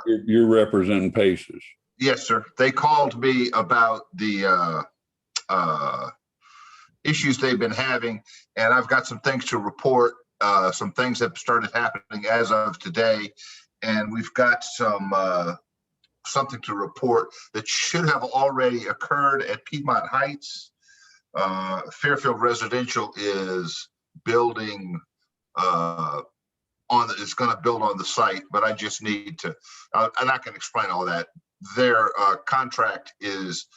You're representing Paces. Yes, sir. They called me about the issues they've been having, and I've got some things to report. Some things have started happening as of today, and we've got some something to report that should have already occurred at Piedmont Heights. Fairfield Residential is building it's going to build on the site, but I just need to, I'm not going to explain all that. Their contract is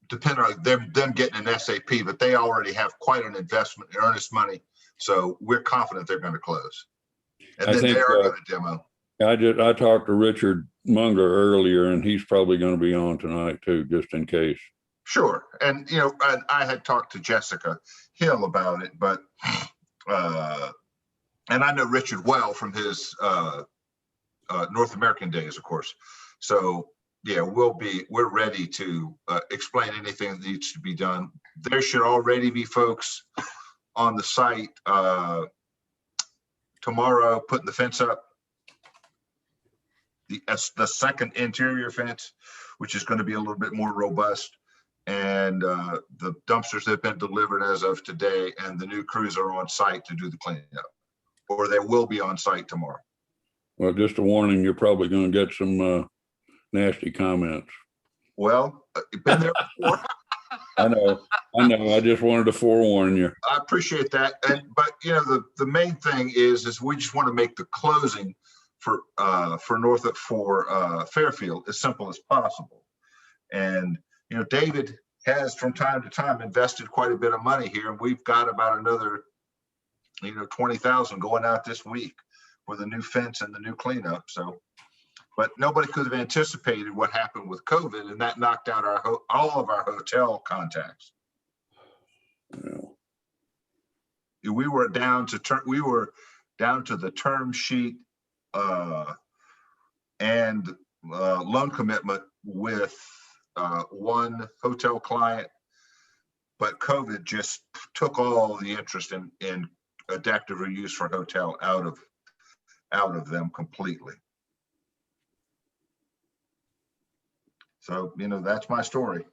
depending on them getting an SAP, but they already have quite an investment in earnest money. So we're confident they're going to close. And then they are going to demo. I talked to Richard Munger earlier, and he's probably going to be on tonight too, just in case. Sure. And, you know, I had talked to Jessica Hill about it, but, and I know Richard well from his North American days, of course. So yeah, we're ready to explain anything that needs to be done. There should already be folks on the site tomorrow putting the fence up. The second interior fence, which is going to be a little bit more robust. And the dumpsters have been delivered as of today, and the new crews are on site to do the cleanup, or they will be on site tomorrow. Well, just a warning, you're probably going to get some nasty comments. Well, you've been there before. I know. I just wanted to forewarn you. I appreciate that. But you know, the main thing is we just want to make the closing for Fairfield as simple as possible. And you know, David has from time to time invested quite a bit of money here, and we've got about another, you know, 20,000 going out this week for the new fence and the new cleanup. So, but nobody could have anticipated what happened with COVID, and that knocked out all of our hotel contacts. Yeah. We were down to the term sheet and loan commitment with one hotel client, but COVID just took all the interest in adaptive reuse for hotel out of them completely. So, you know, that's my story.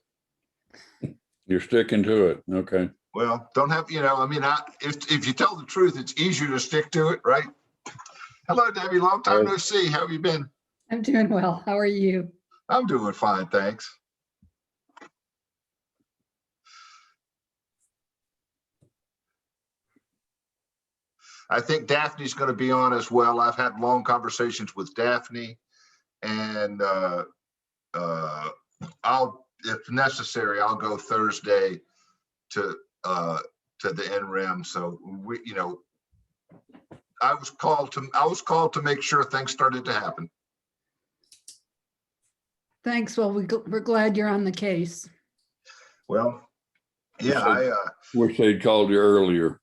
You're sticking to it. Okay. Well, don't have, you know, I mean, if you tell the truth, it's easier to stick to it, right? Hello, Debbie. Long time no see. How have you been? I'm doing well. How are you? I'm doing fine, thanks. I think Daphne's going to be on as well. I've had long conversations with Daphne, and if necessary, I'll go Thursday to the NREM. So we, you know, I was called to make sure things started to happen. Thanks. Well, we're glad you're on the case. Well, yeah, I wish they'd called you earlier.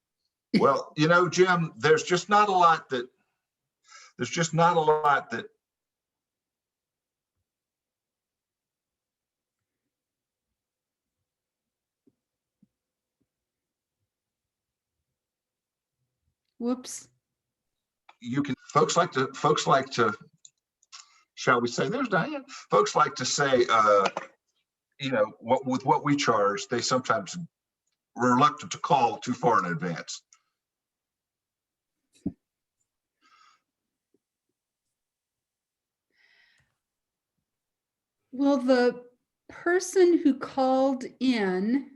Well, you know, Jim, there's just not a lot that Whoops. folks like to, shall we say, there's Diane. Folks like to say, you know, with what we charge, they sometimes reluctant to call too far in advance. Well, the person who called in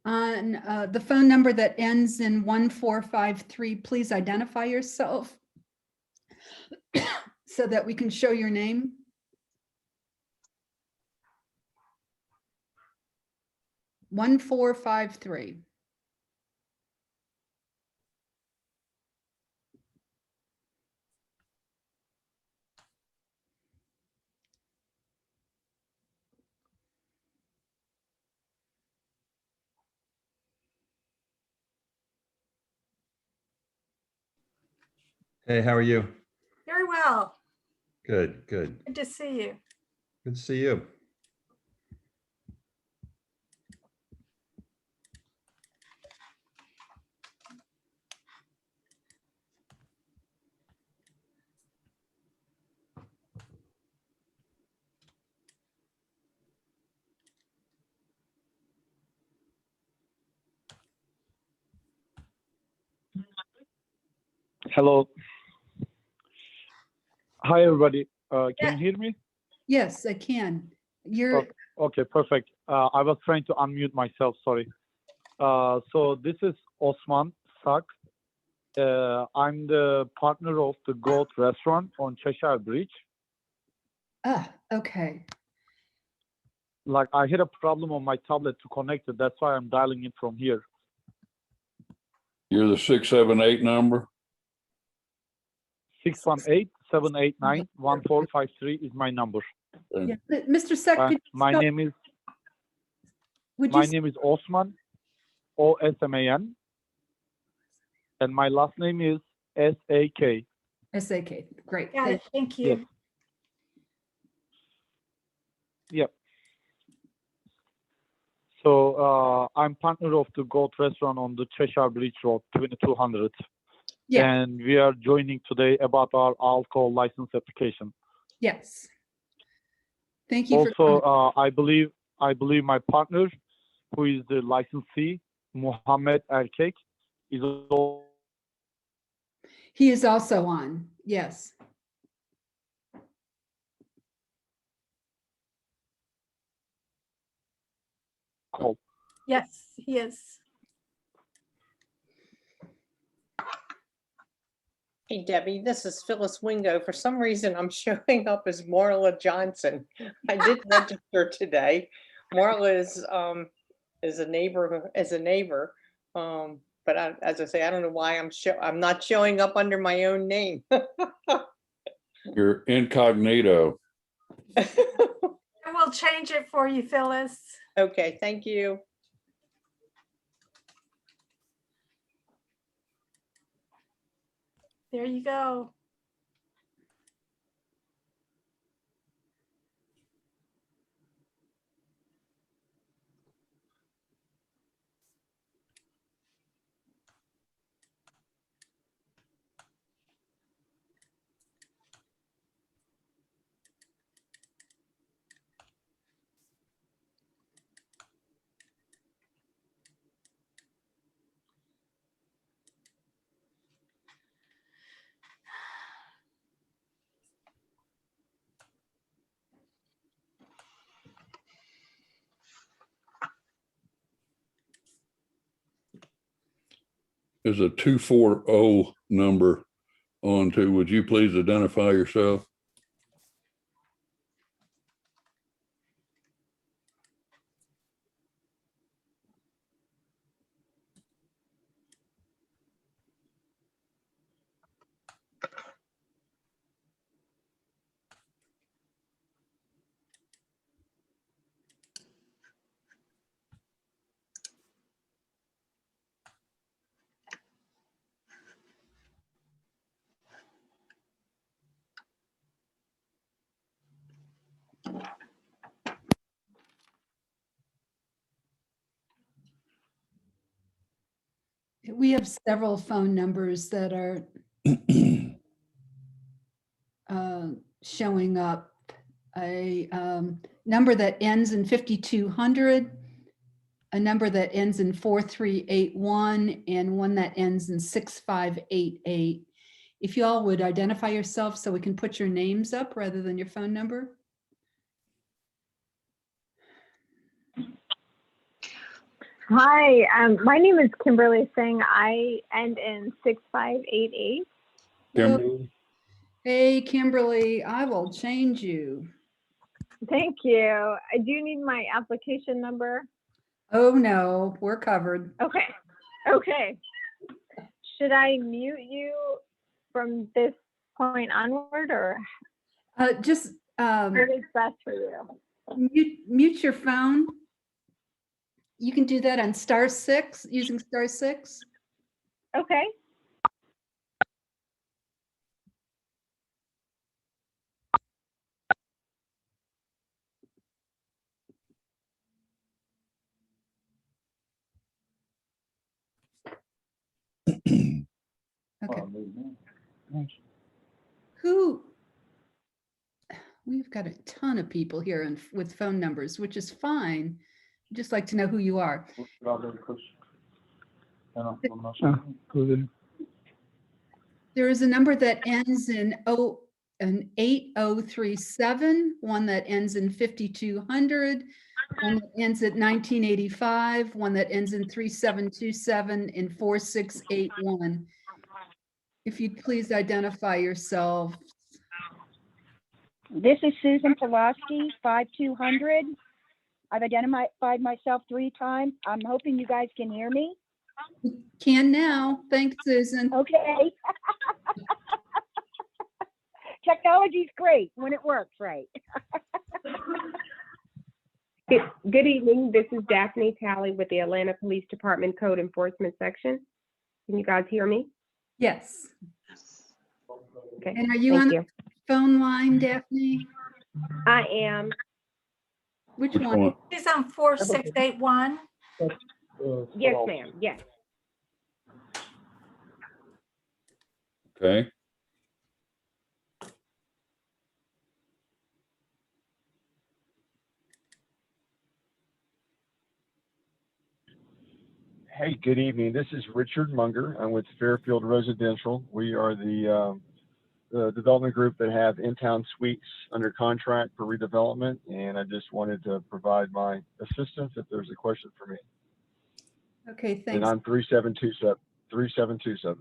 on the phone number that ends in 1453, please identify yourself so that we can show your name. One 453. Hey, how are you? Very well. Good, good. Good to see you. Good to see you. Hello. Hi, everybody. Can you hear me? Yes, I can. You're, Okay, perfect. I was trying to unmute myself, sorry. So this is Osman Sak. I'm the partner of the Goat Restaurant on Cheshire Bridge. okay. Like I had a problem on my tablet to connect it. That's why I'm dialing it from here. You're the 678 number? 618-789-1453 is my number. Yeah. Mr. Sec, could you My spell- name is would my you, name is Osman, Osman, and my last name is Sak. SAK, great. Got it. Thank you. Yes. Yep. So I'm partner of the Goat Restaurant on the Cheshire Bridge Road, 2200. Yeah, And we are joining today about our alcohol license application. yes. Thank you for Also, calling. I believe my partner, who is the licensee, Muhammad Erkek, is also He is also on, yes. called. Yes, he is. Hey Debbie, this is Phyllis Wingo. For some reason, I'm showing up as Marla Johnson. I did register today. Marla is a neighbor. But as I say, I don't know why I'm not showing up under my own name. You're incognito. I will change it for you, Phyllis. Okay, thank you. There you go. There's a 240 number on to. Would you please identify yourself? We have several phone numbers that are showing up. A number that ends in 5200, a number that ends in 4381, and one that ends in 6588. If you all would identify yourself so we can put your names up rather than your phone number. Hi, my name is Kimberly Singh. I end in 6588. Kimberly? Hey, Kimberly, I will change you. Thank you. I do need my application number. Oh, no, we're covered. Okay. Okay. Should I mute you from this point onward, or Just what is best for you? mute your phone. You can do that on *6, using *6. Okay. Okay. Who? We've got a ton of people here and with phone numbers, which is fine. I'd just like to know who you are. There is a number that ends in an 8037, one that ends in 5200, one that ends at 1985, one that ends in 3727 and 4681. If you'd please identify yourself. This is Susan Pulaski, 5200. I've identified myself 3 times. I'm hoping you guys can hear me. Can now. Thanks, Susan. Okay. Technology's great when it works right. Good evening. This is Daphne Talley with the Atlanta Police Department Code Enforcement Section. Can you guys hear me? Yes. Okay. And are you on Thank the phone line, Daphne? I am. Which Which one? one? He's on 4681. Yes, ma'am. Yes. Okay. Hey, good evening. This is Richard Munger. I'm with Fairfield Residential. We are the development group that have in-town suites under contract for redevelopment, and I just wanted to provide my assistance if there's a question for me. Okay, And thanks. I'm 3727.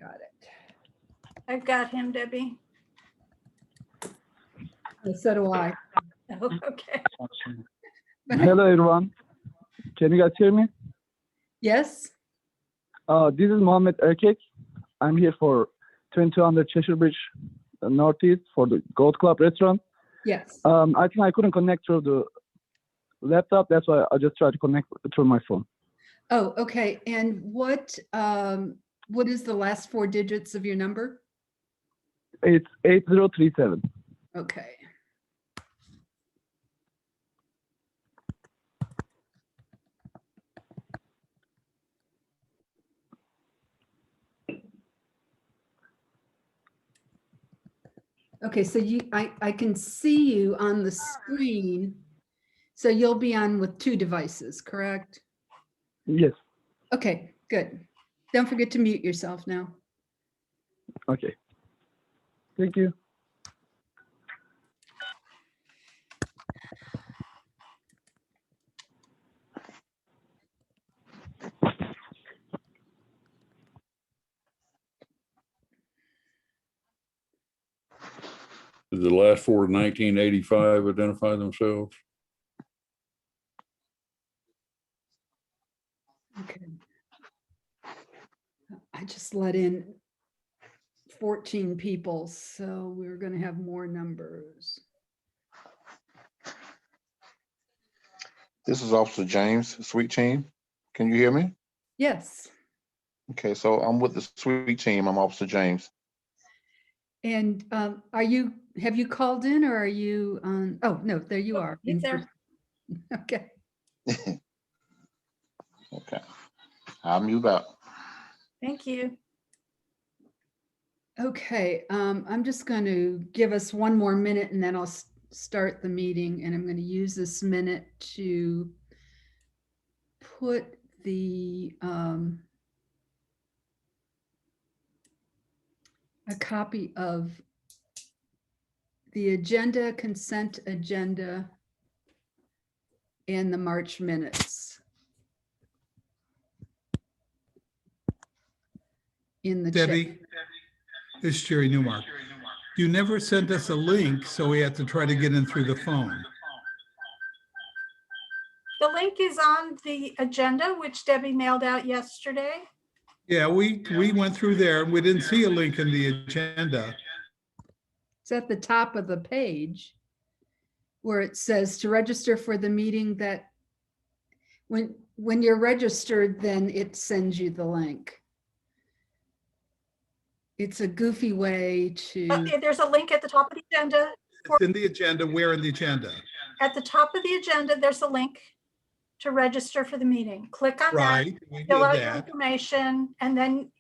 Got it. I've got him, Debbie. So do I. Oh, okay. Hello, everyone. Can you guys hear me? Yes? This is Mohammed Erkek. I'm here for 2200 Cheshire Bridge Northeast for the Gold Club restaurant. Yes. I think I couldn't connect through the laptop. That's why I just tried to connect through my phone. Oh, okay. And what is the last 4 digits of your number? It's 8037. Okay. Okay, so I can see you on the screen. So you'll be on with 2 devices, correct? Yes. Okay, good. Don't forget to mute yourself now. Okay. Thank you. Did the last 4 1985 identify themselves? Okay. I just let in 14 people, so we're going to have more numbers. This is Officer James, Sweet Team. Can you hear me? Yes. Okay, so I'm with the Sweet Team. I'm Officer James. And have you called in or are you on? Oh, no, there you are. He's there. Okay. Okay, I'll mute out. Thank you. Okay, I'm just going to give us one more minute and then I'll start the meeting, and I'm going to use this minute to put the a copy of the agenda, consent agenda, and the March minutes in the chat. Debbie, this is Jerry Newmark. You never sent us a link, so we have to try to get in through the phone. The link is on the agenda, which Debbie mailed out yesterday. Yeah, we went through there and we didn't see a link in the agenda. It's at the top of the page where it says to register for the meeting. That when you're registered, then it sends you the link. It's a goofy way to. Okay, there's a link at the top of the agenda. It's in the agenda. Where in the agenda? At the top of the agenda, there's a link to register for the meeting. Click on that, Right. We fill did out your that. information, and then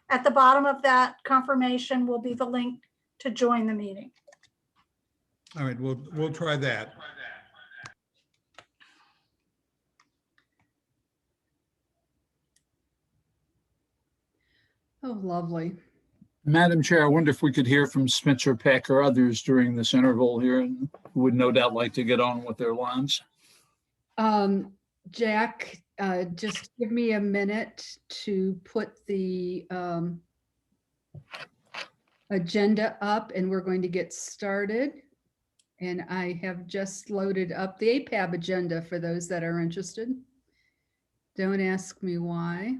at the bottom of that confirmation will be the link to join the meeting. All right, we'll try that. Oh, lovely. Madam Chair, I wonder if we could hear from Spencer Peck or others during this interval here, and who would no doubt like to get on with their lines. Jack, just give me a minute to put the agenda up and we're going to get started. And I have just loaded up the APAB agenda for those that are interested. Don't ask me why.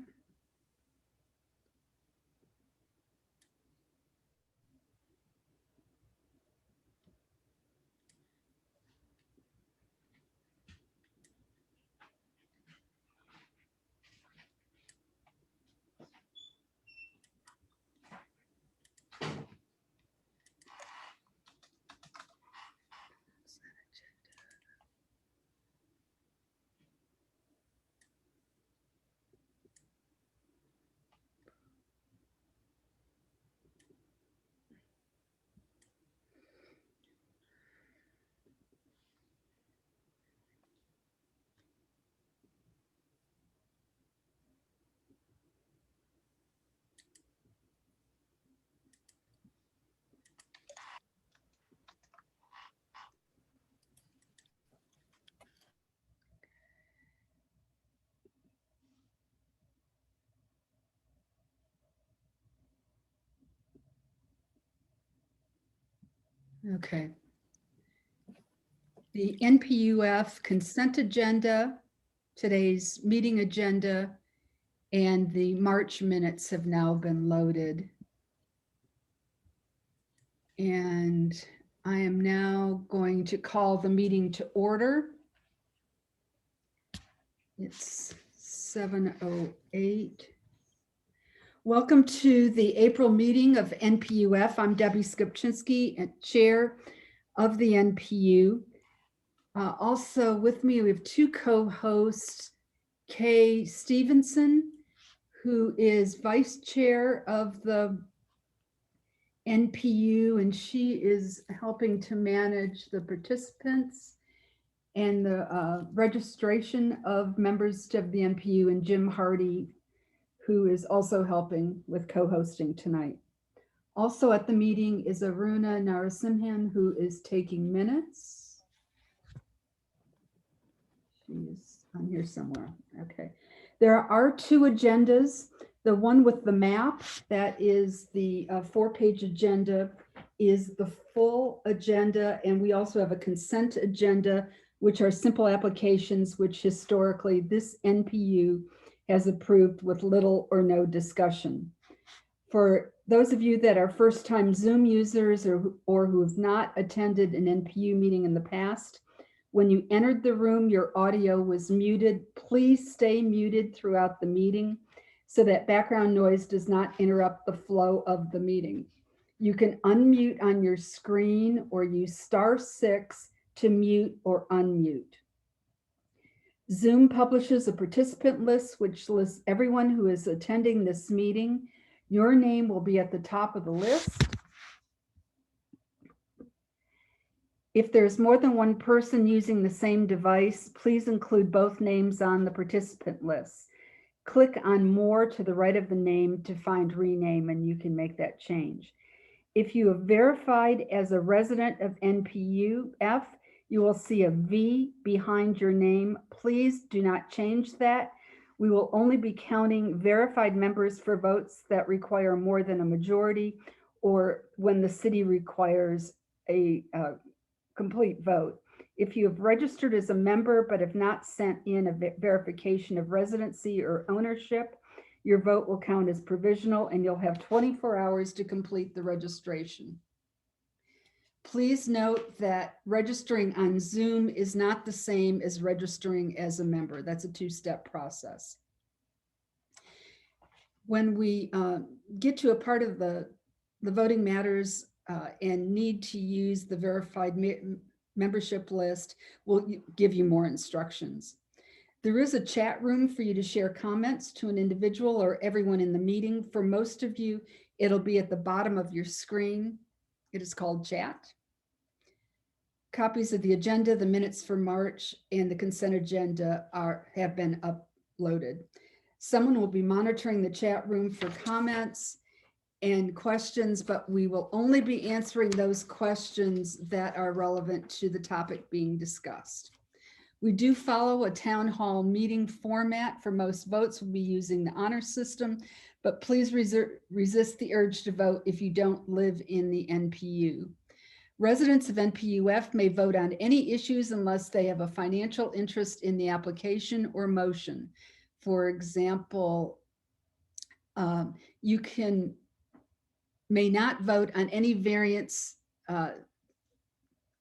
Okay. The NPUF consent agenda, today's meeting agenda, and the March minutes have now been loaded. And I am now going to call the meeting to order. It's 7:08. Welcome to the April meeting of NPUF. I'm Debbie Skopczynski, Chair of the NPU. Also with me, we have two co-hosts, Kay Stevenson, who is Vice Chair of the NPU, and she is helping to manage the participants and the registration of members of the NPU, and Jim Hardy, who is also helping with co-hosting tonight. Also at the meeting is Aruna Narasimhan, who is taking minutes. She's on here somewhere. Okay. There are two agendas. The one with the map, that is the 4-page agenda, is the full agenda. And we also have a consent agenda, which are simple applications, which historically this NPU has approved with little or no discussion. For those of you that are first-time Zoom users or who have not attended an NPU meeting in the past, when you entered the room, your audio was muted. Please stay muted throughout the meeting so that background noise does not interrupt the flow of the meeting. You can unmute on your screen or use *6 to mute or unmute. Zoom publishes a participant list, which lists everyone who is attending this meeting. Your name will be at the top of the list. If there's more than one person using the same device, please include both names on the participant list. Click on More to the right of the name to find Rename, and you can make that change. If you have verified as a resident of NPUF, you will see a V behind your name. Please do not change that. We will only be counting verified members for votes that require more than a majority, or when the city requires a complete vote. If you have registered as a member but have not sent in a verification of residency or ownership, your vote will count as provisional and you'll have 24 hours to complete the registration. Please note that registering on Zoom is not the same as registering as a member. That's a two-step process. When we get to a part of the voting matters and need to use the verified membership list, we'll give you more instructions. There is a chat room for you to share comments to an individual or everyone in the meeting. For most of you, it'll be at the bottom of your screen. It is called chat. Copies of the agenda, the minutes for March, and the consent agenda have been uploaded. Someone will be monitoring the chat room for comments, and questions, but we will only be answering those questions that are relevant to the topic being discussed. We do follow a town hall meeting format. For most votes, we'll be using the honor system, but please resist the urge to vote if you don't live in the NPU. Residents of NPU F may vote on any issues unless they have a financial interest in the application or motion. For example, you may not vote on any variance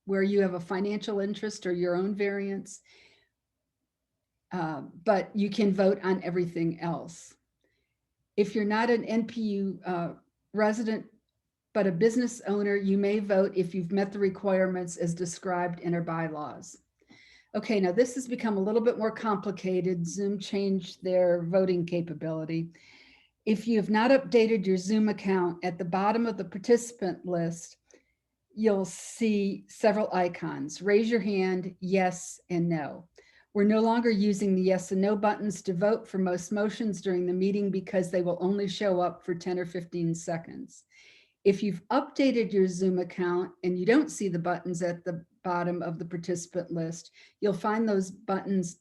where you have a financial interest or your own variance, but you can vote on everything else. If you're not an NPU resident, but a business owner, you may vote if you've met the requirements as described in our bylaws. Okay, now this has become a little bit more complicated. Zoom changed their voting capability. If you have not updated your Zoom account, at the bottom of the participant list, you'll see several icons. Raise your hand, yes and no. We're no longer using the yes and no buttons to vote for most motions during the meeting because they will only show up for 10 or 15 seconds. If you've updated your Zoom account and you don't see the buttons at the bottom of the participant list, you'll find those buttons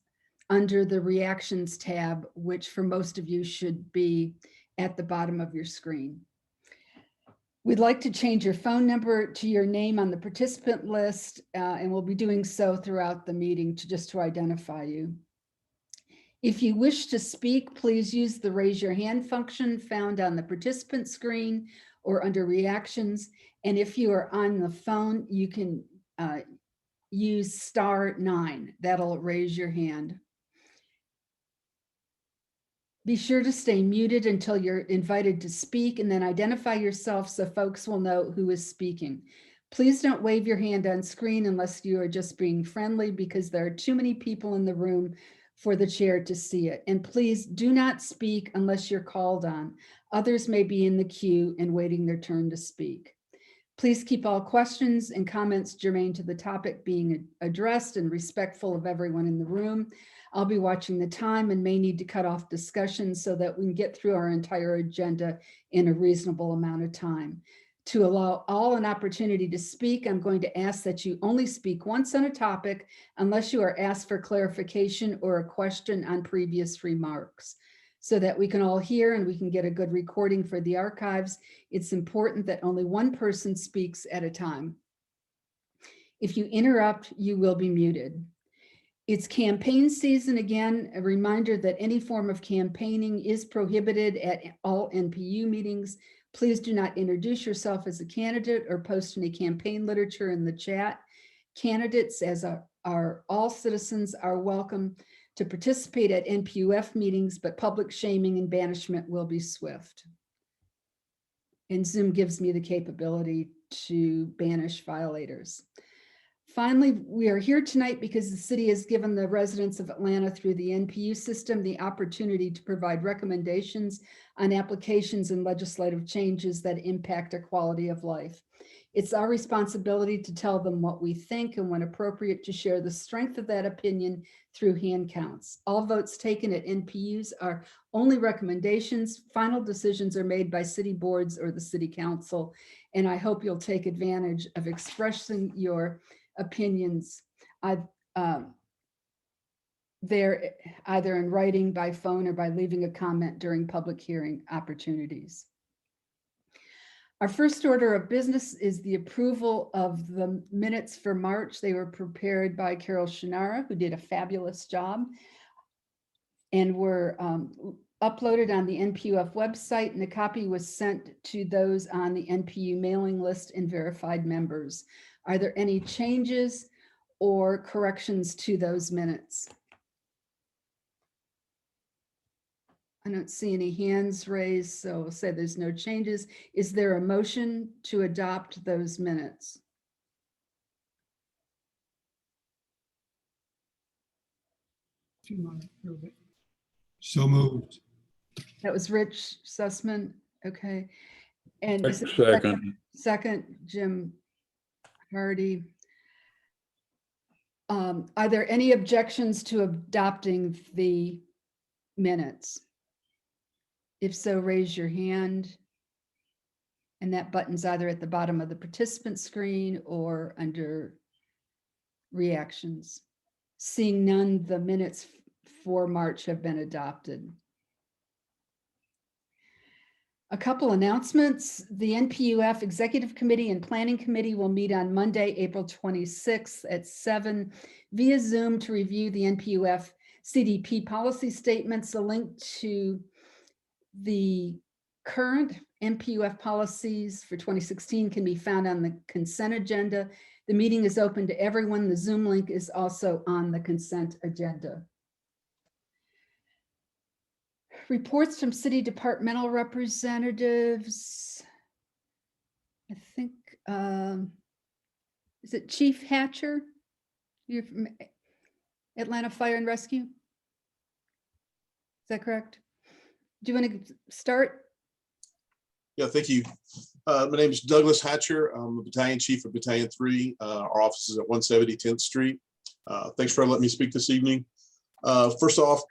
under the reactions tab, which for most of you should be at the bottom of your screen. We'd like to change your phone number to your name on the participant list, and we'll be doing so throughout the meeting to identify you. If you wish to speak, please use the raise your hand function found on the participant screen or under reactions. And if you are on the phone, you can use *9. That'll raise your hand. Be sure to stay muted until you're invited to speak, and then identify yourself so folks will know who is speaking. Please don't wave your hand on screen unless you are just being friendly, because there are too many people in the room for the chair to see it. And please do not speak unless you're called on. Others may be in the queue and waiting their turn to speak. Please keep all questions and comments germane to the topic being addressed and respectful of everyone in the room. I'll be watching the time and may need to cut off discussions so that we can get through our entire agenda in a reasonable amount of time. To allow all an opportunity to speak, I'm going to ask that you only speak once on a topic unless you are asked for clarification or a question on previous remarks. So that we can all hear and we can get a good recording for the archives, it's important that only one person speaks at a time. If you interrupt, you will be muted. It's campaign season again, a reminder that any form of campaigning is prohibited at all NPU meetings. Please do not introduce yourself as a candidate or post any campaign literature in the chat. Candidates, as are all citizens, are welcome to participate at NPUF meetings, but public shaming and banishment will be swift. And Zoom gives me the capability to banish violators. Finally, we are here tonight because the city has given the residents of Atlanta through the NPU system the opportunity to provide recommendations on applications and legislative changes that impact our quality of life. It's our responsibility to tell them what we think and, when appropriate, to share the strength of that opinion through hand counts. All votes taken at NPUs are only recommendations. Final decisions are made by city boards or the city council, and I hope you'll take advantage of expressing your opinions there, either in writing, by phone, or by leaving a comment during public hearing opportunities. Our first order of business is the approval of the minutes for March. They were prepared by Carol Shannara, who did a fabulous job, and were uploaded on the NPUF website, and a copy was sent to those on the NPU mailing list and verified members. Are there any changes or corrections to those minutes? I don't see any hands raised, so we'll say there's no changes. Is there a motion to adopt those minutes? So moved. That was Rich Sussman. Okay. And is it Second. Second, Jim Hardy. Are there any objections to adopting the minutes? If so, raise your hand. And that button's either at the bottom of the participant screen or under reactions. Seeing none, the minutes for March have been adopted. A couple announcements. The NPU F Executive Committee and Planning Committee will meet on Monday, April 26th at 7 via Zoom to review the NPU F CDP policy statements. A link to the current NPUF policies for 2016 can be found on the consent agenda. The meeting is open to everyone. The Zoom link is also on the consent agenda. Reports from city departmental representatives. I think, is it Chief Hatcher? You're from Atlanta Fire and Rescue? Is that correct? Do you want to start? Yeah, thank you. My name is Douglas Hatcher. I'm the Battalion Chief of Battalion 3. Our office is at 170 10th Street. Thanks for letting me speak this evening. First off,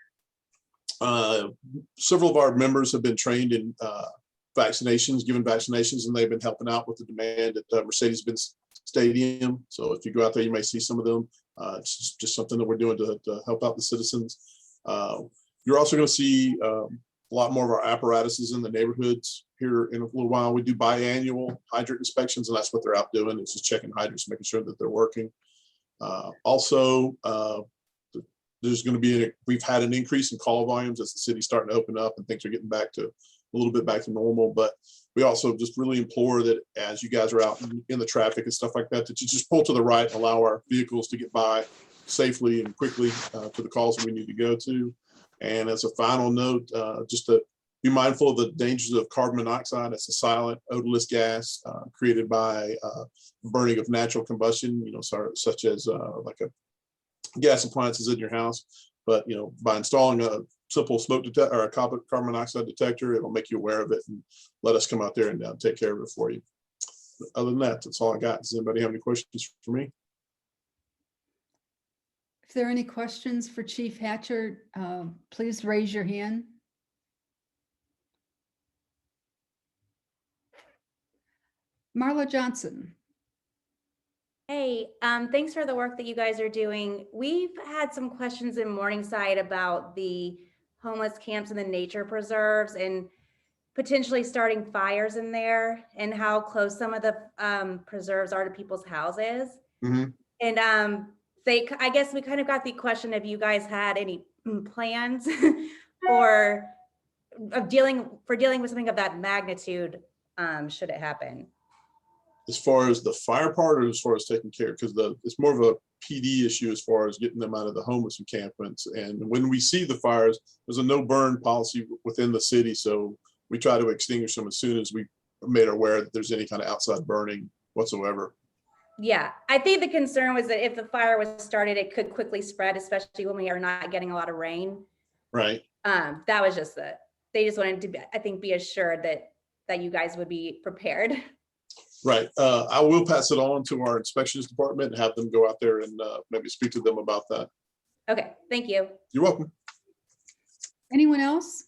several of our members have been trained in vaccinations, given vaccinations, and they've been helping out with the demand at Mercedes-Benz Stadium. So if you go out there, you may see some of them. It's just something that we're doing to help out the citizens. You're also going to see a lot more of our apparatuses in the neighborhoods here in a little while. We do biannual hydrant inspections, and that's what they're out doing. It's just checking hydrants, making sure that they're working. Also, there's going to be, we've had an increase in call volumes as the city's starting to open up and things are getting back to a little bit back to normal. But we also just really implore that as you guys are out in the traffic and stuff like that, that you just pull to the right and allow our vehicles to get by safely and quickly to the calls that we need to go to. And as a final note, just to be mindful of the dangers of carbon monoxide. It's a silent, odorless gas created by burning of natural combustion, such as like a gas appliances in your house. But, by installing a simple smoke detector or a carbon monoxide detector, it'll make you aware of it and let us come out there and take care of it for you. But other than that, that's all I got. Does anybody have any questions for me? If there are any questions for Chief Hatcher, please raise your hand. Marla Johnson. Hey, thanks for the work that you guys are doing. We've had some questions in Morningside about the homeless camps and the nature preserves and potentially starting fires in there and how close some of the preserves are to people's houses. Mm-hmm. And I guess we kind of got the question if you guys had any plans for dealing with something of that magnitude should it happen. As far as the fire part, or as far as taking care, because it's more of a PD issue as far as getting them out of the homeless encampments. And when we see the fires, there's a no burn policy within the city, so we try to extinguish them as soon as we are made aware that there's any kind of outside burning whatsoever. Yeah, I think the concern was that if the fire was started, it could quickly spread, especially when we are not getting a lot of rain. Right. That was just they just wanted to, I think, be assured that you guys would be prepared. Right. I will pass it on to our inspections department and have them go out there and maybe speak to them about that. Okay, thank you. You're welcome. Anyone else?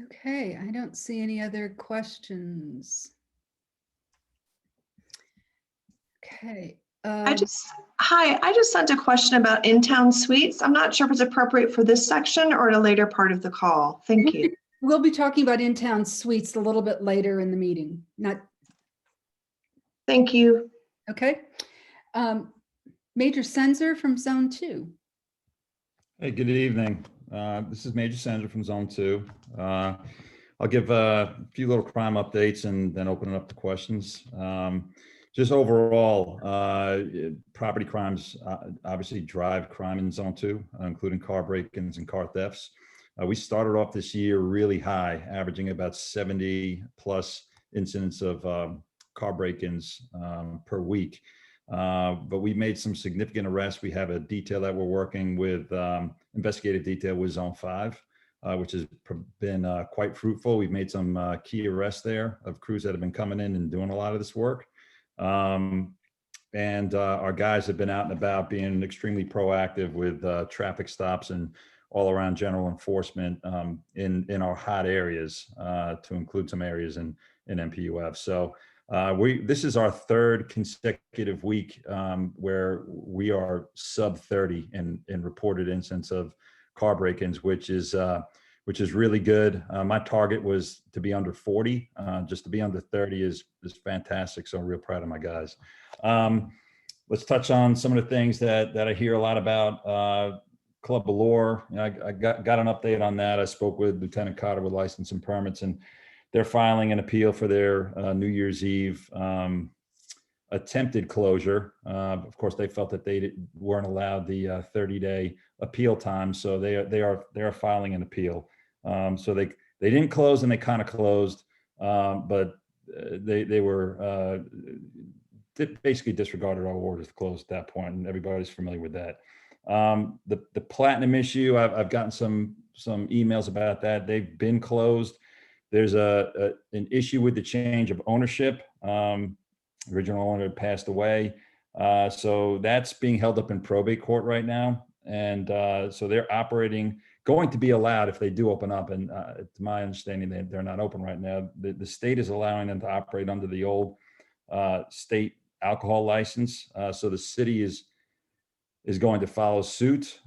Okay, I don't see any other questions. Okay. I just sent a question about in-town suites. I'm not sure if it's appropriate for this section or at a later part of the call. Thank you. We'll be talking about in-town suites a little bit later in the meeting. Thank you. Okay. Major Senzer from Zone 2. Hey, good evening. This is Major Senzer from Zone 2. I'll give a few little crime updates and then open it up to questions. Just overall, property crimes obviously drive crime in Zone 2, including car break-ins and car thefts. We started off this year really high, averaging about 70 plus incidents of car break-ins per week. But we made some significant arrests. We have a detail that we're working with, investigative detail with Zone 5, which has been quite fruitful. We've made some key arrests there of crews that have been coming in and doing a lot of this work. And our guys have been out and about being extremely proactive with traffic stops, and all around general enforcement in our hot areas, to include some areas in NPUF. So this is our third consecutive week where we are sub 30 in reported incidents of car break-ins, which is really good. My target was to be under 40. Just to be under 30 is fantastic. So I'm real proud of my guys. Let's touch on some of the things that I hear a lot about. Club Allure, I got an update on that. I spoke with Lieutenant Cotter with License and Permits, and they're filing an appeal for their New Year's Eve attempted closure. Of course, they felt that they weren't allowed the 30-day appeal time, so they are filing an appeal. So they didn't close, and they kind of closed, but they were basically disregarded our orders to close at that point, and everybody's familiar with that. The Platinum issue, I've gotten some emails about that. They've been closed. There's an issue with the change of ownership. Original owner had passed away. So that's being held up in probate court right now. And so they're going to be allowed if they do open up. And to my understanding, they're not open right now. The state is allowing them to operate under the old state alcohol license. So the city is going to follow suit.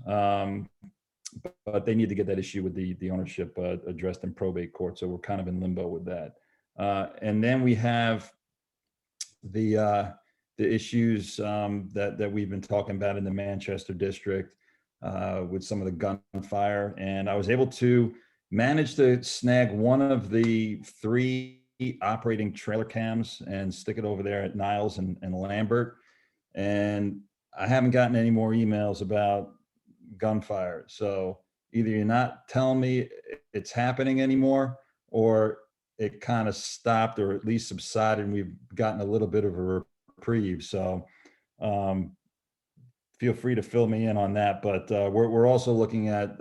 But they need to get that issue with the ownership addressed in probate court. So we're kind of in limbo with that. And then we have the issues that we've been talking about in the Manchester district with some of the gunfire. And I was able to manage to snag one of the 3 operating trailer cams and stick it over there at Niles and Lambert. And I haven't gotten any more emails about gunfire. So either you're not telling me it's happening anymore, or it kind of stopped or at least subsided and we've gotten a little bit of a reprieve. So feel free to fill me in on that. But we're also looking at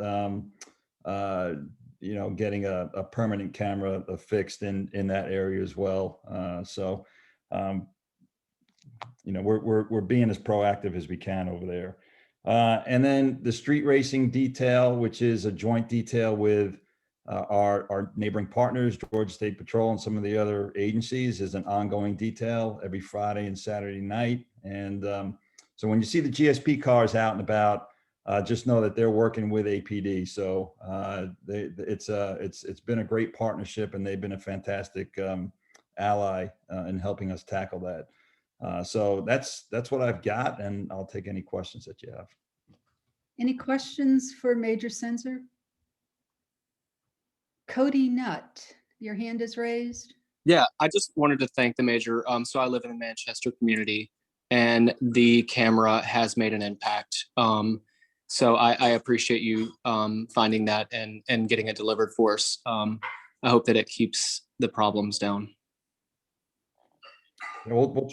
getting a permanent camera fixed in that area as well. We're being as proactive as we can over there. And then the street racing detail, which is a joint detail with our neighboring partners, Georgia State Patrol and some of the other agencies, is an ongoing detail every Friday and Saturday night. And so when you see the GSP cars out and about, just know that they're working with APD. So it's been a great partnership, and they've been a fantastic ally in helping us tackle that. So that's what I've got, and I'll take any questions that you have. Any questions for Major Senzer? Cody Nutt, your hand is raised. Yeah, I just wanted to thank the Major. So I live in the Manchester community, and the camera has made an impact. So I appreciate you finding that and getting it delivered for us. I hope that it keeps the problems down. We'll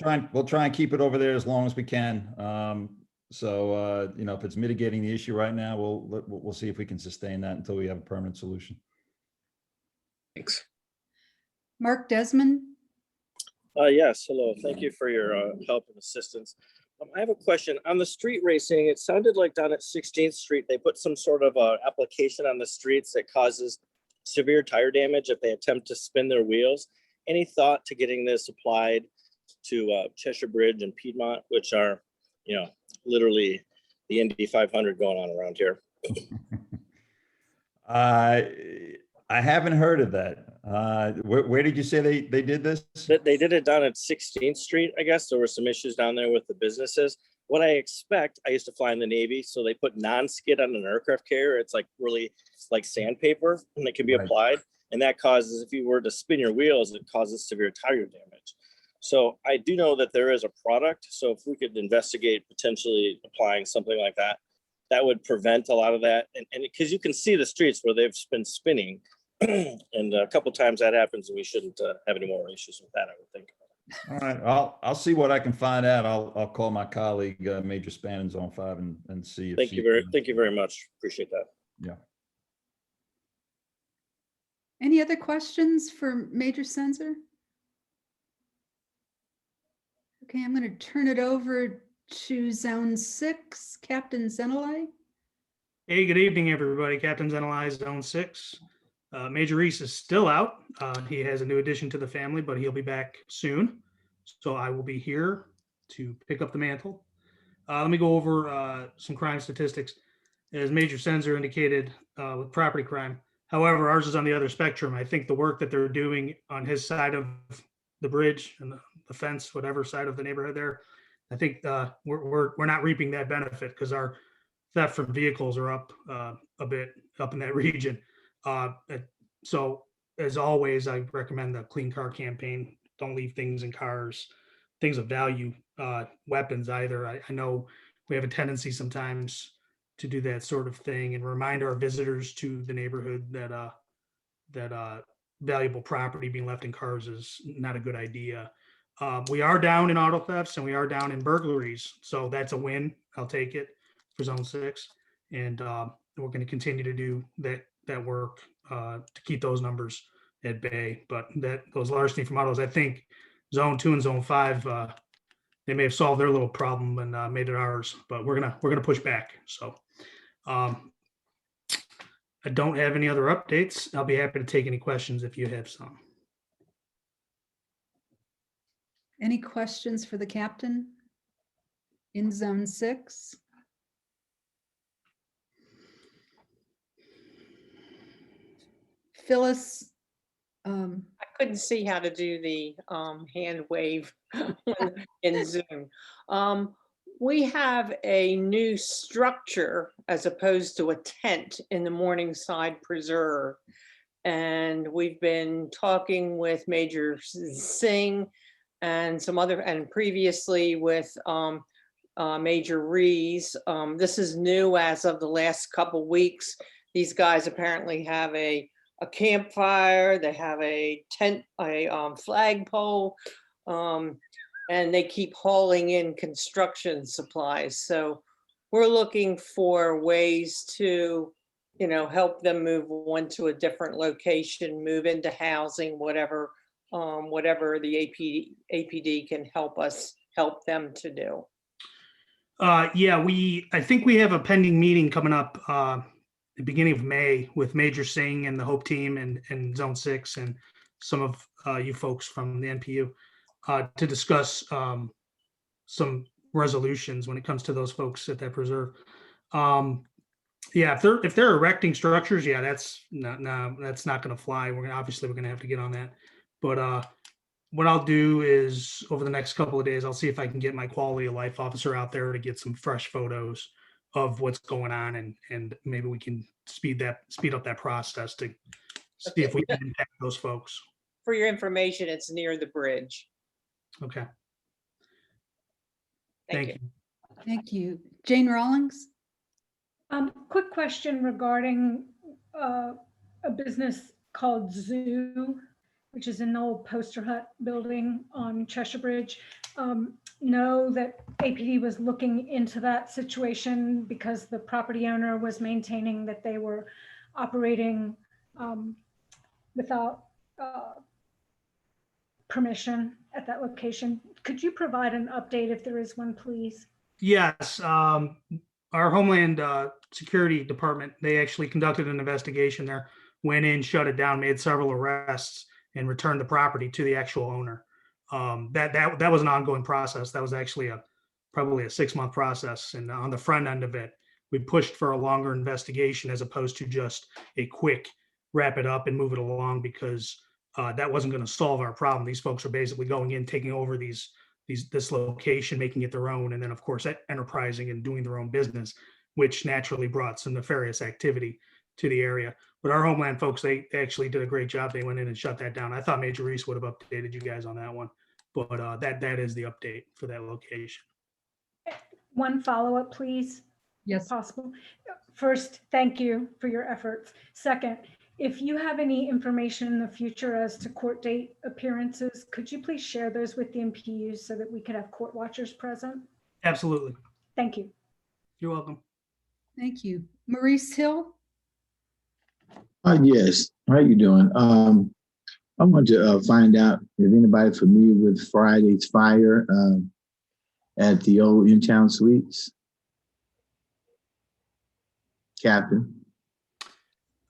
try and keep it over there as long as we can. If it's mitigating the issue right now, we'll see if we can sustain that until we have a permanent solution. Thanks. Mark Desmond. Yes, hello. Thank you for your help and assistance. I have a question on the street racing. It sounded like down at 16th Street, they put some sort of application on the streets that causes severe tire damage if they attempt to spin their wheels. Any thought to getting this applied to Cheshire Bridge and Piedmont, which are, literally the Indy 500 going on around here? I haven't heard of that. Where did you say they did this? They did it down at 16th Street, I guess. There were some issues down there with the businesses. What I expect, I used to fly in the Navy, so they put non-skid on an aircraft carrier. It's like sandpaper, and it can be applied. And that causes, if you were to spin your wheels, it causes severe tire damage. So I do know that there is a product. So if we could investigate potentially applying something like that, that would prevent a lot of that. And because you can see the streets where they've been spinning, and a couple of times that happens, and we shouldn't have any more issues with that, I would think. All right, I'll see what I can find out. I'll call my colleague Major Spannon's on 5 and see if thank you very much. Appreciate that. Yeah. Any other questions for Major Senzer? Okay, I'm going to turn it over to Zone 6, Captain Zenelai. Hey, good evening, everybody. Captain's Analyzed Zone 6. Major Reese is still out. He has a new addition to the family, but he'll be back soon. So I will be here to pick up the mantle. Let me go over some crime statistics. As Major Senzer indicated with property crime. However, ours is on the other spectrum. I think the work that they're doing on his side of the bridge and the fence, whatever side of the neighborhood there, I think we're not reaping that benefit because our theft from vehicles are up a bit up in that region. So as always, I recommend the clean car campaign. Don't leave things in cars, things of value, weapons either. I know we have a tendency sometimes to do that sort of thing and remind our visitors to the neighborhood that valuable property being left in cars is not a good idea. We are down in auto thefts and we are down in burglaries, so that's a win. I'll take it for Zone 6, and we're going to continue to do that work to keep those numbers at bay. But those larceny from autos, I think Zone 2 and Zone 5, they may have solved their little problem and made it ours, but we're gonna push back. So I don't have any other updates. I'll be happy to take any questions if you have some. Any questions for the captain in Zone 6? Phyllis, I couldn't see how to do the hand wave in Zoom. We have a new structure as opposed to a tent in the Morningside Preserve. And we've been talking with Major Singh and some other, and previously with Major Rees. This is new as of the last couple weeks. These guys apparently have a campfire, they have a tent, a flagpole, and they keep hauling in construction supplies. So we're looking for ways to, help them move on to a different location, move into housing, whatever the APD can help them to do. Yeah, I think we have a pending meeting coming up the beginning of May with Major Singh and the Hope team and Zone 6 and some of you folks from the NPU to discuss some resolutions when it comes to those folks at that preserve. Yeah, if they're erecting structures, yeah, that's not going to fly. We're going to have to get on that. But what I'll do is over the next couple of days, I'll see if I can get my quality of life officer out there to get some fresh photos of what's going on, and maybe we can speed up that process to see if we can impact those folks. For your information, it's near the bridge. Okay. Thank you. Thank you. Jane Rawlings? Quick question regarding a business called Zoo, which is an old poster hut building on Cheshire Bridge. Know that APD was looking into that situation because the property owner was maintaining that they were operating without permission at that location. Could you provide an update if there is one, please? Yes. Our Homeland Security Department, they actually conducted an investigation there, went in, shut it down, made several arrests, and returned the property to the actual owner. That was an ongoing process. That was actually probably a 6-month process. And on the front end of it, we pushed for a longer investigation as opposed to just a quick wrap it up and move it along, because that wasn't going to solve our problem. These folks are basically going in, taking over this location, making it their own, and then of course enterprising and doing their own business, which naturally brought some nefarious activity to the area. But our Homeland folks, they actually did a great job. They went in and shut that down. I thought Major Reese would have updated you guys on that one, but that is the update for that location. One follow-up, please. Yes. If possible. First, thank you for your efforts. Second, if you have any information in the future as to court date appearances, could you please share those with the NPUs so that we could have court watchers present? Absolutely. Thank you. You're welcome. Thank you. Maurice Hill? Yes. How are you doing? I want to find out if anybody familiar with Friday's fire at the old In-Town Suites. Captain.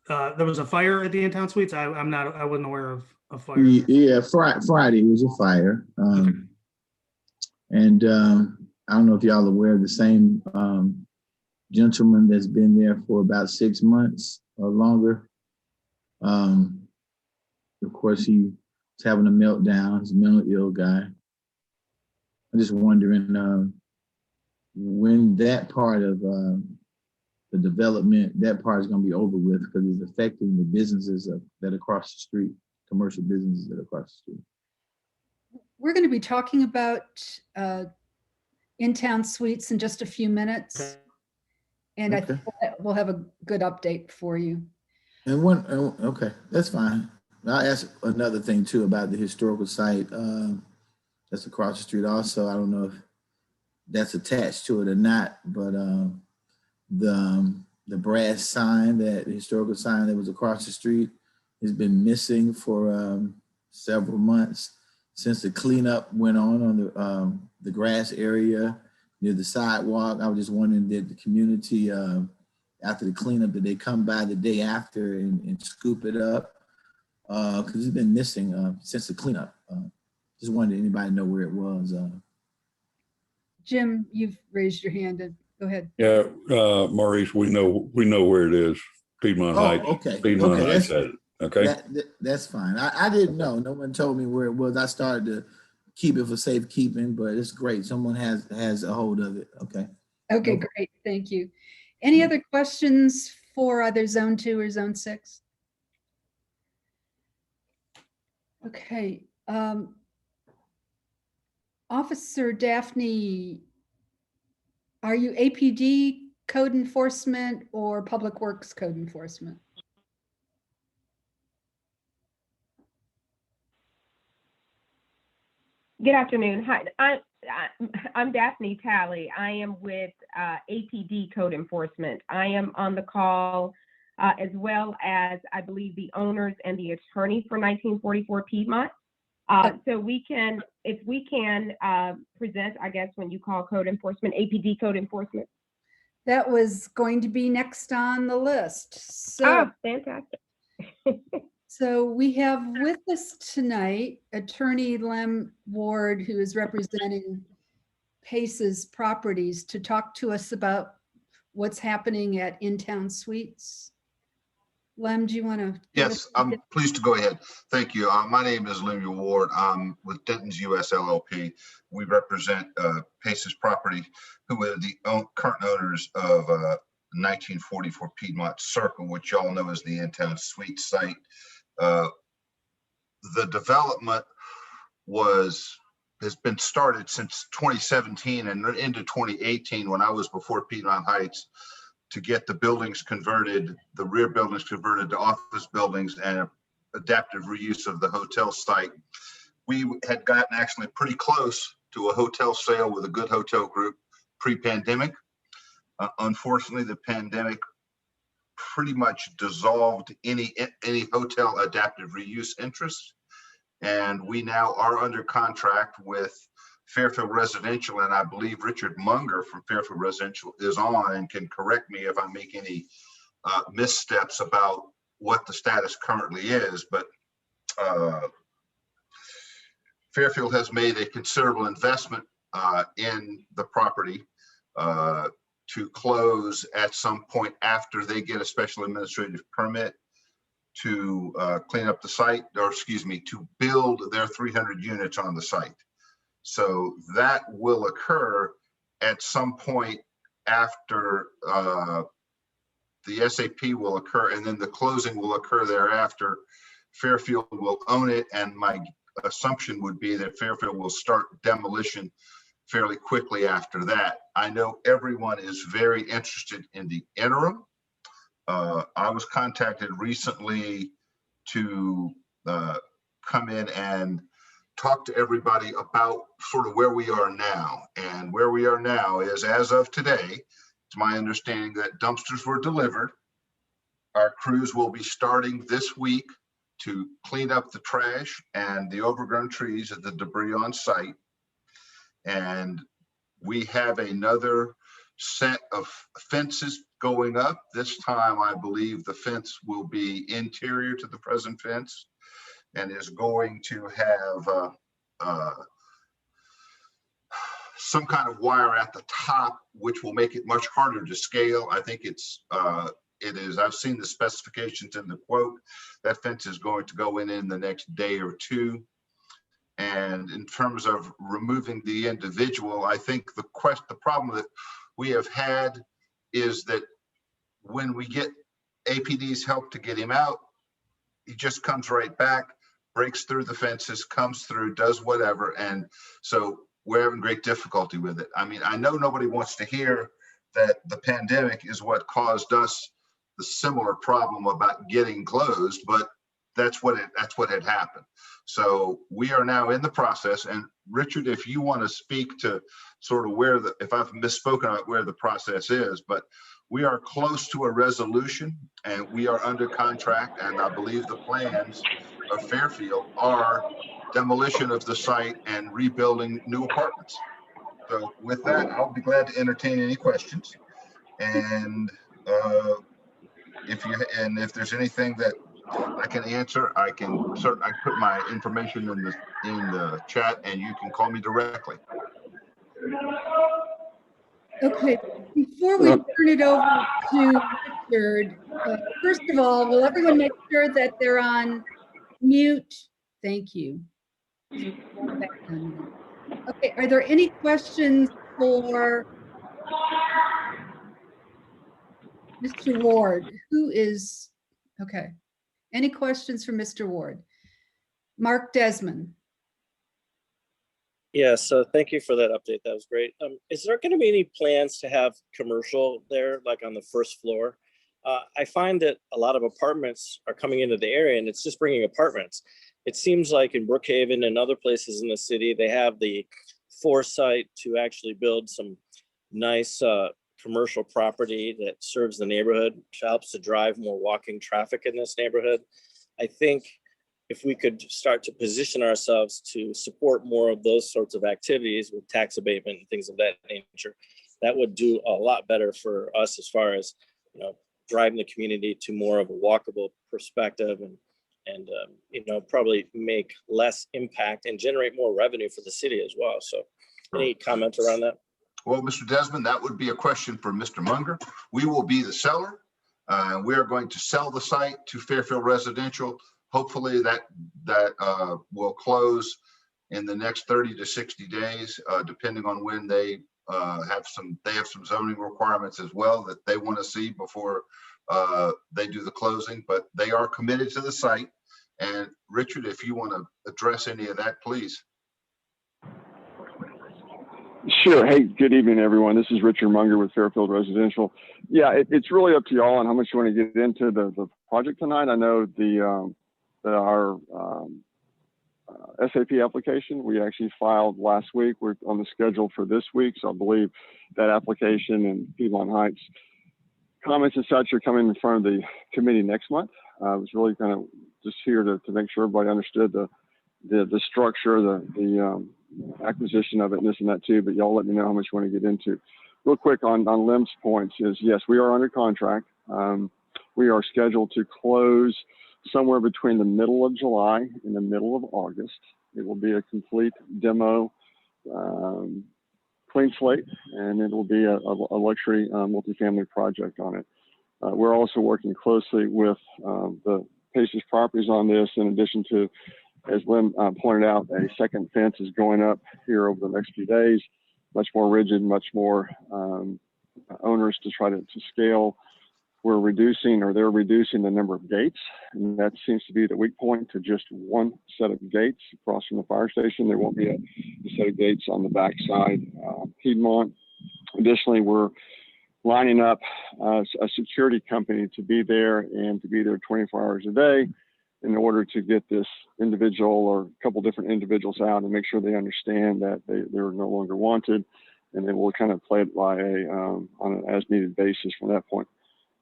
There was a fire at the In-Town Suites. I wasn't aware of a fire. Yeah, Friday was a fire. And I don't know if y'all are aware of the same gentleman that's been there for about 6 months or longer. Of course, he's having a meltdown. He's a mentally ill guy. I'm just wondering when that part of the development, that part is going to be over with, because it's affecting the businesses that are across the street, commercial businesses that are across the street. We're going to be talking about In-Town Suites in just a few minutes. And I think we'll have a good update for you. And okay, that's fine. I'll ask another thing too about the historical site that's across the street also. I don't know if that's attached to it or not, but the brass sign, that historical sign that was across the street, has been missing for several months since the cleanup went on the grass area near the sidewalk. I was just wondering, did the community after the cleanup, did they come by the day after and scoop it up? Because it's been missing since the cleanup. Just wondered, anybody know where it was? Jim, you've raised your hand. Go ahead. Yeah, Maurice, we know where it is. Piedmont Heights. Okay. Piedmont Heights has it. Okay. That's fine. I didn't know. No one told me where it was. I started to keep it for safekeeping, but it's great. Someone has a hold of it. Okay. Okay, great. Thank you. Any other questions for either Zone 2 or Zone 6? Okay. Officer Daphne, are you APD code enforcement or Public Works code enforcement? Good afternoon. Hi, I'm Daphne Talley. I am with APD Code Enforcement. I am on the call as well as, I believe, the owners and the attorney for 1944 Piedmont. So if we can present, I guess, when you call code enforcement, APD Code Enforcement. That was going to be next on the list. So, fantastic. So we have with us tonight Attorney Lem Ward, who is representing Pace's Properties, to talk to us about what's happening at In-Town Suites. Lem, do you want to? Yes, I'm pleased to go ahead. Thank you. My name is Lemuel Ward. I'm with Denton's US LLP. We represent Pace's Property, who are the current owners of 1944 Piedmont Circle, which y'all know is the In-Town Suite site. The development has been started since 2017 and into 2018, when I was before Piedmont Heights, to get the buildings converted, the rear buildings converted to office buildings and adaptive reuse of the hotel site. We had gotten actually pretty close to a hotel sale with a good hotel group pre-pandemic. Unfortunately, the pandemic pretty much dissolved any hotel adaptive reuse interest. And we now are under contract with Fairfield Residential, and I believe Richard Munger from Fairfield Residential is on and can correct me if I make any missteps about what the status currently is. But Fairfield has made a considerable investment in the property to close at some point after they get a special administrative permit to clean up the site, or excuse me, to build their 300 units on the site. So that will occur at some point after the SAP will occur, and then the closing will occur thereafter. Fairfield will own it, and my assumption would be that Fairfield will start demolition fairly quickly after that. I know everyone is very interested in the interim. I was contacted recently to come in and talk to everybody about sort of where we are now. And where we are now is, as of today, it's my understanding that dumpsters were delivered. Our crews will be starting this week to clean up the trash and the overgrown trees and the debris on site. And we have another set of fences going up. This time, I believe the fence will be interior to the present fence and is going to have some kind of wire at the top, which will make it much harder to scale. I think it is, I've seen the specifications in the quote. That fence is going to go in the next day or two. And in terms of removing the individual, I think the problem that we have had is that when we get APD's help to get him out, he just comes right back, breaks through the fences, comes through, does whatever. And so we're having great difficulty with it. I mean, I know nobody wants to hear that the pandemic is what caused us the similar problem about getting closed, but that's what had happened. So we are now in the process. And Richard, if you want to speak to sort of if I've misspoken about where the process is, but we are close to a resolution and we are under contract. And I believe the plans of Fairfield are demolition of the site and rebuilding new apartments. So with that, I'll be glad to entertain any questions. And if there's anything that I can answer, I put my information in the chat and you can call me directly. Okay, before we turn it over to Richard, first of all, will everyone make sure that they're on mute? Thank you. Okay, are there any questions for Mr. Ward? Okay. Any questions for Mr. Ward? Mark Desmond. Yeah, so thank you for that update. That was great. Is there going to be any plans to have commercial there, like on the first floor? I find that a lot of apartments are coming into the area and it's just bringing apartments. It seems like in Brookhaven and other places in the city, they have the foresight to actually build some nice commercial property that serves the neighborhood, which helps to drive more walking traffic in this neighborhood. I think if we could start to position ourselves to support more of those sorts of activities with tax abatement and things of that nature, that would do a lot better for us as far as, driving the community to more of a walkable perspective and probably make less impact and generate more revenue for the city as well. So any comments around that? Well, Mr. Desmond, that would be a question for Mr. Munger. We will be the seller. We are going to sell the site to Fairfield Residential. Hopefully that will close in the next 30 to 60 days, depending on when they have some zoning requirements as well that they want to see before they do the closing, but they are committed to the site. And Richard, if you want to address any of that, please. Sure. Hey, good evening, everyone. This is Richard Munger with Fairfield Residential. Yeah, it's really up to y'all on how much you want to get into the project tonight. I know our SAP application we actually filed last week. We're on the schedule for this week, so I believe that application and Piedmont Heights comments and such are coming in front of the committee next month. I was really kind of just here to make sure everybody understood the structure, the acquisition of it, and this and that too. But y'all let me know how much you want to get into. Real quick on Lim's points is yes, we are under contract. We are scheduled to close somewhere between the middle of July and the middle of August. It will be a complete demo, clean slate, and it will be a luxury multifamily project on it. We're also working closely with the Paces Properties on this, in addition to, as Lim pointed out, a second fence is going up here over the next few days, much more rigid, much more onerous to try to scale. They're reducing the number of gates, and that seems to be the weak point, to just one set of gates across from the fire station. There won't be a set of gates on the backside. Piedmont. Additionally, we're lining up a security company to be there and to be there 24 hours a day in order to get this individual or a couple different individuals out and make sure they understand that they're no longer wanted. And then we'll kind of play it by on an as-needed basis from that point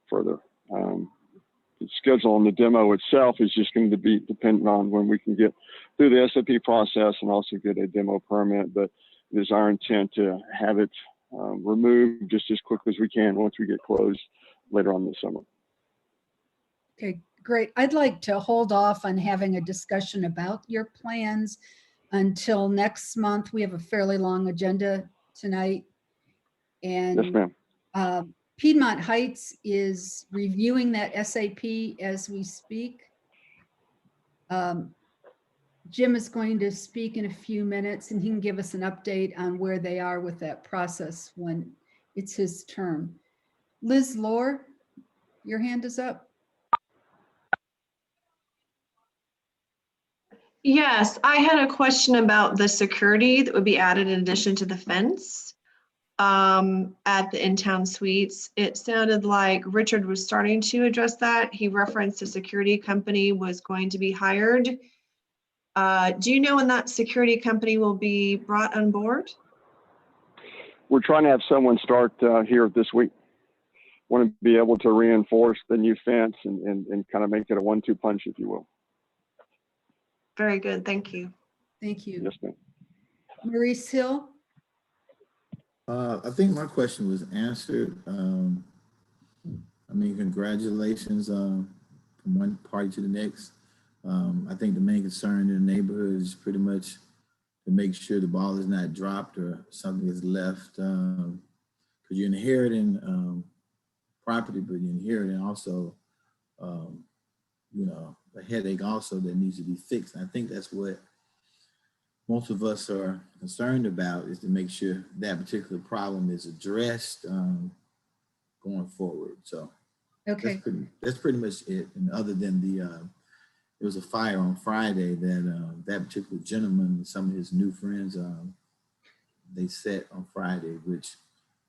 further. The schedule on the demo itself is just going to be dependent on when we can get through the SAP process and also get a demo permit. But it is our intent to have it removed just as quickly as we can once we get closed later on this summer. Okay, great. I'd like to hold off on having a discussion about your plans until next month. We have a fairly long agenda tonight. And Yes, ma'am. Piedmont Heights is reviewing that SAP as we speak. Jim is going to speak in a few minutes and he can give us an update on where they are with that process when it's his turn. Liz Lohr, your hand is up. Yes, I had a question about the security that would be added in addition to the fence at the in-town suites. It sounded like Richard was starting to address that. He referenced a security company was going to be hired. Do you know when that security company will be brought on board? We're trying to have someone start here this week. Want to be able to reinforce the new fence and kind of make it a 1-2 punch, if you will. Very good, thank you. Thank you. Yes, ma'am. Maurice Hill. I think my question was answered. I mean, congratulations from one party to the next. I think the main concern in the neighborhood is pretty much to make sure the ball is not dropped or something is left. Because you're inheriting property, but you're inheriting also, you know, a headache also that needs to be fixed. And I think that's what most of us are concerned about, is to make sure that particular problem is addressed going forward. So okay, that's pretty much it. And other than there was a fire on Friday that that particular gentleman and some of his new friends they set on Friday, which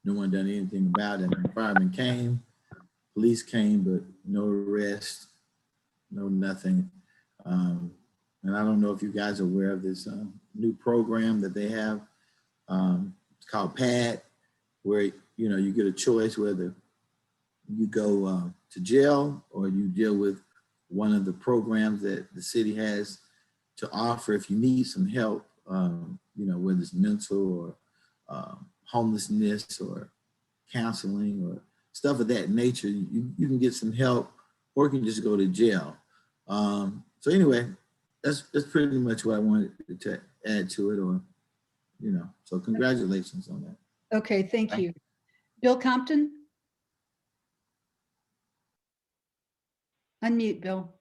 no one done anything about it. And firemen came, police came, but no arrest, no nothing. And I don't know if you guys are aware of this new program that they have. It's called PAD, where you know you get a choice whether you go to jail or you deal with one of the programs that the city has to offer if you need some help. You know, whether it's mental or homelessness or counseling or stuff of that nature, you can get some help, or you can just go to jail. So anyway, that's pretty much what I wanted to add to it, or, you know, so congratulations on that. Okay, thank you. Bill Compton? Unmute, Bill.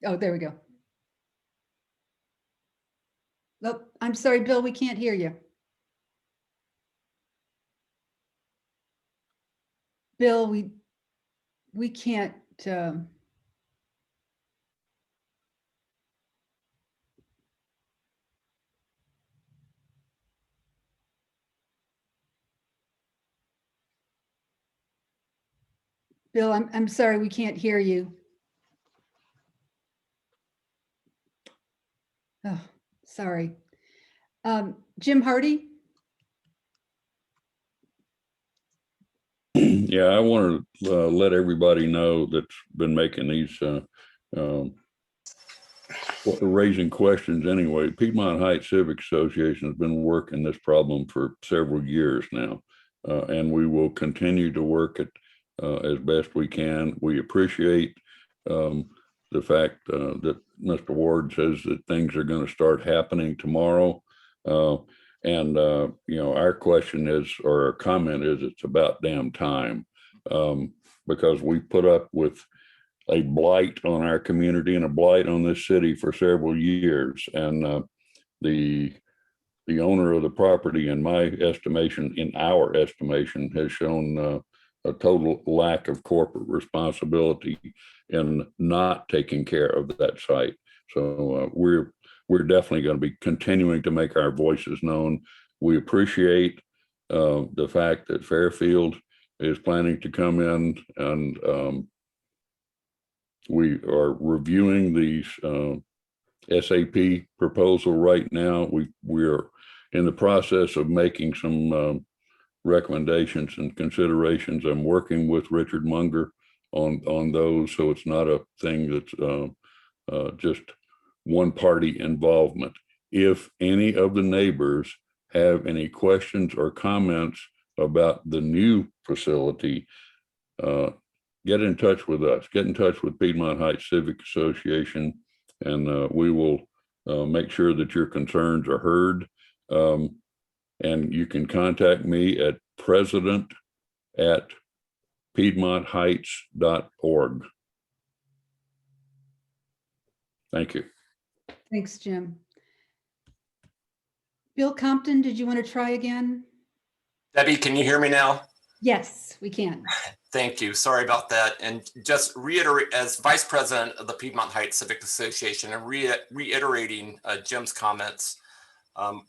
Oh, there we go. Oh, I'm sorry, Bill, we can't hear you. Bill, we can't. Bill, I'm sorry, we can't hear you. Oh, sorry. Jim Hardy? Yeah, I want to let everybody know that's been making these raising questions anyway. Piedmont Heights Civic Association has been working this problem for several years now, and we will continue to work it as best we can. We appreciate the fact that Mr. Ward says that things are going to start happening tomorrow. And you know, our question is, or our comment is, it's about damn time, because we put up with a blight on our community and a blight on this city for several years. And the owner of the property, in my estimation, in our estimation, has shown a total lack of corporate responsibility in not taking care of that site. So we're definitely going to be continuing to make our voices known. We appreciate the fact that Fairfield is planning to come in, and we are reviewing these SAP proposal right now. We're in the process of making some recommendations and considerations. I'm working with Richard Munger on those, so it's not a thing that's just one party involvement. If any of the neighbors have any questions or comments about the new facility, get in touch with us, get in touch with Piedmont Heights Civic Association, and we will make sure that your concerns are heard. And you can contact me at president@piedmontheights.org. Thank you. Thanks, Jim. Bill Compton, did you want to try again? Debbie, can you hear me now? Yes, we can. Thank you. Sorry about that. And just reiterate, as Vice President of the Piedmont Heights Civic Association, and reiterating Jim's comments,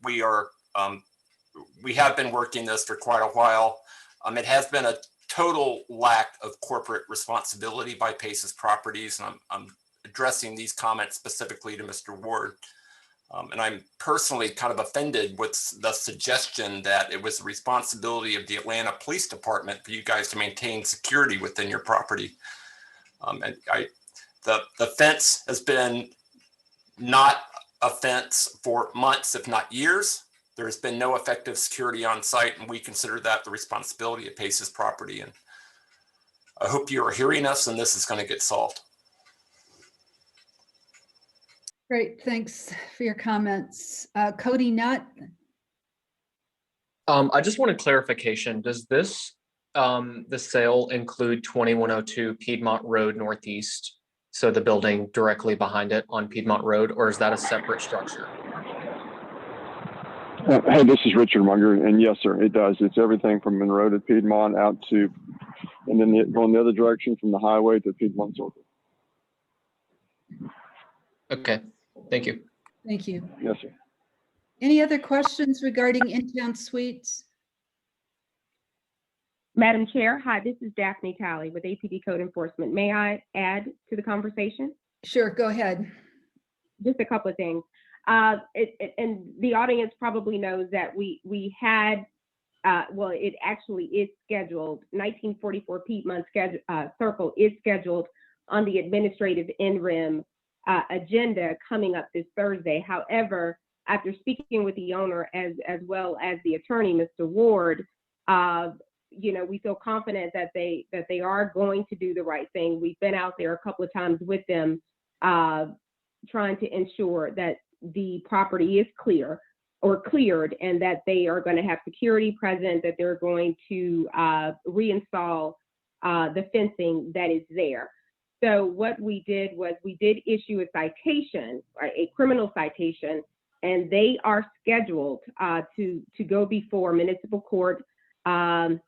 we have been working this for quite a while. It has been a total lack of corporate responsibility by Paces Properties, and I'm addressing these comments specifically to Mr. Ward. And I'm personally kind of offended with the suggestion that it was the responsibility of the Atlanta Police Department for you guys to maintain security within your property. And the fence has been not a fence for months, if not years. There has been no effective security on site, and we consider that the responsibility of Paces Property. And I hope you are hearing us, and this is going to get solved. Great, thanks for your comments. Cody Nutt. I just wanted clarification. Does this, the sale include 2102 Piedmont Road Northeast? So the building directly behind it on Piedmont Road, or is that a separate structure? Hey, this is Richard Munger, and yes, sir, it does. It's everything from Monroe to Piedmont out to, and then going the other direction from the highway to Piedmont Circle. Okay, thank you. Thank you. Yes, sir. Any other questions regarding in-town suites? Madam Chair, hi, this is Daphne Talley with APD Code Enforcement. May I add to the conversation? Sure, go ahead. Just a couple of things. And the audience probably knows that we had, well, it actually is scheduled, 1944 Piedmont Circle is scheduled on the administrative NREM agenda coming up this Thursday. However, after speaking with the owner as well as the attorney, Mr. Ward, you know, we feel confident that they are going to do the right thing. We've been out there a couple of times with them, trying to ensure that the property is clear or cleared, and that they are going to have security present, that they're going to reinstall the fencing that is there. So what we did was we did issue a citation, a criminal citation, and they are scheduled to go before municipal court on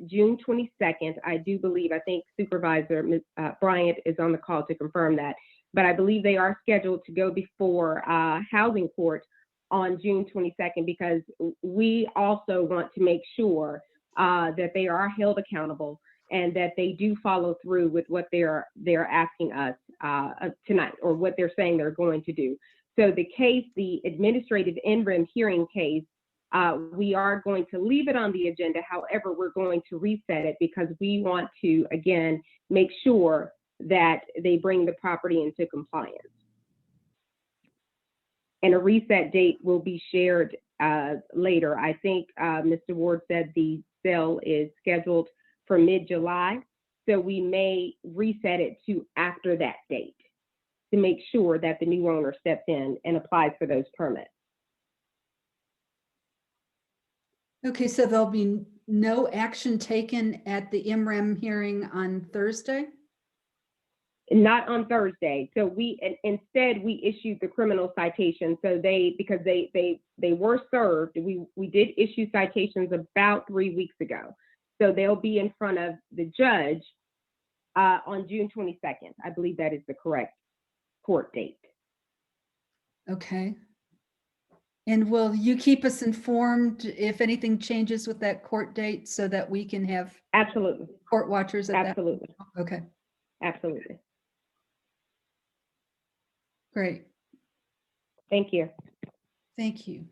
June 22nd. I do believe, I think Supervisor Bryant is on the call to confirm that, but I believe they are scheduled to go before housing court on June 22nd, because we also want to make sure that they are held accountable and that they do follow through with what they're asking us tonight, or what they're saying they're going to do. So the case, the administrative NREM hearing case, we are going to leave it on the agenda. However, we're going to reset it because we want to, again, make sure that they bring the property into compliance. And a reset date will be shared later. I think Mr. Ward said the sale is scheduled for mid-July, so we may reset it to after that date to make sure that the new owner steps in and applies for those permits. Okay, so there'll be no action taken at the MREM hearing on Thursday? Not on Thursday. So instead we issued the criminal citation. So because they were served, we did issue citations about 3 weeks ago. So they'll be in front of the judge on June 22nd. I believe that is the correct court date. Okay. And will you keep us informed if anything changes with that court date so that we can have absolutely court watchers at absolutely that? Okay. Absolutely. Great. Thank you. Thank you.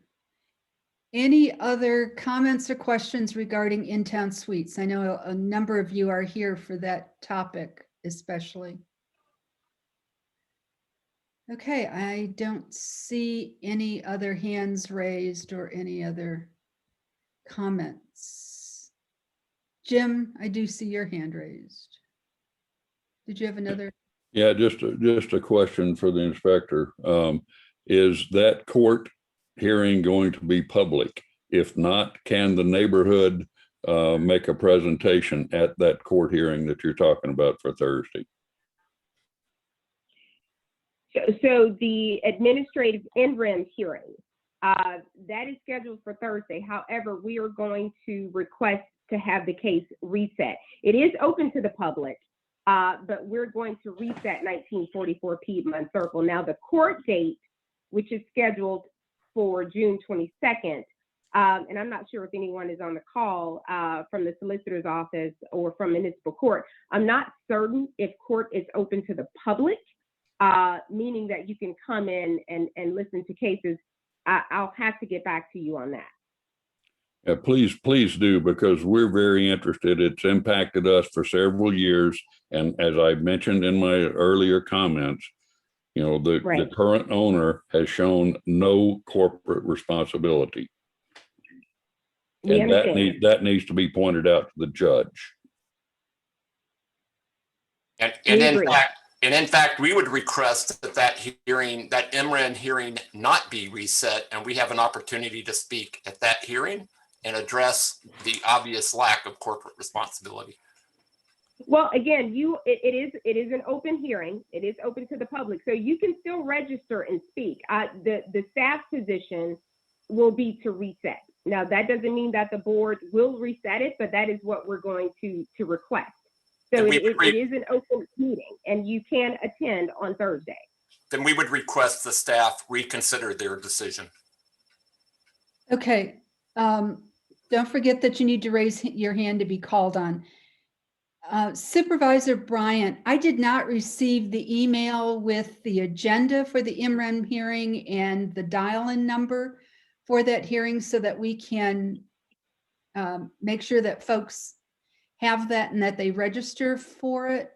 Any other comments or questions regarding in-town suites? I know a number of you are here for that topic, especially. Okay, I don't see any other hands raised or any other comments. Jim, I do see your hand raised. Did you have another? Yeah, just a question for the inspector. Is that court hearing going to be public? If not, can the neighborhood make a presentation at that court hearing that you're talking about for Thursday? So the administrative interim hearing, that is scheduled for Thursday. However, we are going to request to have the case reset. It is open to the public, but we're going to reset 1944 Piedmont Circle. Now, the court date, which is scheduled for June 22nd, and I'm not sure if anyone is on the call from the solicitor's office or from municipal court. I'm not certain if court is open to the public, meaning that you can come in and listen to cases. I'll have to get back to you on that. Yeah, please do, because we're very interested. It's impacted us for several years. And as I mentioned in my earlier comments, you know, the current owner has shown no corporate responsibility. And that needs to be pointed out to the judge. And in fact, we would request that hearing, that MREN hearing, not be reset, and we have an opportunity to speak at that hearing and address the obvious lack of corporate responsibility. Well, again, it is an open hearing. It is open to the public, so you can still register and speak. The staff position will be to reset. Now, that doesn't mean that the board will reset it, but that is what we're going to request. So it is an open meeting, and you can attend on Thursday. Then we would request the staff reconsider their decision. Okay. Don't forget that you need to raise your hand to be called on. Supervisor Bryant, I did not receive the email with the agenda for the MREM hearing and the dial-in number for that hearing so that we can make sure that folks have that and that they register for it.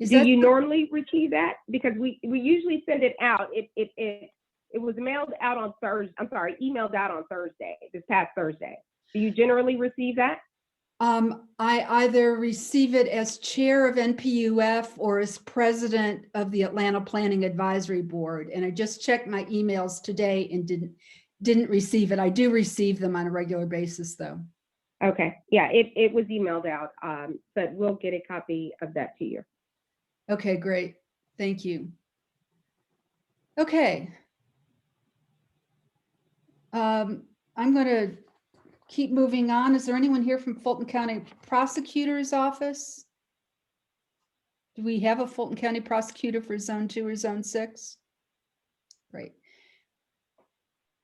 Do you normally receive that? Because we usually send it out. It was mailed out on Thursday. I'm sorry, emailed out on Thursday, this past Thursday. Do you generally receive that? I either receive it as chair of NPU F or as president of the Atlanta Planning Advisory Board. And I just checked my emails today and didn't receive it. I do receive them on a regular basis though. Okay, yeah, it was emailed out, but we'll get a copy of that to you. Okay, great. Thank you. Okay. I'm going to keep moving on. Is there anyone here from Fulton County Prosecutor's Office? Do we have a Fulton County prosecutor for Zone 2 or Zone 6? Great.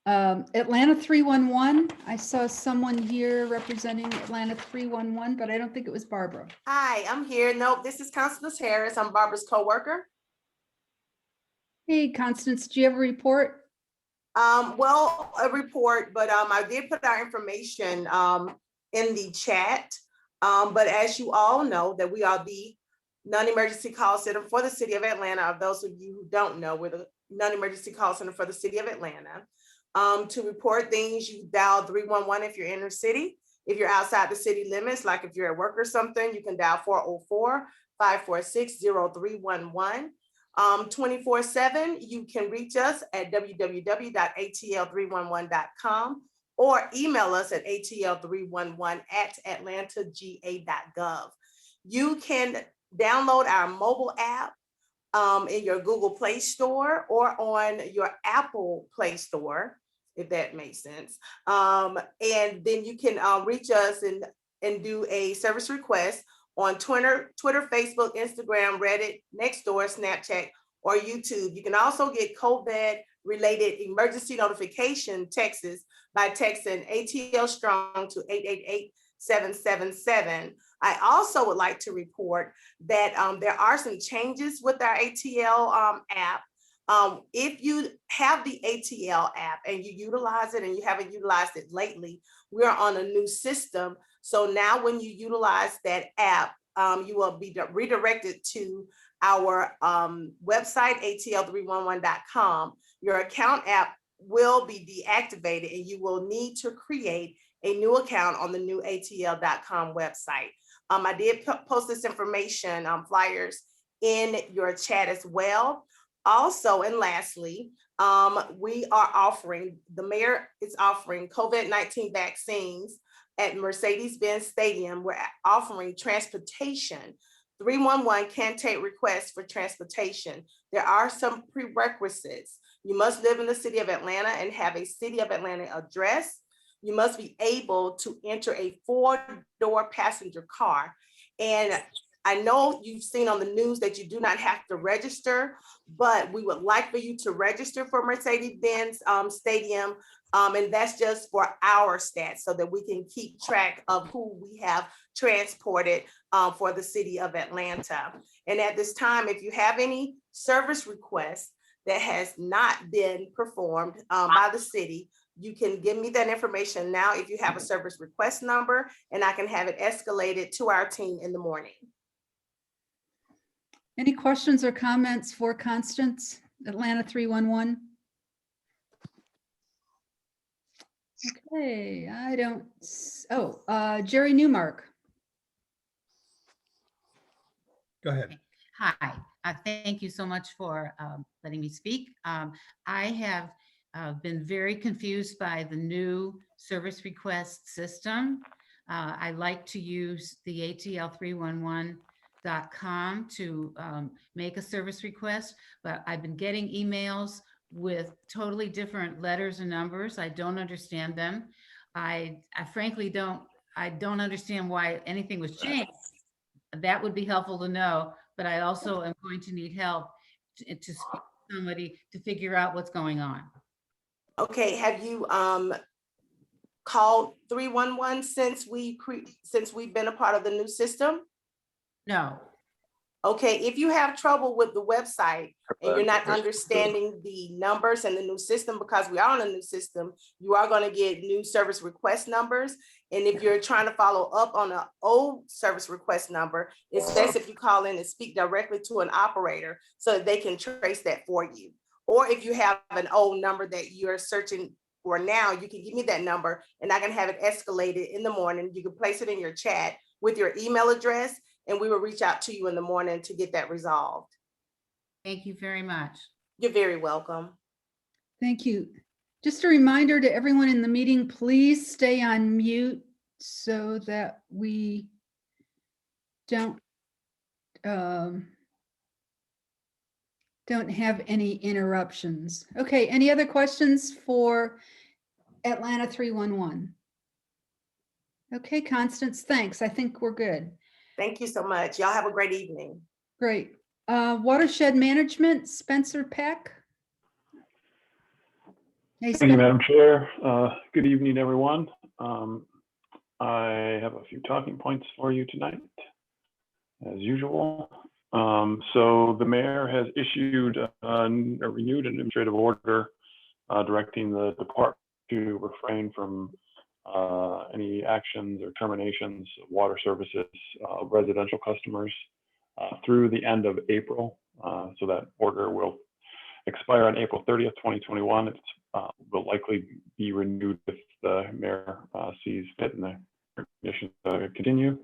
Atlanta 311. I saw someone here representing Atlanta 311, but I don't think it was Barbara. Hi, I'm here. Nope, this is Constance Harris. I'm Barbara's coworker. Hey, Constance, do you have a report? Well, a report, but I did put our information in the chat. But as you all know, that we are the non-emergency call center for the city of Atlanta. Of those of you who don't know, we're the non-emergency call center for the city of Atlanta. To report things, you dial 311 if you're in the city. If you're outside the city limits, like if you're at work or something, you can dial 404-546-0311. 24/7, you can reach us at www.atl311.com or email us at atl311@atlantagA.gov. You can download our mobile app in your Google Play Store or on your Apple Play Store, if that makes sense. And then you can reach us and do a service request on Twitter, Facebook, Instagram, Reddit, Nextdoor, Snapchat, or YouTube. You can also get COVID-related emergency notification texts by texting ATL Strong to 888-777. I also would like to report that there are some changes with our ATL app. If you have the ATL app and you utilize it and you haven't utilized it lately, we're on a new system. So now when you utilize that app, you will be redirected to our website, atl311.com. Your account app will be deactivated and you will need to create a new account on the new ATL.com website. I did post this information, flyers in your chat as well. Also, and lastly, we are offering, the mayor is offering COVID-19 vaccines at Mercedes-Benz Stadium. We're offering transportation. 311 can take requests for transportation. There are some prerequisites. You must live in the city of Atlanta and have a city of Atlanta address. You must be able to enter a 4-door passenger car. And I know you've seen on the news that you do not have to register, but we would like for you to register for Mercedes-Benz Stadium. And that's just for our stats so that we can keep track of who we have transported for the city of Atlanta. And at this time, if you have any service requests that has not been performed by the city, you can give me that information now if you have a service request number, and I can have it escalated to our team in the morning. Any questions or comments for Constance, Atlanta 311? Okay, I don't, Jerry Newmark. Go ahead. Hi, thank you so much for letting me speak. I have been very confused by the new service request system. I like to use the ATL311.com to make a service request, but I've been getting emails with totally different letters and numbers. I don't understand them. I frankly don't understand why anything was changed. That would be helpful to know, but I also am going to need help to speak to somebody to figure out what's going on. Okay, have you called 311 since we've been a part of the new system? No. Okay, if you have trouble with the website and you're not understanding the numbers and the new system, because we are on a new system, you are going to get new service request numbers. And if you're trying to follow up on an old service request number, it's best if you call in and speak directly to an operator so that they can trace that for you. Or if you have an old number that you're searching for now, you can give me that number and I can have it escalated in the morning. You can place it in your chat with your email address, and we will reach out to you in the morning to get that resolved. Thank you very much. You're very welcome. Thank you. Just a reminder to everyone in the meeting, please stay on mute so that we don't have any interruptions. Okay, any other questions for Atlanta 311? Okay, Constance, thanks. I think we're good. Thank you so much. Y'all have a great evening. Great. Watershed Management, Spencer Peck. Hey, Thank you, Madam Chair. Good evening, everyone. I have a few talking points for you tonight, as usual. So the mayor has issued a renewed administrative order directing the department to refrain from any actions or terminations of water services of residential customers through the end of April. So that order will expire on April 30th, 2021. It will likely be renewed if the mayor sees fit and the conditions continue.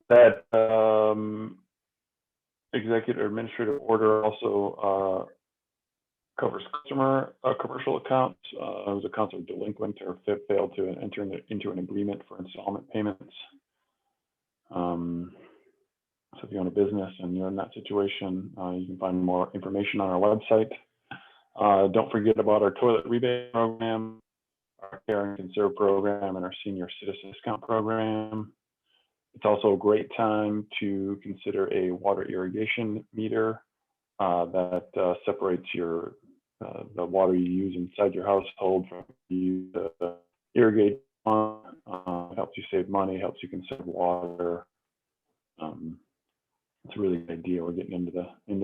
That executive administrative order also covers commercial accounts. Those accounts are delinquent or failed to enter into an agreement for installment payments. So if you own a business and you're in that situation, you can find more information on our website. Don't forget about our toilet rebate program, our Care and Conserve program, and our senior citizen discount program. It's also a great time to consider a water irrigation meter that separates the water you use inside your household from you to irrigate. Helps you save money, helps you conserve water. It's a really good idea. We're getting into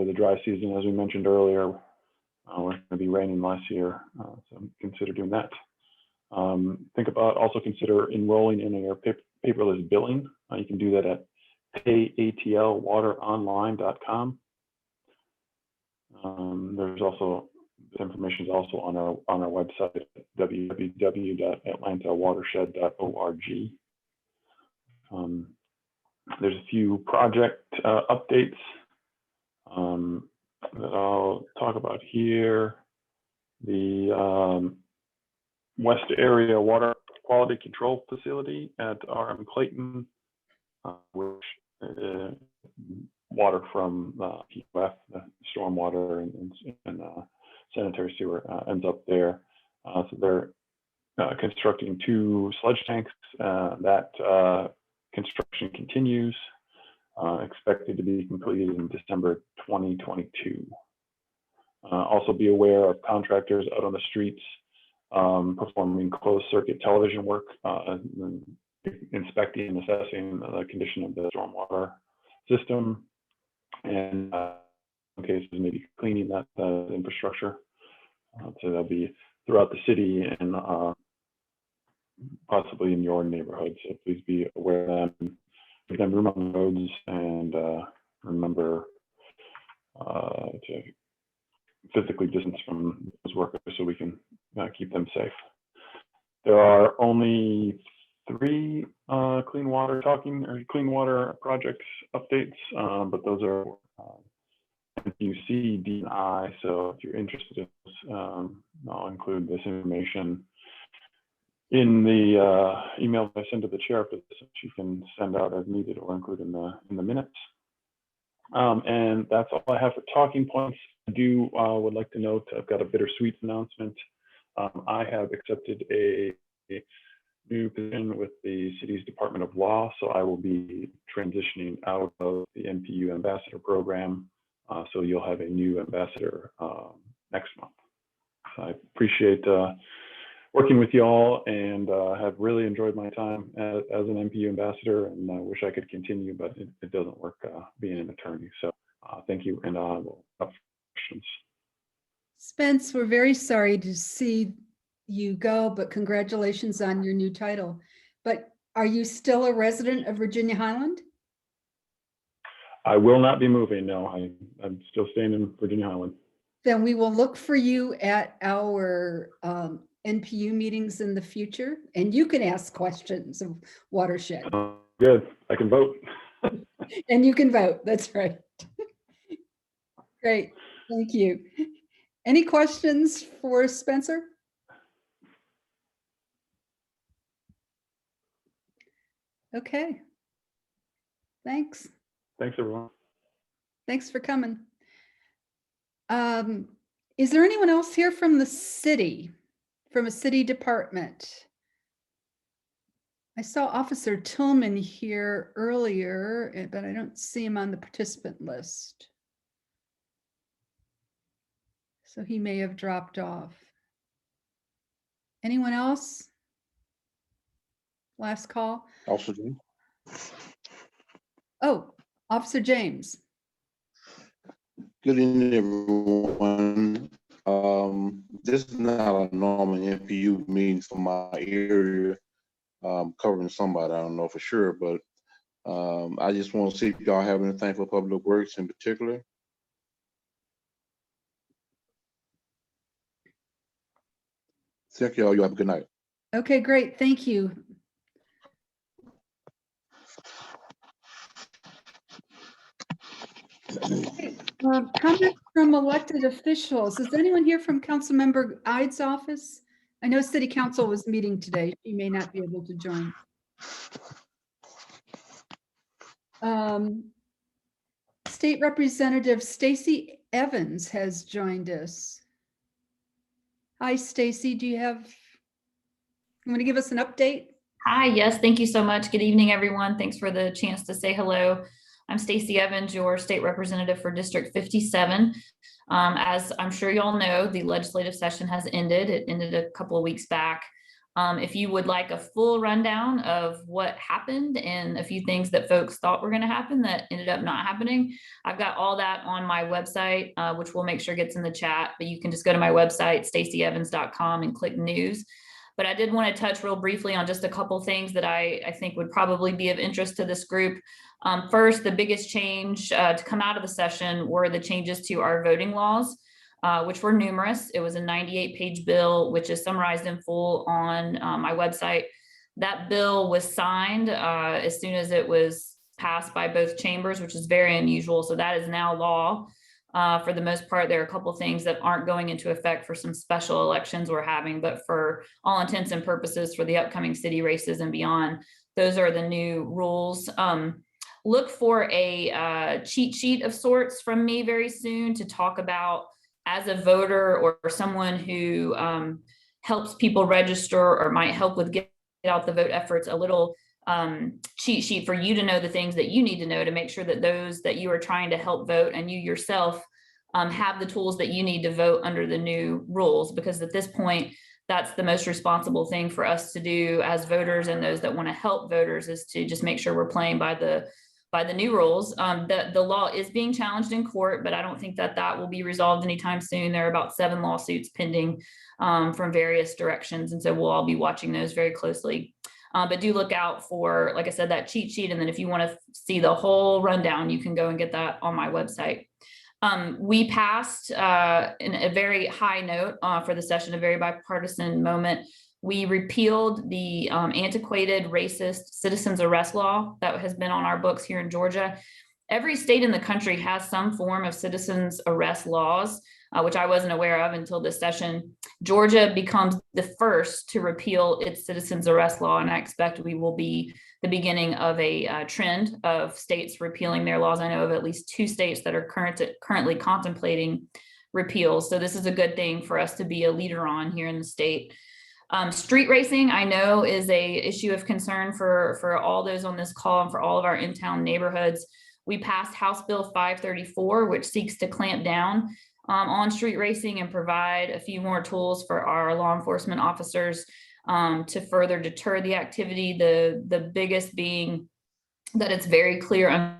the dry season, as we mentioned earlier. We're going to be raining less year, so consider doing that. Also consider enrolling in your paperless billing. You can do that at payatlwateronline.com. There's also This information is also on our website, www.atlantawatershed.org. There's a few project updates that I'll talk about here. The West Area Water Quality Control Facility at RM Clayton, which water from PUF, the stormwater and sanitary sewer ends up there. So they're constructing 2 sludge tanks. That construction continues, expected to be completed in December 2022. Also be aware of contractors out on the streets performing closed circuit television work, inspecting and assessing the condition of the stormwater system, and in some cases maybe cleaning that infrastructure. So they'll be throughout the city and possibly in your neighborhood. So please be aware of them. Give them room on the roads, and remember to physically distance from those workers so we can keep them safe. There are only 3 clean water projects updates, but those are NPU, D, and I. So if you're interested in this, I'll include this information in the email that I send to the chair for this, which you can send out as needed or include in the minutes. And that's all I have for talking points. I would like to note I've got a bittersweet announcement. I have accepted a new position with the city's Department of Law, so I will be transitioning out of the NPU Ambassador Program. So you'll have a new ambassador next month. So I appreciate working with y'all, and have really enjoyed my time as an NPU ambassador, and I wish I could continue, but it doesn't work being an attorney. So thank you, and I will have questions. Spence, we're very sorry to see you go, but congratulations on your new title. But are you still a resident of Virginia Highland? I will not be moving. No, I'm still staying in Virginia Highland. Then we will look for you at our NPU meetings in the future, and you can ask questions of Watershed. Good, I can vote. And you can vote, that's right. Great, thank you. Any questions for Spencer? Okay. Thanks. Thanks, everyone. Thanks for coming. Is there anyone else here from the city, from a city department? I saw Officer Tillman here earlier, but I don't see him on the participant list. So he may have dropped off. Anyone else? Last call. Officer James. Oh, Officer James. Good evening, everyone. This is not a normal NPU meeting for my area. Covering somebody, I don't know for sure, but I just want to see if y'all have anything for Public Works in particular. Thank y'all. You have a good night. Okay, great. Thank you. Comments from elected officials. Is anyone here from Councilmember Ide's office? I know City Council was meeting today. She may not be able to join. State Representative Stacey Evans has joined us. Hi, Stacey. You want to give us an update? Hi, yes, thank you so much. Good evening, everyone. Thanks for the chance to say hello. I'm Stacey Evans, your state representative for District 57. As I'm sure you all know, the legislative session has ended. It ended a couple of weeks back. If you would like a full rundown of what happened and a few things that folks thought were going to happen that ended up not happening, I've got all that on my website, which we'll make sure gets in the chat, but you can just go to my website, staceyevans.com, and click news. But I did want to touch real briefly on just a couple things that I think would probably be of interest to this group. First, the biggest change to come out of the session were the changes to our voting laws. which were numerous. It was a 98-page bill, which is summarized in full on my website. That bill was signed as soon as it was passed by both chambers, which is very unusual. So that is now law. For the most part, there are a couple things that aren't going into effect for some special elections we're having, but for all intents and purposes for the upcoming city races and beyond, those are the new rules. Look for a cheat sheet of sorts from me very soon to talk about, as a voter or someone who helps people register or might help with get out the vote efforts, a little cheat sheet for you to know the things that you need to know to make sure that those that you are trying to help vote and you yourself have the tools that you need to vote under the new rules. Because at this point, that's the most responsible thing for us to do as voters and those that want to help voters, is to just make sure we're playing by the new rules. The law is being challenged in court, but I don't think that will be resolved anytime soon. There are about 7 lawsuits pending from various directions. And so we'll all be watching those very closely. But do look out for, like I said, that cheat sheet. And then if you want to see the whole rundown, you can go and get that on my website. We passed in a very high note for the session, a very bipartisan moment. We repealed the antiquated racist citizens arrest law that has been on our books here in Georgia. Every state in the country has some form of citizens arrest laws, which I wasn't aware of until this session. Georgia becomes the first to repeal its citizens arrest law, and I expect we will be the beginning of a trend of states repealing their laws. I know of at least 2 states that are currently contemplating repeals. So this is a good thing for us to be a leader on here in the state. Street racing, I know, is a issue of concern for all those on this call and for all of our in-town neighborhoods. We passed House Bill 534, which seeks to clamp down on street racing and provide a few more tools for our law enforcement officers to further deter the activity. The biggest being that it's very clear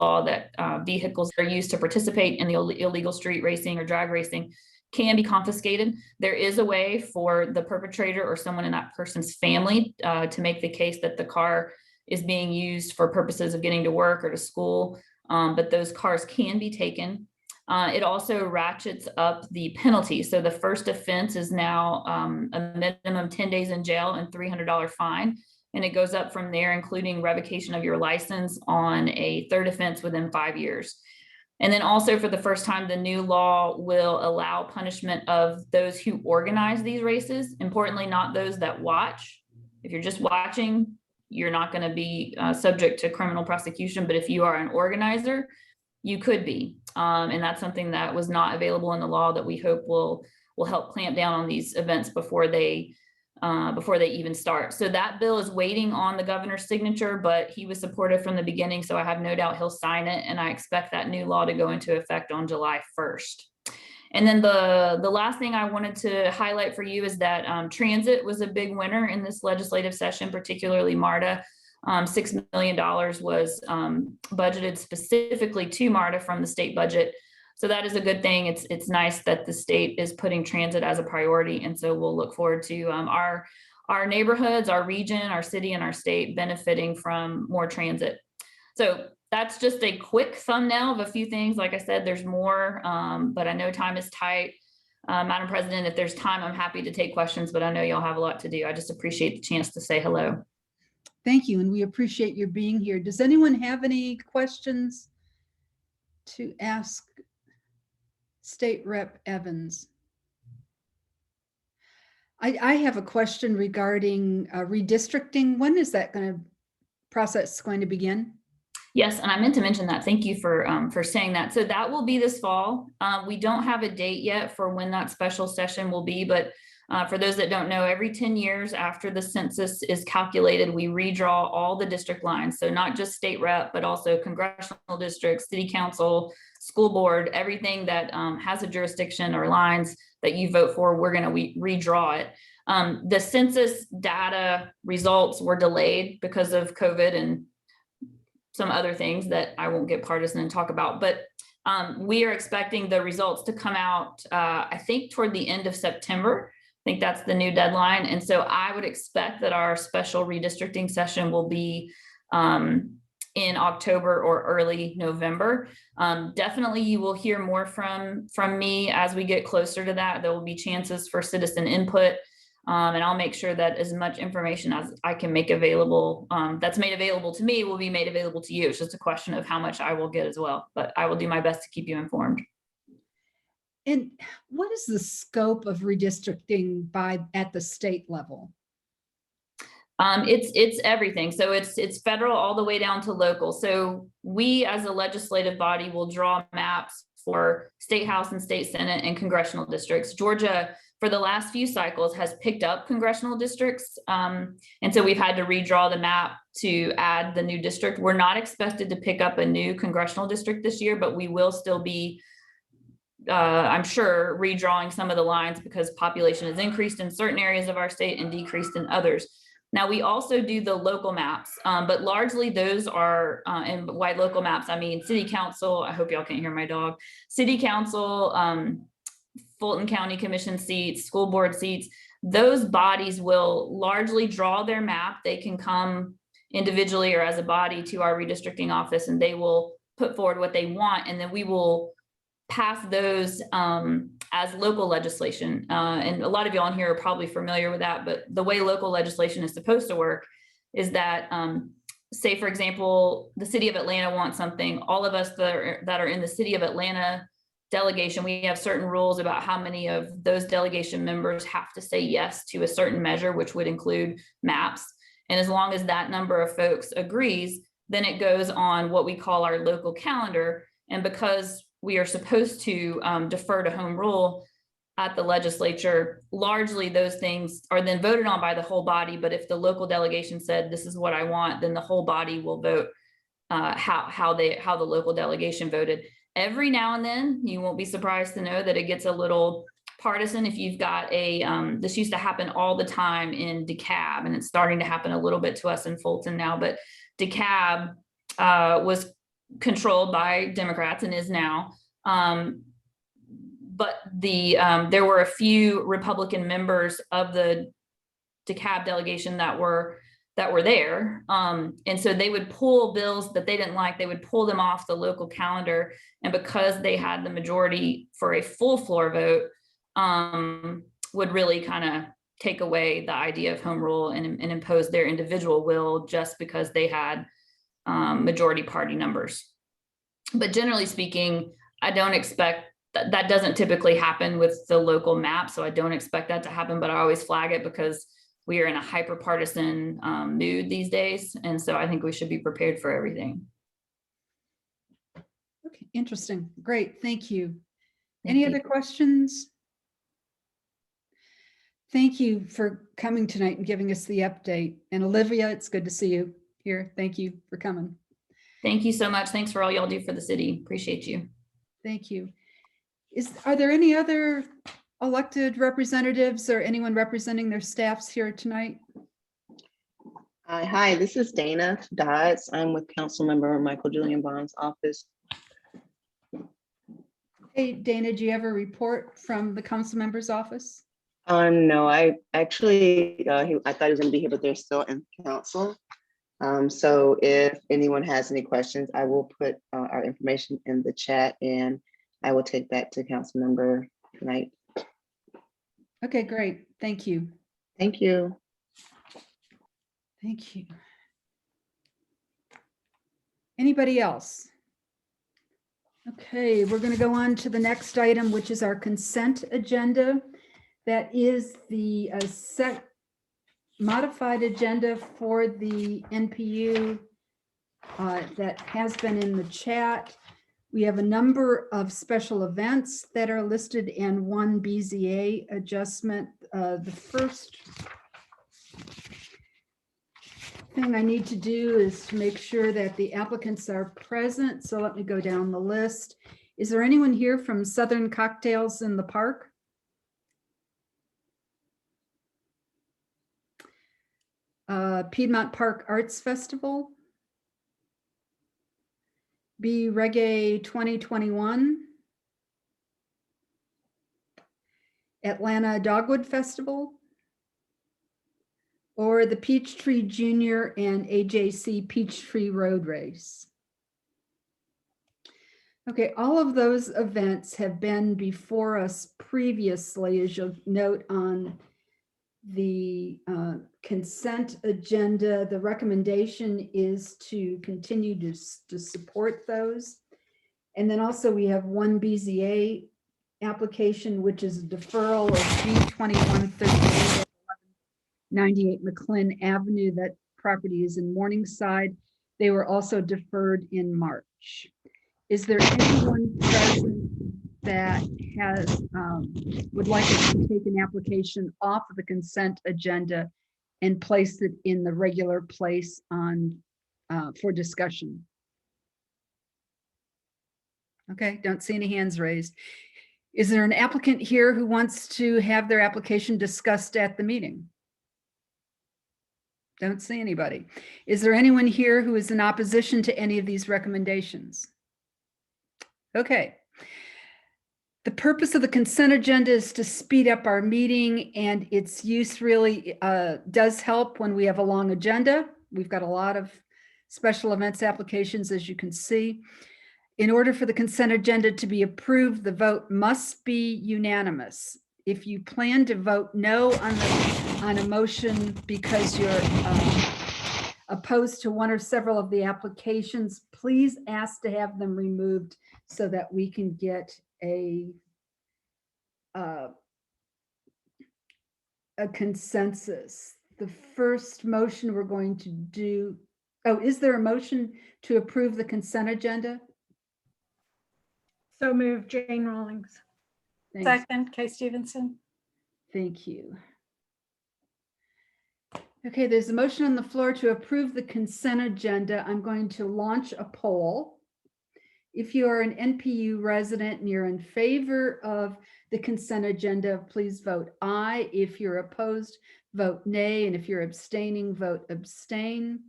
that vehicles that are used to participate in the illegal street racing or drag racing can be confiscated. There is a way for the perpetrator or someone in that person's family to make the case that the car is being used for purposes of getting to work or to school, but those cars can be taken. It also ratchets up the penalty. So the first offense is now a minimum 10 days in jail and $300 fine. And it goes up from there, including revocation of your license on a third offense within 5 years. And then also for the first time, the new law will allow punishment of those who organize these races. Importantly, not those that watch. If you're just watching, you're not going to be subject to criminal prosecution. But if you are an organizer, you could be. And that's something that was not available in the law that we hope will help clamp down on these events before they even start. So that bill is waiting on the governor's signature, but he was supportive from the beginning. So I have no doubt he'll sign it. And I expect that new law to go into effect on July 1st. And then the last thing I wanted to highlight for you is that transit was a big winner in this legislative session, particularly MARTA. $6 million was budgeted specifically to MARTA from the state budget. So that is a good thing. It's nice that the state is putting transit as a priority. And so we'll look forward to our neighborhoods, our region, our city, and our state benefiting from more transit. So that's just a quick thumbnail of a few things. Like I said, there's more, but I know time is tight. Madam President, if there's time, I'm happy to take questions, but I know y'all have a lot to do. I just appreciate the chance to say hello. Thank you, and we appreciate your being here. Does anyone have any questions to ask State Rep Evans? I have a question regarding redistricting. When is that process going to begin? Yes, and I meant to mention that. Thank you for saying that. So that will be this fall. We don't have a date yet for when that special session will be, but for those that don't know, every 10 years after the census is calculated, we redraw all the district lines. So not just state rep, but also congressional districts, city council, school board, everything that has a jurisdiction or lines that you vote for, we're going to redraw it. The census data results were delayed because of COVID and some other things that I won't get partisan and talk about, but we are expecting the results to come out, I think, toward the end of September. I think that's the new deadline. And so I would expect that our special redistricting session will be in October or early November. Definitely you will hear more from me as we get closer to that. There will be chances for citizen input. And I'll make sure that as much information as I can make available, that's made available to me, will be made available to you. It's just a question of how much I will get as well, but I will do my best to keep you informed. And what is the scope of redistricting at the state level? It's everything. So it's federal all the way down to local. So we as a legislative body will draw maps for state house and state senate and congressional districts. Georgia, for the last few cycles, has picked up congressional districts. And so we've had to redraw the map to add the new district. We're not expected to pick up a new congressional district this year, but we will still be, I'm sure, redrawing some of the lines because population has increased in certain areas of our state and decreased in others. Now, we also do the local maps, but largely those are, and by local maps, I mean city council. I hope y'all can't hear my dog. City council, Fulton County Commission seats, school board seats. Those bodies will largely draw their map. They can come individually or as a body to our redistricting office, and they will put forward what they want, and then we will pass those as local legislation. And a lot of y'all in here are probably familiar with that, but the way local legislation is supposed to work is that, say, for example, the city of Atlanta wants something. All of us that are in the city of Atlanta delegation, we have certain rules about how many of those delegation members have to say yes to a certain measure, which would include maps. And as long as that number of folks agrees, then it goes on what we call our local calendar. And because we are supposed to defer to home rule at the legislature, largely those things are then voted on by the whole body. But if the local delegation said, this is what I want, then the whole body will vote how the local delegation voted. Every now and then, you won't be surprised to know that it gets a little partisan. If you've got this used to happen all the time in DeKalb, and it's starting to happen a little bit to us in Fulton now, but DeKalb was controlled by Democrats and is now. But there were a few Republican members of the DeKalb delegation that were there. And so they would pull bills that they didn't like, they would pull them off the local calendar. And because they had the majority for a full floor vote, would really kind of take away the idea of home rule and impose their individual will just because they had majority party numbers. But generally speaking, I don't expect that doesn't typically happen with the local map. So I don't expect that to happen, but I always flag it because we are in a hyper partisan mood these days. And so I think we should be prepared for everything. Okay, interesting. Great. Thank you. Any other questions? Thank you for coming tonight and giving us the update. And Olivia, it's good to see you here. Thank you for coming. Thank you so much. Thanks for all y'all do for the city. Appreciate you. Thank you. Are there any other elected representatives or anyone representing their staffs here tonight? Hi, this is Dana Dodds. I'm with Councilmember Michael Julian Bond's office. Hey, Dana, do you have a report from the council member's office? No, I actually, I thought he was going to be here, but they're still in council. So if anyone has any questions, I will put our information in the chat and I will take that to council member tonight. Okay, great. Thank you. Thank you. Thank you. Anybody else? Okay, we're going to go on to the next item, which is our consent agenda. That is the modified agenda for the NPU that has been in the chat. We have a number of special events that are listed and one BZA adjustment. The first thing I need to do is to make sure that the applicants are present. So let me go down the list. Is there anyone here from Southern Cocktails in the Park? Piedmont Park Arts Festival? Be Reggae 2021? Atlanta Dogwood Festival? or the Peachtree Junior and AJC Peachtree Road Race. Okay, all of those events have been before us previously, as you'll note on the consent agenda. The recommendation is to continue to support those. And then also we have one BZA application, which is a deferral of B2138 98 McClin Avenue. That property is in Morningside. They were also deferred in March. Is there anyone present that has would like us to take an application off of the consent agenda and place it in the regular place on for discussion? Okay, don't see any hands raised. Is there an applicant here who wants to have their application discussed at the meeting? Don't see anybody. Is there anyone here who is in opposition to any of these recommendations? Okay. The purpose of the consent agenda is to speed up our meeting, and its use really does help when we have a long agenda. We've got a lot of special events applications, as you can see. In order for the consent agenda to be approved, the vote must be unanimous. If you plan to vote no on a motion because you're opposed to one or several of the applications, please ask to have them removed so that we can get a consensus. The first motion we're going to do, oh, is there a motion to approve the consent agenda? So moved, Jane Rawlings. Thanks. Second, Kay Stevenson. Thank you. Okay, there's a motion on the floor to approve the consent agenda. I'm going to launch a poll. If you are an NPU resident and you're in favor of the consent agenda, please vote aye. If you're opposed, vote nay. And if you're abstaining, vote abstain.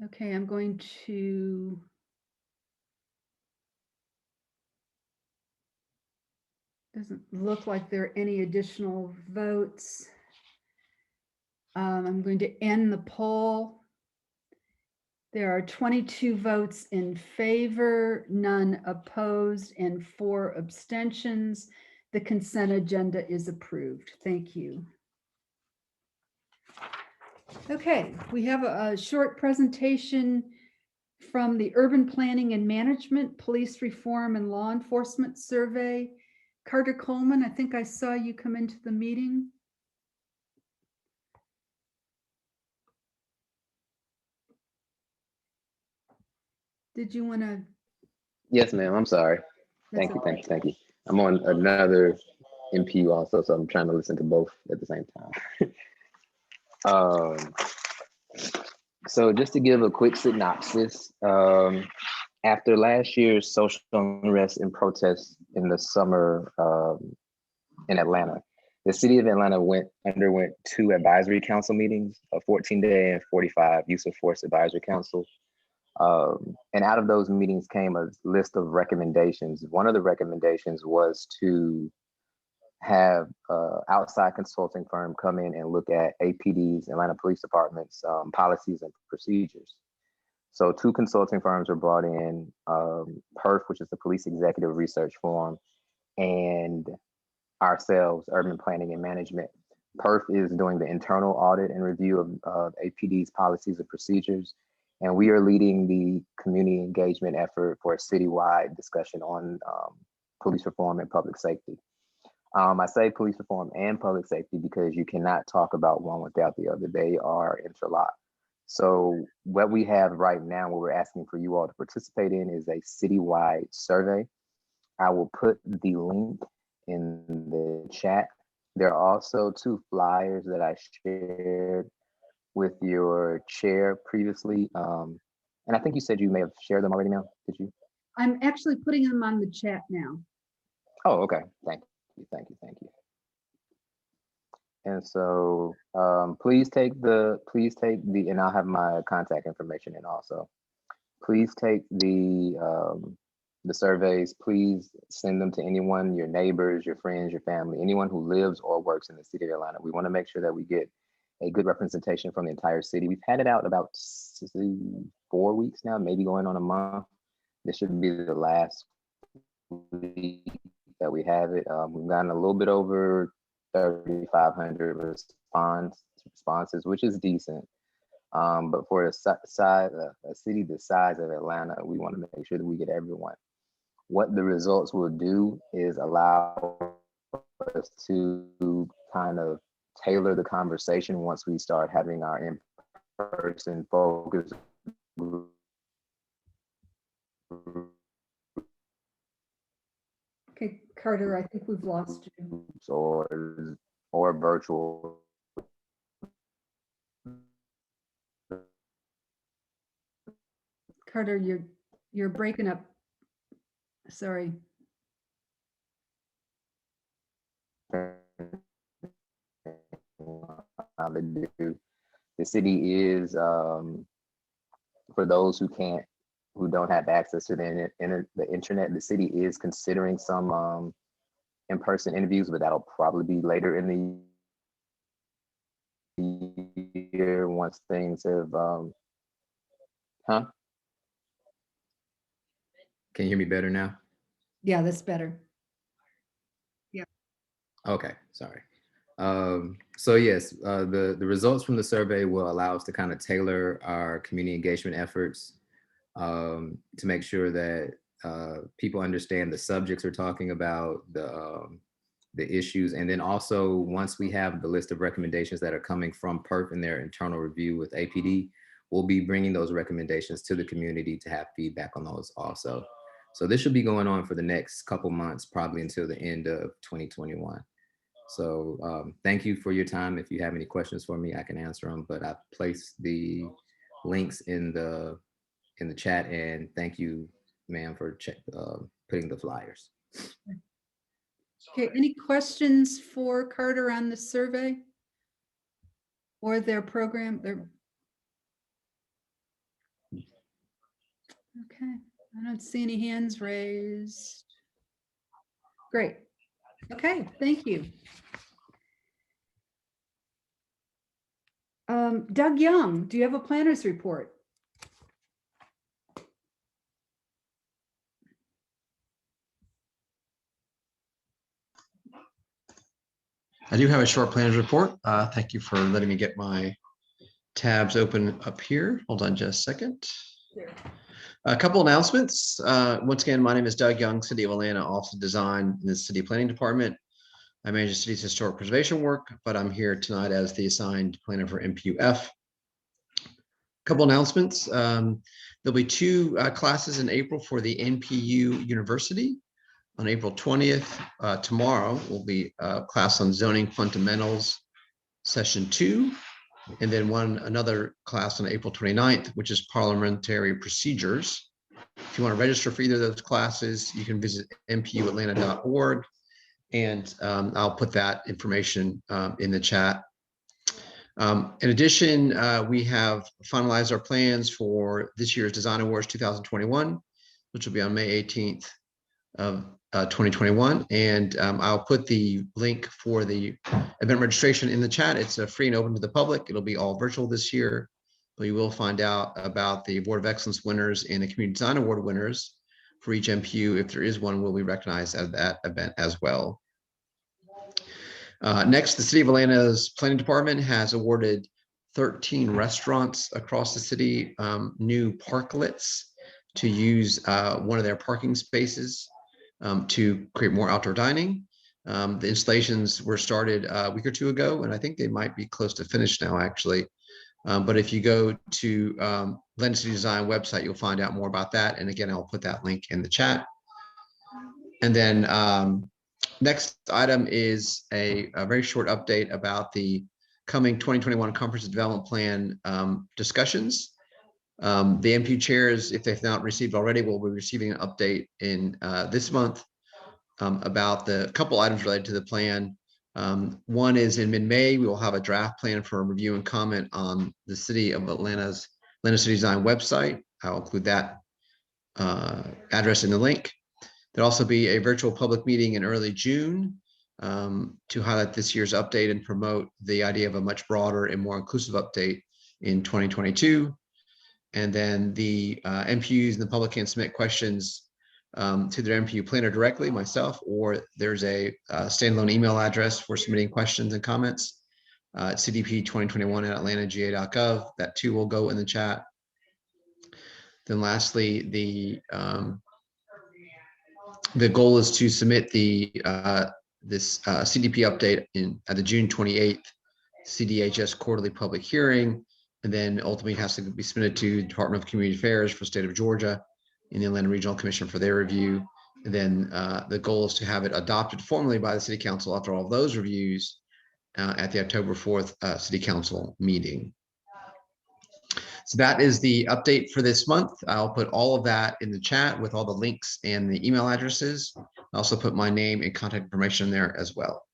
Okay, I'm going to doesn't look like there are any additional votes. I'm going to end the poll. There are 22 votes in favor, none opposed, and 4 abstentions. The consent agenda is approved. Thank you. Okay, we have a short presentation from the Urban Planning and Management, Police Reform and Law Enforcement Survey. Carter Coleman, I think I saw you come into the meeting. Did you want to? Yes, ma'am. I'm sorry. Thank you. Thank you. I'm on another NPU also, so I'm trying to listen to both at the same time. So just to give a quick synopsis, after last year's social unrest and protests in the summer in Atlanta, the city of Atlanta underwent 2 advisory council meetings, a 14-day and 45 use of force advisory council. And out of those meetings came a list of recommendations. One of the recommendations was to have outside consulting firm come in and look at APD's, Atlanta Police Department's policies and procedures. So 2 consulting firms were brought in, PERF, which is the Police Executive Research Forum, and ourselves, Urban Planning and Management. PERF is doing the internal audit and review of APD's policies and procedures. And we are leading the community engagement effort for a citywide discussion on police reform and public safety. I say police reform and public safety because you cannot talk about one without the other. They are interlocked. So what we have right now, what we're asking for you all to participate in, is a citywide survey. I will put the link in the chat. There are also 2 flyers that I shared with your chair previously. And I think you said you may have shared them already now, did you? I'm actually putting them on the chat now. Oh, okay, thank thank you. And so please take the, and I'll have my contact information in also. Please take the surveys, please send them to anyone, your neighbors, your friends, your family, anyone who lives or works in the city of Atlanta. We want to make sure that we get a good representation from the entire city. We've had it out about 4 weeks now, maybe going on a month. This should be the last week that we have it. We've gotten a little bit over 3,500 responses, which is decent. But for a city the size of Atlanta, we want to make sure that we get everyone. What the results will do is allow us to kind of tailor the conversation once we start having our in-person focus group. Okay, Carter, I think we've lost you. Or virtual. Carter, you're breaking up. Sorry. The city is, for those who don't have access to the internet, the city is considering some in-person interviews, but that'll probably be later in the year once things have, Can you hear me better now? Yeah, that's better. Yeah. Okay, sorry. So yes, the results from the survey will allow us to kind of tailor our community engagement efforts to make sure that people understand the subjects we're talking about, the issues, and then also once we have the list of recommendations that are coming from PERF in their internal review with APD, we'll be bringing those recommendations to the community to have feedback on those also. So this should be going on for the next couple months, probably until the end of 2021. So thank you for your time. If you have any questions for me, I can answer them, but I've placed the links in the chat, and thank you, ma'am, for putting the flyers. Okay, any questions for Carter on the survey or their program? Okay, I don't see any hands raised. Great. Okay, thank you. Doug Young, do you have a planner's report? I do have a short planners report. Thank you for letting me get my tabs open up here. Hold on just a second. Sure. A couple announcements. Once again, my name is Doug Young, City of Atlanta, Office of Design in the City Planning Department. I manage the city's historic preservation work, but I'm here tonight as the assigned planner for NPU F. Couple announcements. There'll be 2 classes in April for the NPU University. On April 20th, tomorrow will be a class on zoning fundamentals, session 2, and then another class on April 29th, which is parliamentary procedures. If you want to register for either of those classes, you can visit npuatlanta.org, and I'll put that information in the chat. In addition, we have finalized our plans for this year's Design Awards 2021, which will be on May 18th of 2021, and I'll put the link for the event registration in the chat. It's free and open to the public. It'll be all virtual this year, but you will find out about the Board of Excellence winners and the Community Design Award winners for each NPU. If there is one, will be recognized at that event as well. Next, the City of Atlanta's Planning Department has awarded 13 restaurants across the city new parklets to use one of their parking spaces to create more outdoor dining. The installations were started a week or 2 ago, and I think they might be close to finished now, actually. But if you go to Atlanta City Design website, you'll find out more about that. And again, I'll put that link in the chat. And then next item is a very short update about the coming 2021 Comprehensive Development Plan discussions. The NPU chairs, if they've not received already, will be receiving an update in this month about the couple items related to the plan. One is in mid-May, we will have a draft plan for review and comment on the City of Atlanta's Atlanta City Design website. I'll include that address in the link. There'll also be a virtual public meeting in early June to highlight this year's update and promote the idea of a much broader and more inclusive update in 2022. And then the NPUs and the public can submit questions to their NPU planner directly, myself, or there's a standalone email address for submitting questions and comments at cdp2021@atlanta.ga.gov. That too will go in the chat. Then lastly, the goal is to submit the this CDP update at the June 28th CDHS quarterly public hearing, and then ultimately it has to be submitted to the Department of Community Affairs for the state of Georgia and the Atlanta Regional Commission for their review. And then the goal is to have it adopted formally by the City Council after all of those reviews at the October 4th City Council meeting. So that is the update for this month. I'll put all of that in the chat with all the links and the email addresses. I'll also put my name and contact information in there as well.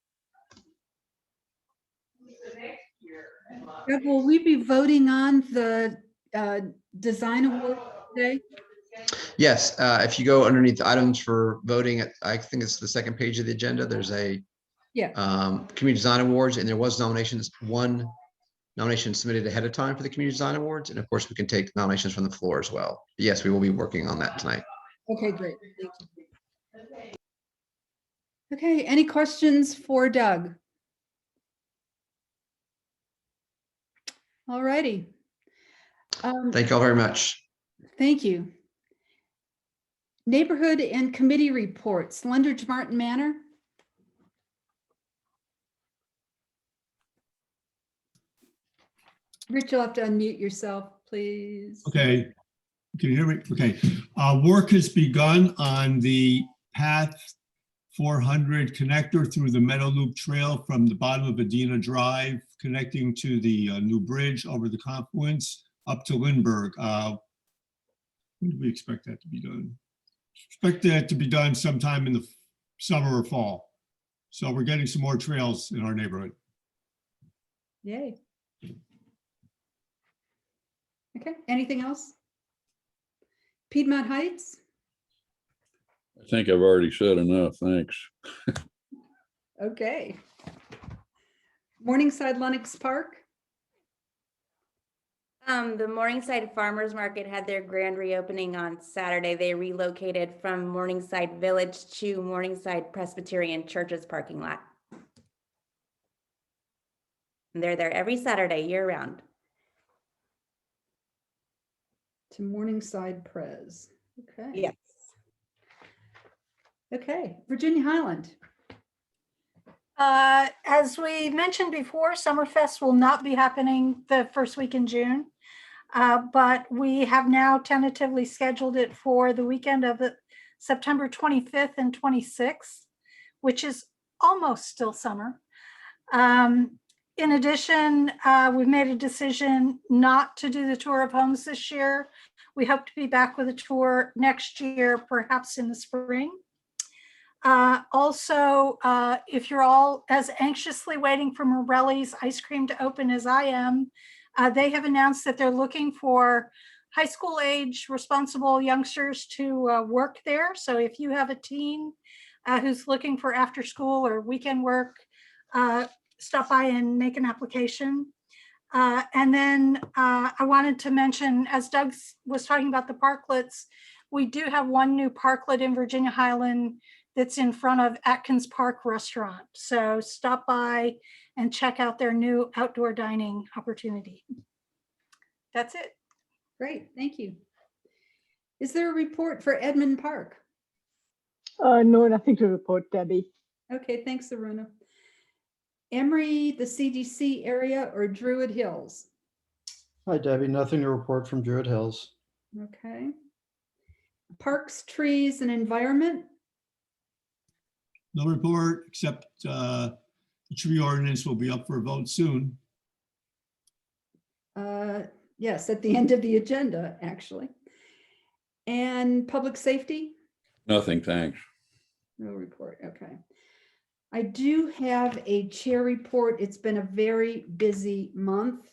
Doug, will we be voting on the design award today? Yes, if you go underneath the items for voting, I think it's the second page of the agenda. There's a Community Design Awards, and there was one nomination submitted ahead of time for the Community Design Awards. And of course, we can take nominations from the floor as well. Yes, we will be working on that tonight. Okay, great. Thank you. Okay, any questions for Doug? All righty. Thank you all very much. Thank you. Neighborhood and committee reports. Lundridge Martin Manor. Rich, you'll have to unmute yourself, please. Okay. Can you hear me? Okay. Work has begun on the Path 400 connector through the Meadow Loop Trail from the bottom of Adena Drive, connecting to the new bridge over the confluence up to Lindbergh. When do we expect that to be done? Expect that to be done sometime in the summer or fall. So we're getting some more trails in our neighborhood. Yay. Okay, anything else? Piedmont Heights? I think I've already said enough, thanks. Okay. Morningside Lenox Park? The Morningside Farmers Market had their grand reopening on Saturday. They relocated from Morningside Village to Morningside Presbyterian Church's parking lot. And they're there every Saturday, year round. To Morningside Pres. Okay. Yes. Okay, Virginia Highland. As we mentioned before, Summerfest will not be happening the first week in June, but we have now tentatively scheduled it for the weekend of September 25th and 26th, which is almost still summer. In addition, we've made a decision not to do the tour of homes this year. We hope to be back with a tour next year, perhaps in the spring. Also, if you're all as anxiously waiting for Morelli's ice cream to open as I am, they have announced that they're looking for high school age responsible youngsters to work there. So if you have a teen who's looking for after school or weekend work, stop by and make an application. And then I wanted to mention, as Doug was talking about the parklets, we do have one new parklet in Virginia Highland that's in front of Atkins Park Restaurant. So stop by and check out their new outdoor dining opportunity. That's it. Great, thank you. Is there a report for Edmund Park? No, nothing to report, Debbie. Okay, thanks, Aruna. Emory, the CDC area, or Druid Hills? Hi, Debbie. Nothing to report from Druid Hills. Okay. Parks, trees, and environment? No report, except the tree ordinance will be up for a vote soon. Yes, at the end of the agenda, actually. And public safety? Nothing, thanks. No report, okay. I do have a chair report. It's been a very busy month.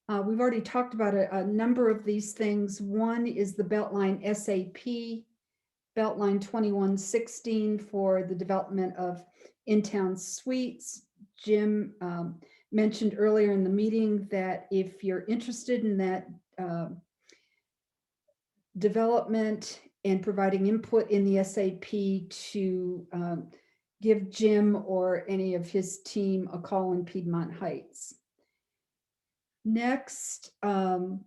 We've already talked about a number of these things. One is the Beltline SAP, Beltline 2116 for the development of in-town suites. Jim mentioned earlier in the meeting that if you're interested in that development and providing input in the SAP, to give Jim or any of his team a call in Piedmont Heights. Next, the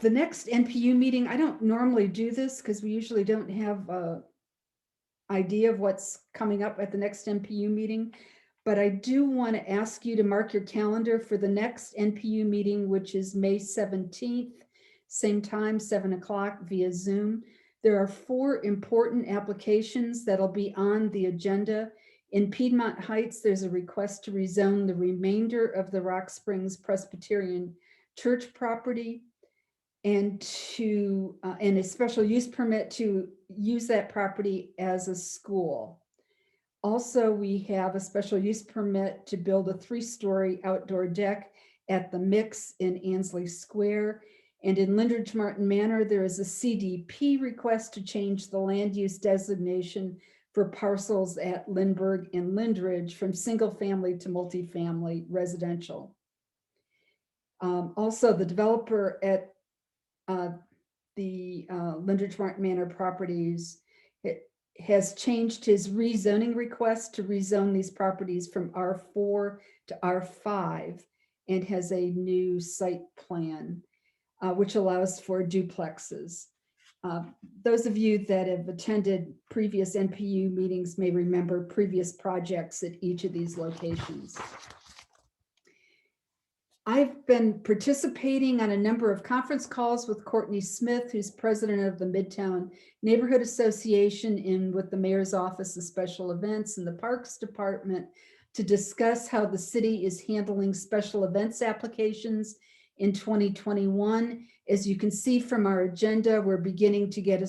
next NPU meeting, I don't normally do this because we usually don't have an idea of what's coming up at the next NPU meeting, but I do want to ask you to mark your calendar for the next NPU meeting, which is May 17th, same time, 7 o'clock via Zoom. There are 4 important applications that'll be on the agenda. In Piedmont Heights, there's a request to rezone the remainder of the Rock Springs Presbyterian Church property and a special use permit to use that property as a school. Also, we have a special use permit to build a 3-story outdoor deck at the Mix in Ansley Square. And in Lindridge Martin Manor, there is a CDP request to change the land use designation for parcels at Lindbergh and Lindridge from single family to multifamily residential. Also, the developer at the Lindridge Martin Manor properties has changed his rezoning request to rezone these properties from R4 to R5 and has a new site plan, which allows for duplexes. Those of you that have attended previous NPU meetings may remember previous projects at each of these locations. I've been participating on a number of conference calls with Courtney Smith, who's president of the Midtown Neighborhood Association, and with the Mayor's Office of Special Events and the Parks Department to discuss how the city is handling special events applications in 2021. As you can see from our agenda, we're beginning to get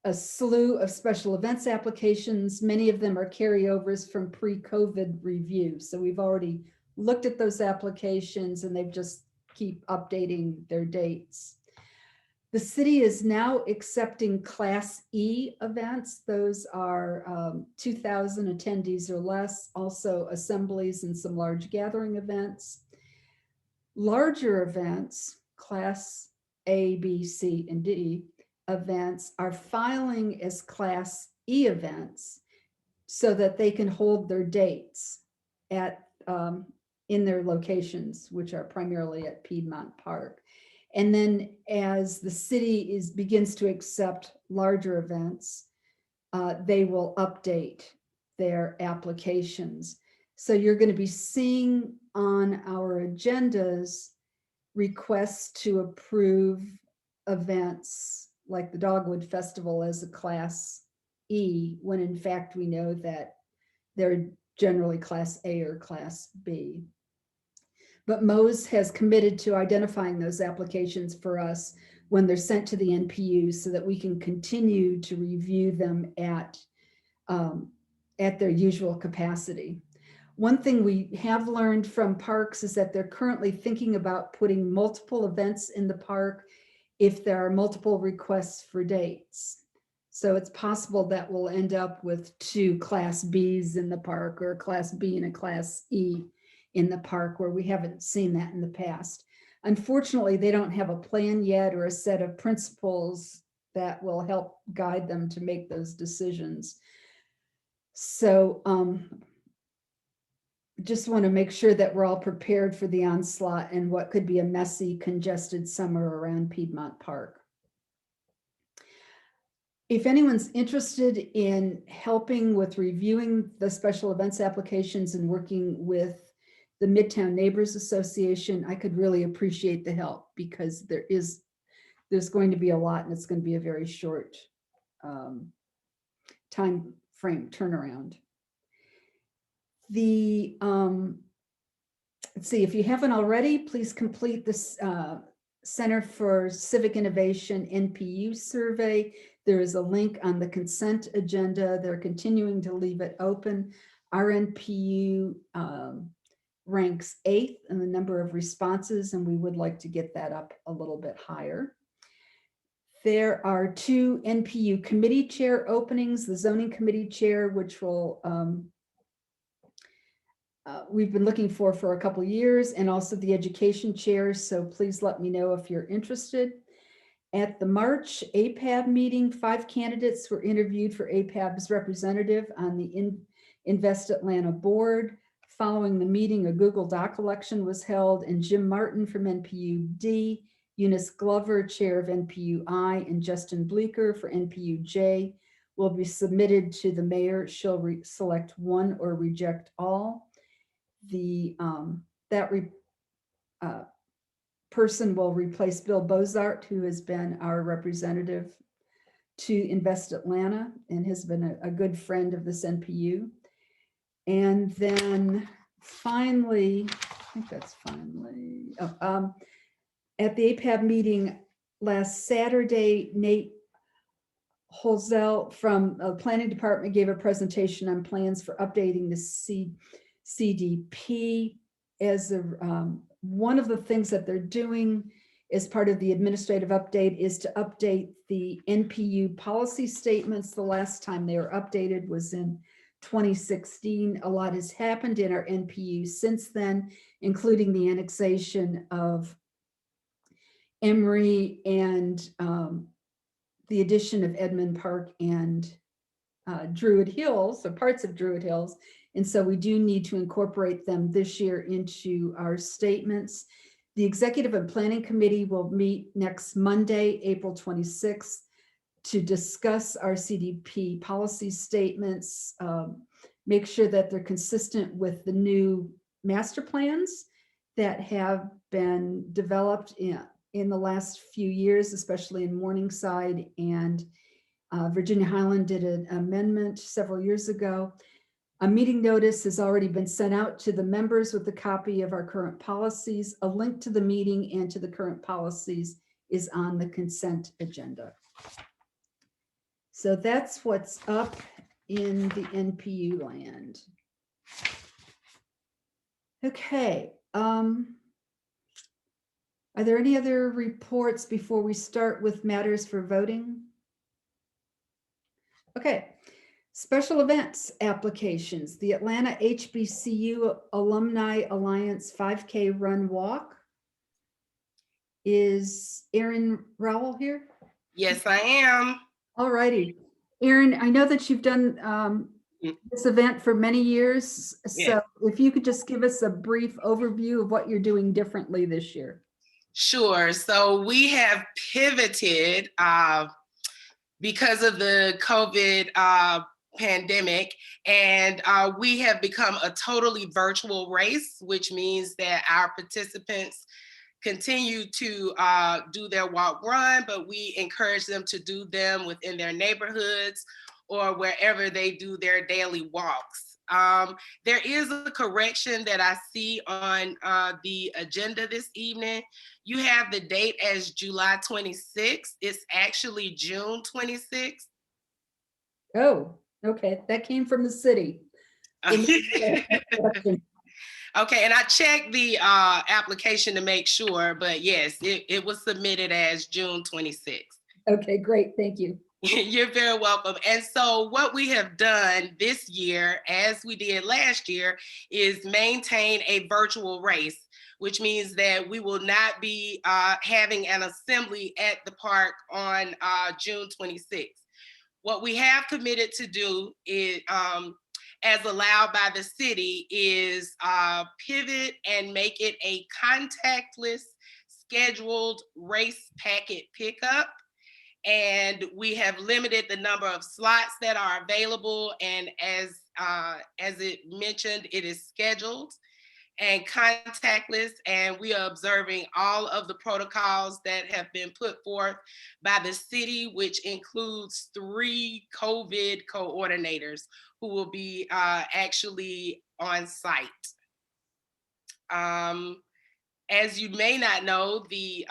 a slew of special events applications. Many of them are carryovers from pre-COVID review. So we've already looked at those applications and they've just keep updating their dates. The city is now accepting Class E events. Those are 2,000 attendees or less, also assemblies and some large gathering events. Larger events, Class A, B, C, and D events are filing as Class E events so that they can hold their dates at in their locations, which are primarily at Piedmont Park. And then as the city begins to accept larger events, they will update their applications. So you're going to be seeing on our agendas requests to approve events like the Dogwood Festival as a Class E, when in fact we know that they're generally Class A or Class B. But Mose has committed to identifying those applications for us when they're sent to the NPU so that we can continue to review them at their usual capacity. One thing we have learned from parks is that they're currently thinking about putting multiple events in the park if there are multiple requests for dates. So it's possible that we'll end up with 2 Class Bs in the park or a Class B and a Class E in the park, where we haven't seen that in the past. Unfortunately, they don't have a plan yet or a set of principles that will help guide them to make those decisions. So just want to make sure that we're all prepared for the onslaught and what could be a messy, congested summer around Piedmont Park. If anyone's interested in helping with reviewing the special events applications and working with the Midtown Neighbors Association, I could really appreciate the help, because there's going to be a lot and it's going to be a very short time frame turnaround. Let's see, if you haven't already, please complete this Center for Civic Innovation NPU survey. There is a link on the consent agenda. They're continuing to leave it open. Our NPU ranks 8th in the number of responses, and we would like to get that up a little bit higher. There are 2 NPU committee chair openings, the zoning committee chair, which will we've been looking for a couple years, and also the education chair. So please let me know if you're interested. At the March APAB meeting, 5 candidates were interviewed for APAB's representative on the Invest Atlanta board. Following the meeting, a Google Doc election was held, and Jim Martin from NPU D, Eunice Glover, chair of NPU I, and Justin Bleeker for NPU J will be submitted to the mayor. She'll select one or reject all. The person will replace Bill Bozart, who has been our representative to Invest Atlanta and has been a good friend of this NPU. And then finally, I think that's finally, at the APAB meeting last Saturday, Nate Holzel from the planning department gave a presentation on plans for updating the CDP. As one of the things that they're doing as part of the administrative update is to update the NPU policy statements. The last time they were updated was in 2016. A lot has happened in our NPU since then, including the annexation of Emory and the addition of Edmund Park and Druid Hills, or parts of Druid Hills. And so we do need to incorporate them this year into our statements. The Executive and Planning Committee will meet next Monday, April 26th, to discuss our CDP policy statements, make sure that they're consistent with the new master plans that have been developed in the last few years, especially in Morningside, and Virginia Highland did an amendment several years ago. A meeting notice has already been sent out to the members with a copy of our current policies. A link to the meeting and to the current policies is on the consent agenda. So that's what's up in the NPU land. Okay. Are there any other reports before we start with matters for voting? Okay. Special events applications. The Atlanta HBCU Alumni Alliance 5K Run Walk. Is Erin Rowell here? Yes, I am. All righty. Erin, I know that you've done this event for many years. So if you could just give us a brief overview of what you're doing differently this year. Sure. So we have pivoted because of the COVID pandemic, and we have become a totally virtual race, which means that our participants continue to do their walk run, but we encourage them to do them within their neighborhoods or wherever they do their daily walks. There is a correction that I see on the agenda this evening. You have the date as July 26th. It's actually June 26th. Oh, okay. That came from the city. Okay, and I checked the application to make sure, but yes, it was submitted as June 26th. Okay, great. Thank you. You're very welcome. And so what we have done this year, as we did last year, is maintain a virtual race, which means that we will not be having an assembly at the park on June 26th. What we have committed to do is, as allowed by the city, is pivot and make it a contactless scheduled race packet pickup. And we have limited the number of slots that are available. And as it mentioned, it is scheduled and contactless, and we are observing all of the protocols that have been put forth by the city, which includes 3 COVID coordinators who will be actually on site. As you may not know, the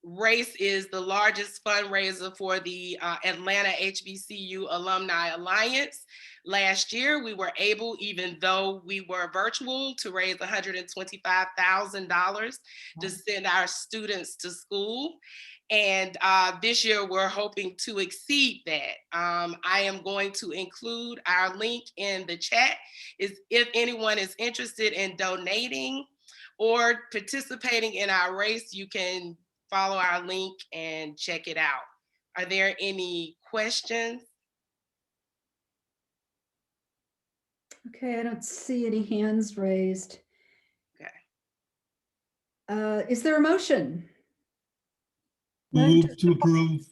race is the largest fundraiser for the Atlanta HBCU Alumni Alliance. Last year, we were able, even though we were virtual, to raise $125,000 to send our students to school. And this year, we're hoping to exceed that. I am going to include our link in the chat. If anyone is interested in donating or participating in our race, you can follow our link and check it out. Are there any questions? Okay, I don't see any hands raised. Okay. Is there a motion? Move to approve.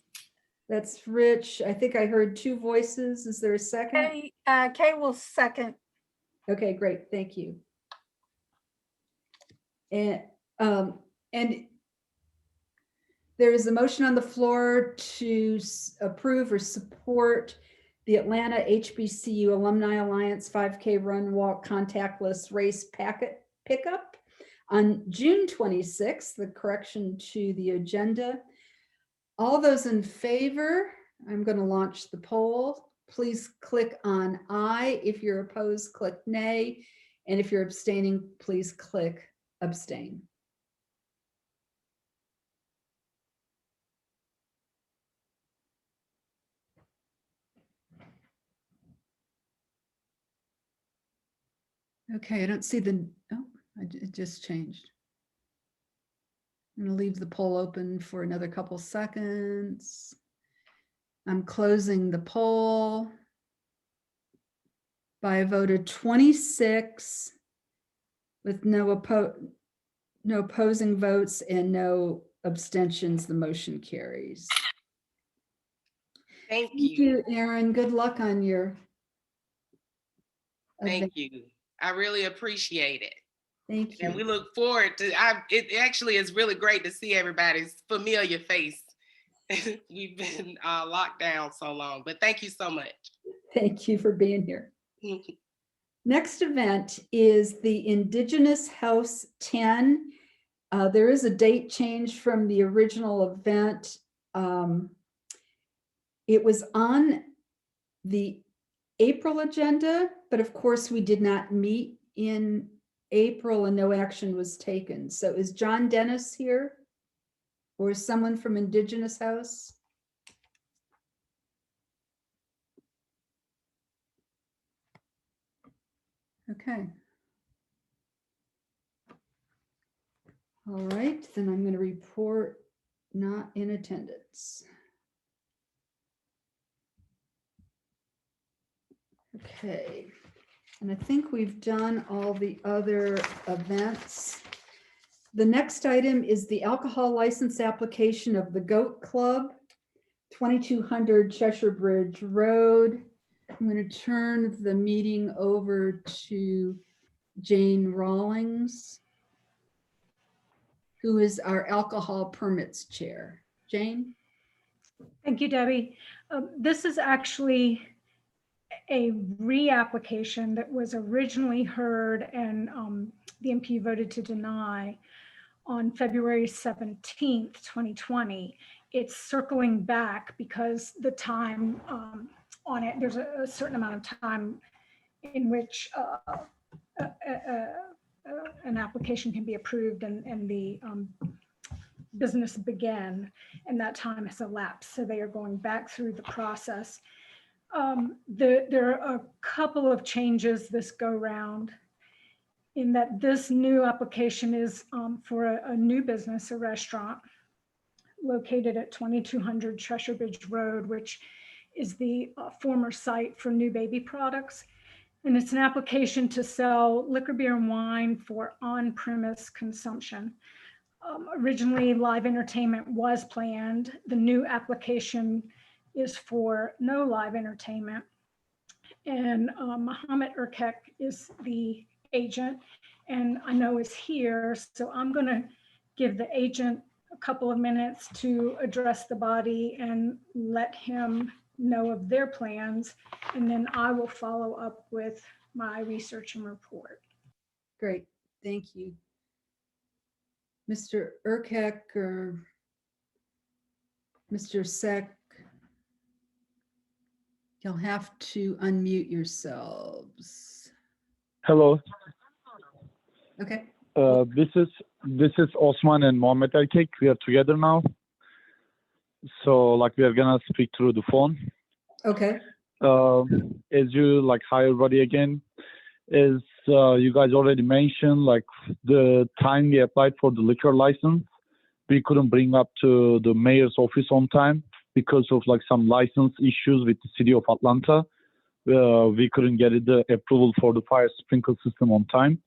That's Rich. I think I heard two voices. Is there a second? Kay will second. Okay, great. Thank you. And there is a motion on the floor to approve or support the Atlanta HBCU Alumni Alliance 5K Run Walk Contactless Race Packet Pickup on June 26th, the correction to the agenda. All those in favor, I'm going to launch the poll. Please click on aye. If you're opposed, click nay. And if you're abstaining, please click abstain. Okay, I don't see it just changed. I'm going to leave the poll open for another couple seconds. I'm closing the poll by a vote of 26 with no opposing votes and no abstentions. The motion carries. Thank Thank you, Erin. Good luck on your event. Thank you. I really appreciate it. Thank you. And we look forward to, it actually is really great to see everybody's familiar face. We've been locked down so long, but thank you so much. Thank you for being here. Next event is the Indigenous House 10. There is a date change from the original event. It was on the April agenda, but of course we did not meet in April and no action was taken. So is John Dennis here? Or is someone from Indigenous House? Okay. All right, then I'm going to report not in attendance. Okay, and I think we've done all the other events. The next item is the alcohol license application of the Goat Club, 2200 Cheshire Bridge Road. I'm going to turn the meeting over to Jane Rawlings, who is our alcohol permits chair. Jane? Thank you, Debbie. This is actually a reapplication that was originally heard and the NPU voted to deny on February 17th, 2020. It's circling back because the time on it, there's a certain amount of time in which an application can be approved and the business began, and that time has elapsed. So they are going back through the process. There are a couple of changes this go round in that this new application is for a new business, a restaurant located at 2200 Cheshire Bridge Road, which is the former site for New Baby Products. And it's an application to sell liquor, beer, and wine for on-premise consumption. Originally, live entertainment was planned. The new application is for no live entertainment. And Mohammed Urkek is the agent, and I know is here. So I'm going to give the agent a couple of minutes to address the body and let him know of their plans. And then I will follow up with my research and report. Great, thank you. Mr. Urquhart or Mr. Sec, you'll have to unmute yourselves. Hello. Okay. This is Osman and Mohammed Erkek. We are together now. So like we are gonna speak through the phone. Okay. As you like hi everybody again, as you guys already mentioned, like the time we applied for the liquor license, we couldn't bring up to the mayor's office on time because of like some license issues with the city of Atlanta. We couldn't get the approval for the fire sprinkler system on time.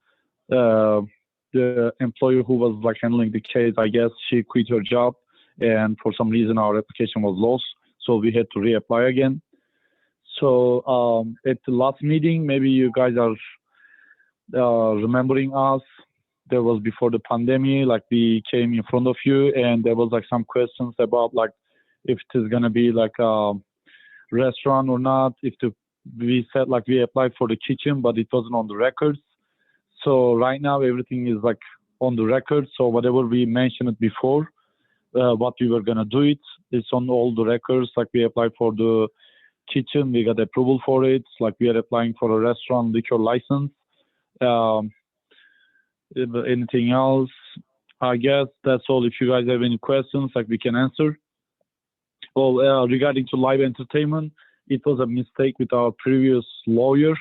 The employee who was like handling the case, I guess she quit her job, and for some reason our application was lost, so we had to reapply again. So at the last meeting, maybe you guys are remembering us. There was before the pandemic, like we came in front of you, and there was like some questions about like if it is gonna be like a restaurant or not. We said like we applied for the kitchen, but it wasn't on the records. So right now everything is like on the record. So whatever we mentioned before, what we were gonna do it's on all the records. Like we applied for the kitchen, we got approval for it. Like we are applying for a restaurant liquor license. Anything else? I guess that's all. If you guys have any questions, like we can answer. Well, regarding to live entertainment, it was a mistake with our previous lawyer.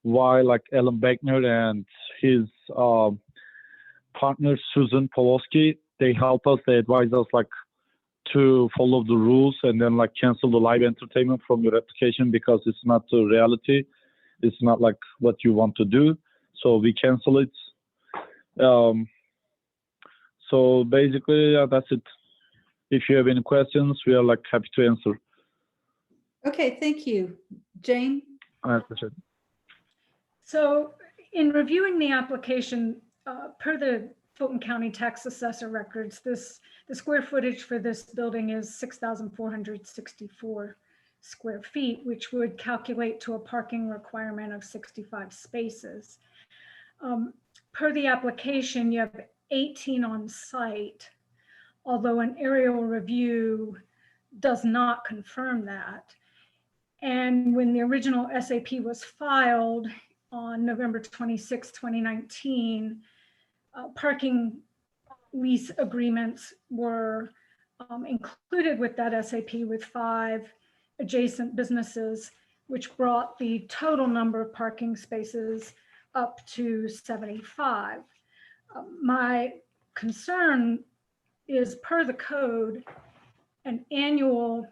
Why like Alan Beckner and his partner Susan Pawlowski, they helped us, they advised us like to follow the rules and then like cancel the live entertainment from your application because it's not the reality. It's not like what you want to do. So we cancel it. So basically, that's it. If you have any questions, we are like happy to answer. Okay, thank you. Jane? I appreciate it. So in reviewing the application, per the Fulton County Tax Assessor records, the square footage for this building is 6,464 square feet, which would calculate to a parking requirement of 65 spaces. Per the application, you have 18 on site, although an aerial review does not confirm that. And when the original SAP was filed on November 26, 2019, parking lease agreements were included with that SAP with 5 adjacent businesses, which brought the total number of parking spaces up to 75. My concern is, per the code, an annual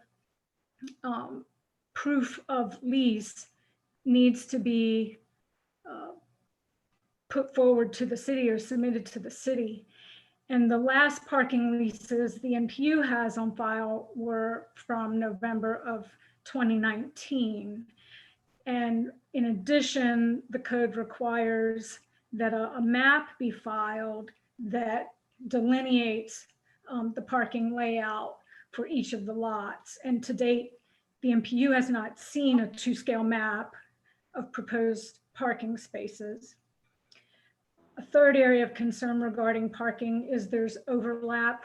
proof of lease needs to be put forward to the city or submitted to the city. And the last parking leases the NPU has on file were from November of 2019. And in addition, the code requires that a map be filed that delineates the parking layout for each of the lots. And to date, the NPU has not seen a 2-scale map of proposed parking spaces. A third area of concern regarding parking is there's overlap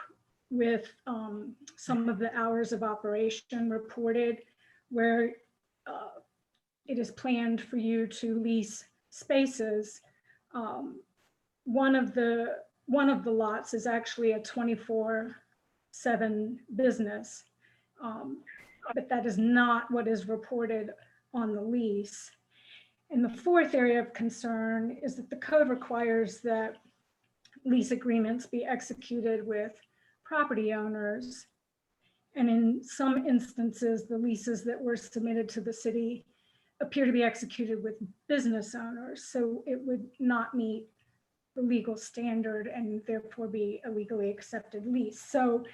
with some of the hours of operation reported, where it is planned for you to lease spaces. One of the lots is actually a 24/7 business, but that is not what is reported on the lease. And the fourth area of concern is that the code requires that lease agreements be executed with property owners. And in some instances, the leases that were submitted to the city appear to be executed with business owners. So it would not meet the legal standard and therefore be a legally accepted lease. So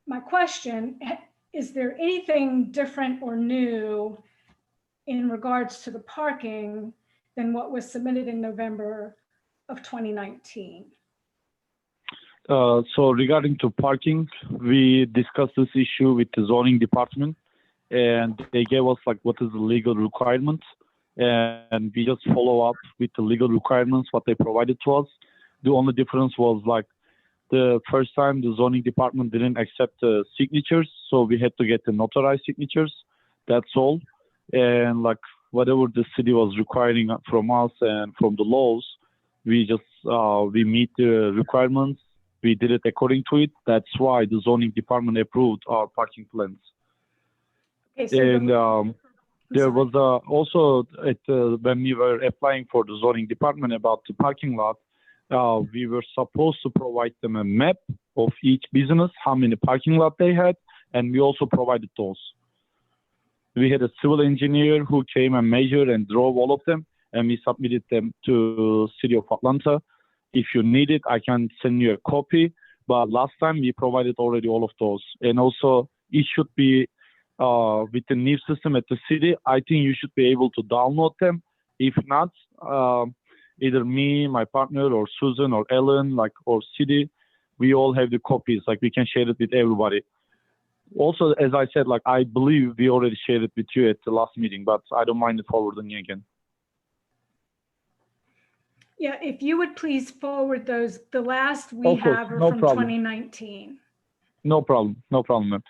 my question, is there anything different or new in regards to the parking than what was submitted in November of 2019? So regarding to parking, we discussed this issue with the zoning department, and they gave us like what is the legal requirements, and we just follow up with the legal requirements what they provided to us. The only difference was like the first time the zoning department didn't accept the signatures, so we had to get the notarized signatures. That's all. And like whatever the city was requiring from us and from the laws, we just we meet the requirements. We did it according to it. That's why the zoning department approved our parking plans. Okay, so And there was also when we were applying for the zoning department about the parking lot, we were supposed to provide them a map of each business, how many parking lot they had, and we also provided those. We had a civil engineer who came and measured and drove all of them, and we submitted them to City of Atlanta. If you need it, I can send you a copy. But last time we provided already all of those, and also it should be with the new system at the city. I think you should be able to download them. If not, either me, my partner, or Susan, or Ellen, or city, we all have the copies. Like we can share it with everybody. Also, as I said, I believe we already shared it with you at the last meeting, but I don't mind forwarding again. Yeah, if you would please forward those. The last we have are no from problem. 2019. No problem, ma'am.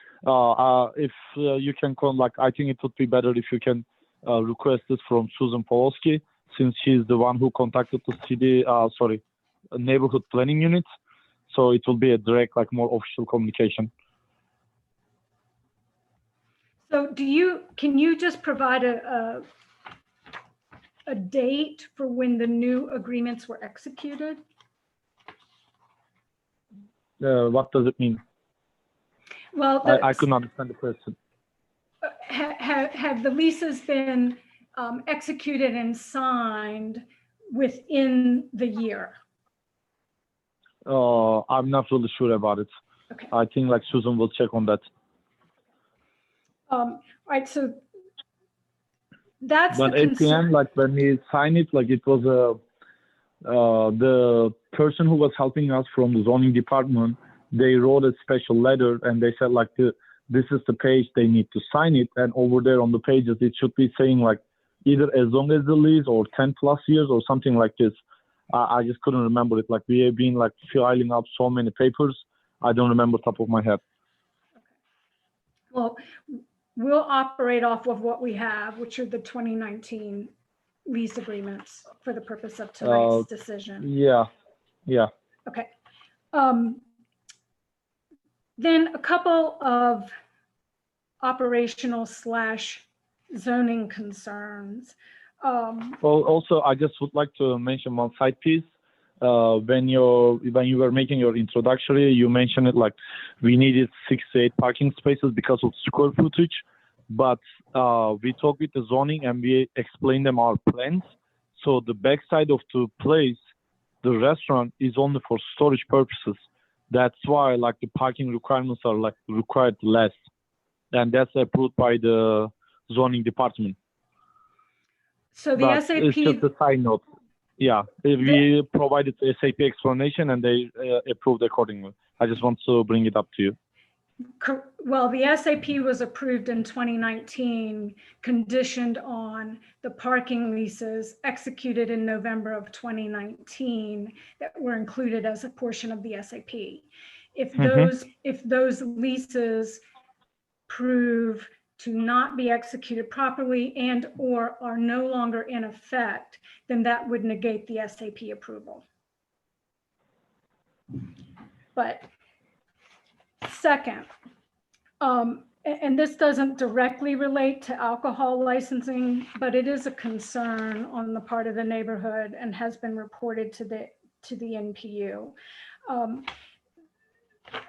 If you can I think it would be better if you can request this from Susan Pawlowski, since she's the one who contacted the city, neighborhood planning unit. So it will be a direct, more official communication. So can you just provide a date for when the new agreements were executed? What does it mean? Well, I couldn't understand the question. Have the leases been executed and signed within the year? I'm not really sure about it. Okay. I think Susan will check on that. All right, so that's But the at the end, when we signed it, it was the person who was helping us from the zoning department. They wrote a special letter and they said this is the page they need to sign it, and over there on the pages it should be saying either as long as the lease or 10+ years or something like this. I just couldn't remember it. We have been filing up so many papers. I don't remember top of my head. Well, we'll operate off of what we have, which are the 2019 lease agreements for the purpose of tonight's decision. Yeah. Okay. Then a couple of operational / zoning concerns. Well, also, I just would like to mention one side piece. When you were making your introductory, you mentioned it we needed 6 to 8 parking spaces because of square footage. But we talked with the zoning and we explained them our plans. So the backside of the place, the restaurant, is only for storage purposes. That's why the parking requirements are required less, and that's approved by the zoning department. So the SAP. It's just a side note. Yeah, we provided the SAP explanation and they approved accordingly. I just want to bring it up to you. Well, the SAP was approved in 2019, conditioned on the parking leases executed in November of 2019 that were included as a portion of the SAP. If those leases prove to not be executed properly and or are no longer in effect, then that would negate the SAP approval. But second, and this doesn't directly relate to alcohol licensing, but it is a concern on the part of the neighborhood and has been reported to the NPU.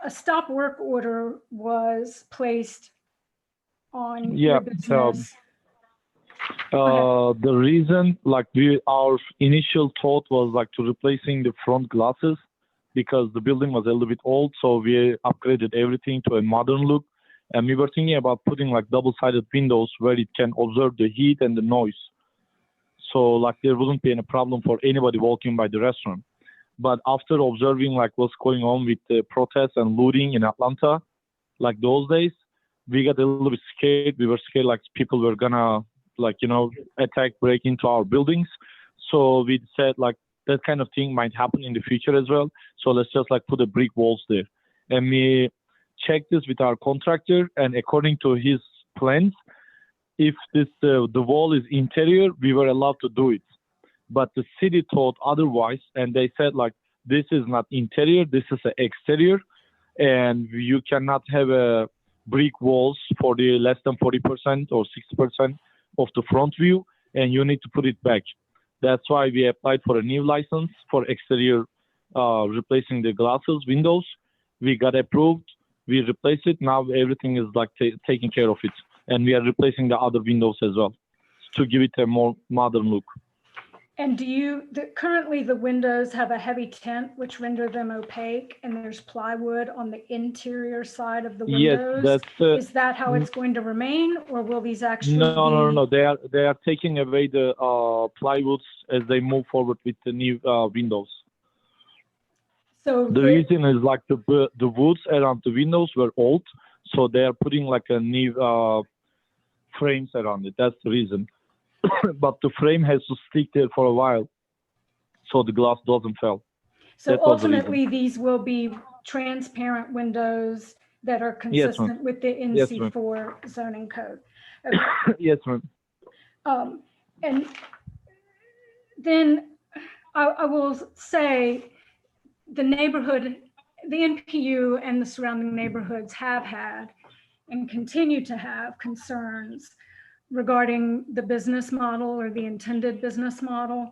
A stop work order was placed on your business. The reason, our initial thought was to replacing the front glasses because the building was a little bit old, so we upgraded everything to a modern look. And we were thinking about putting double-sided windows where it can observe the heat and the noise. So there wouldn't be any problem for anybody walking by the restaurant. But after observing what's going on with the protests and looting in Atlanta, those days, we got a little bit scared. We were scared people were gonna attack, break into our buildings. So we said that kind of thing might happen in the future as well. So let's just like put the brick walls there. And we checked this with our contractor, and according to his plans, if this the wall is interior, we were allowed to do it. But the city thought otherwise, and they said like, this is not interior, this is an exterior, and you cannot have a brick walls for the less than 40% or 60% of the front view, and you need to put it back. That's why we applied for a new license for exterior, replacing the glasses, windows. We got approved, we replaced it. Now everything is like taking care of it. And we are replacing the other windows as well to give it a more modern look. And currently the windows have a heavy tint, which render them opaque, and there's plywood on the interior side of the windows. Yes, that's. Is that how it's going to remain, or will these actually be? No. They are taking away the plywoods as they move forward with the new windows. So the reason is like the woods around the windows were old, so they are putting like a new frames around it. That's the reason. But the frame has to stick there for a while, so the glass doesn't fall. So ultimately, these will be transparent windows that are consistent with the NC4 zoning code. Okay. Yes, ma'am. And then I will say the neighborhood, the NPU and the surrounding neighborhoods have had and continue to have concerns regarding the business model or the intended business model.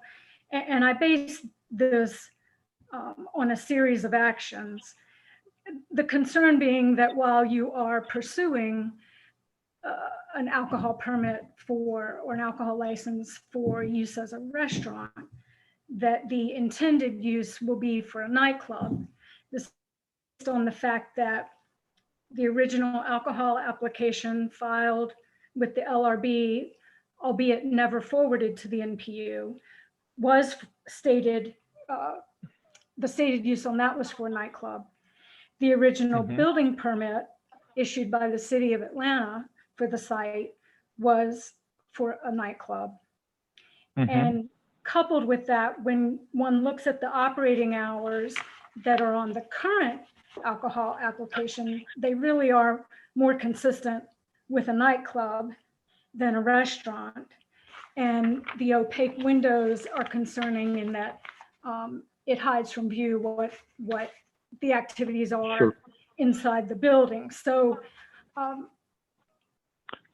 And I base this on a series of actions. The concern being that while you are pursuing an alcohol permit or an alcohol license for use as a restaurant, that the intended use will be for a nightclub. This is based on the fact that the original alcohol application filed with the LRB, albeit never forwarded to the NPU, was stated, the stated use on that was for a nightclub. The original building permit issued by the city of Atlanta for the site was for a nightclub. And coupled with that, when one looks at the operating hours that are on the current alcohol application, they really are more consistent with a nightclub than a restaurant. And the opaque windows are concerning in that it hides from view what the activities are inside the building. So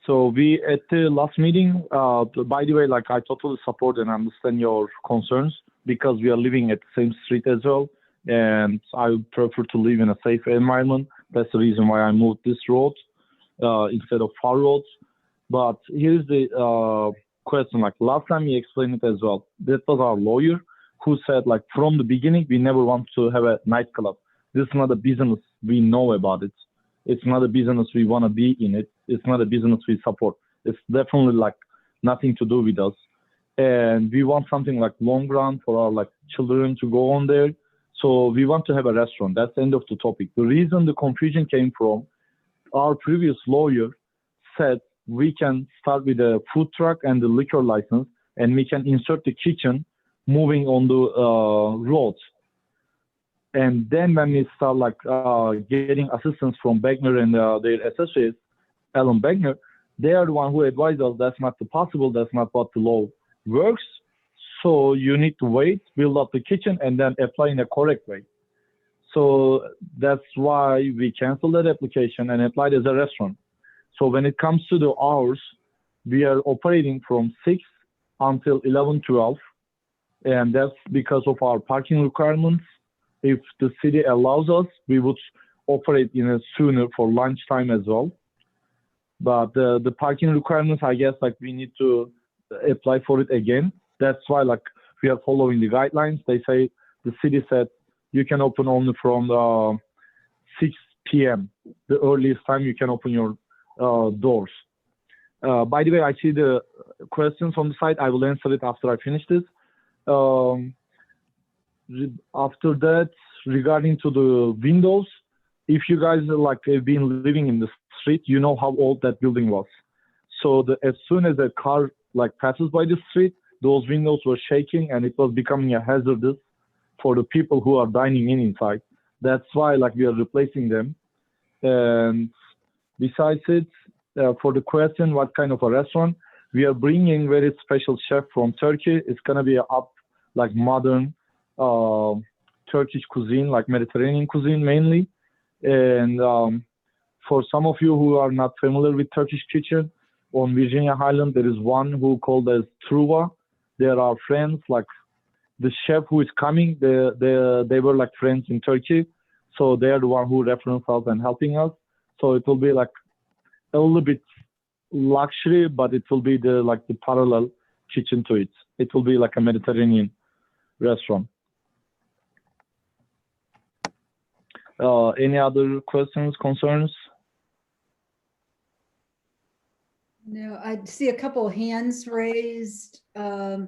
we at the last meeting, by the way, like I totally support and understand your concerns because we are living at the same street as well. And I prefer to live in a safe environment. That's the reason why I moved this road instead of far roads. But here's the question, like last time we explained it as well. That was our lawyer who said like from the beginning, we never want to have a nightclub. This is not a business we know about it. It's not a business we want to be in it. It's not a business we support. It's definitely like nothing to do with us. And we want something like long run for our like children to go on there. So we want to have a restaurant. That's the end of the topic. The reason the confusion came from our previous lawyer said we can start with a food truck and the liquor license, and we can insert the kitchen moving on the roads. And then when we start like getting assistance from Begner and their associates, Alan Begner, they are the one who advised us that's not possible, that's not what the law works. So you need to wait, build up the kitchen, and then apply in a correct way. So that's why we canceled that application and applied as a restaurant. So when it comes to the hours, we are operating from 6 until 11, 12. And that's because of our parking requirements. If the city allows us, we would operate in a sooner for lunchtime as well. But the parking requirements, I guess, like we need to apply for it again. That's why like we are following the guidelines. They say, the city said you can open only from 6 p.m. The earliest time you can open your doors. By the way, I see the questions on the side. I will answer it after I finish this. After that, regarding to the windows, if you guys like have been living in the street, you know how old that building was. So as soon as a car like passes by the street, those windows were shaking and it was becoming a hazardous for the people who are dining in inside. That's why like we are replacing them. And besides it, for the question, what kind of a restaurant, we are bringing very special chef from Turkey. It's gonna be like modern Turkish cuisine, like Mediterranean cuisine mainly. And for some of you who are not familiar with Turkish kitchen, on Virginia Highland, there is one who called as Truva. There are friends, like the chef who is coming, they were like friends in Turkey. So they are the one who reference us and helping us. So it will be like a little bit luxury, but it will be the parallel kitchen to it. It will be like a Mediterranean restaurant. Any other questions, concerns? No, I see a couple of hands raised. I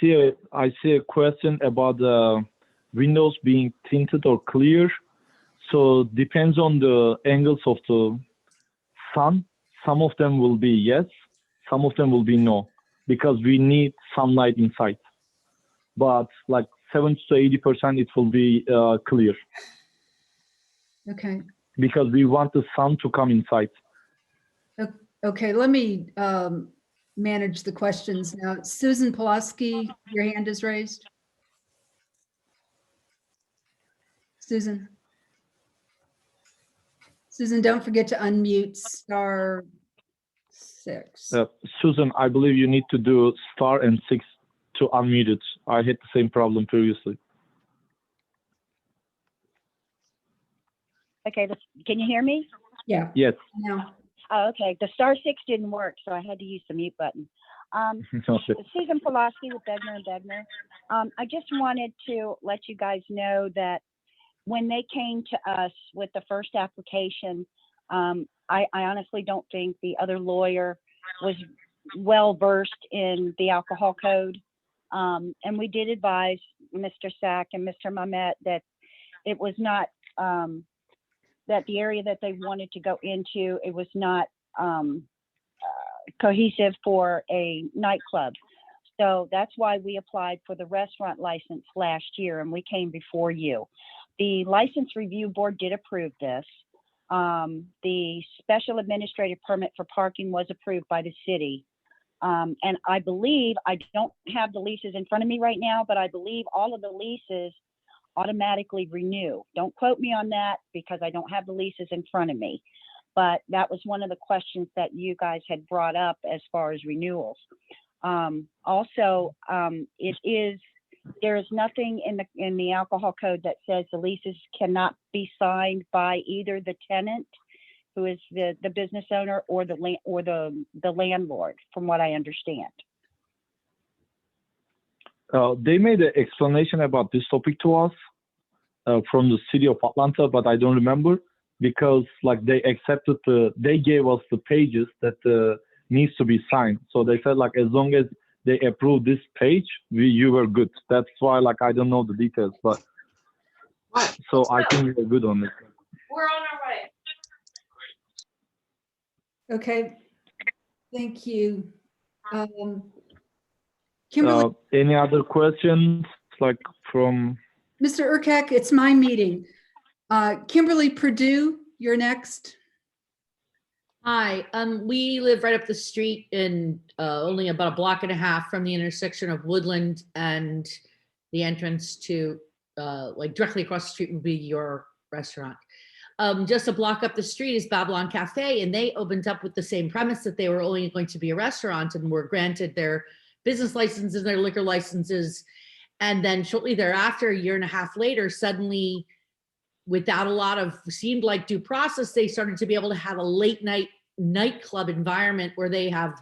see a question about the windows being tinted or clear. So depends on the angles of the sun. Some of them will be yes, some of them will be no, because we need sunlight inside. But like 70 to 80%, it will be clear. Okay. Because we want the sun to come inside. Okay, let me manage the questions now. Susan Pulaski, your hand is raised. Susan. Susan, don't forget to unmute *6. Susan, I believe you need to do *6 to unmute it. I had the same problem previously. Okay, can you hear me? Yeah. Yes. No. Oh, okay, the *6 didn't work, so I had to use the mute button. Okay. Susan Pulaski with Begner and Begner. I just wanted to let you guys know that when they came to us with the first application, I honestly don't think the other lawyer was well versed in the alcohol code. And we did advise Mr. Sack and Mr. Mamet that it was not, that the area that they wanted to go into, it was not cohesive for a nightclub. So that's why we applied for the restaurant license last year and we came before you. The License Review Board did approve this. The special administrative permit for parking was approved by the city. And I believe, I don't have the leases in front of me right now, but I believe all of the leases automatically renew. Don't quote me on that because I don't have the leases in front of me. But that was one of the questions that you guys had brought up as far as renewals. There is nothing in the alcohol code that says the leases cannot be signed by either the tenant, who is the business owner, or the landlord, from what I understand. They made an explanation about this topic to us from the city of Atlanta, but I don't remember because like they accepted they gave us the pages that needs to be signed. So they said like as long as they approve this page, you were good. That's why like I don't know the details, but so I think we're good on it. We're on our way. Okay, thank you. Kimberly, Any other questions like from? Mr. Urquhart, it's my meeting. Kimberly Purdue, you're next. Hi, we live right up the street and only about a block and a half from the intersection of Woodland and the entrance to like directly across the street would be your restaurant. Just a block up the street is Babylon Cafe, and they opened up with the same premise that they were only going to be a restaurant and were granted their business licenses, their liquor licenses. And then shortly thereafter, a year and a half later, suddenly, without a lot of seemed like due process, they started to be able to have a late night nightclub environment where they have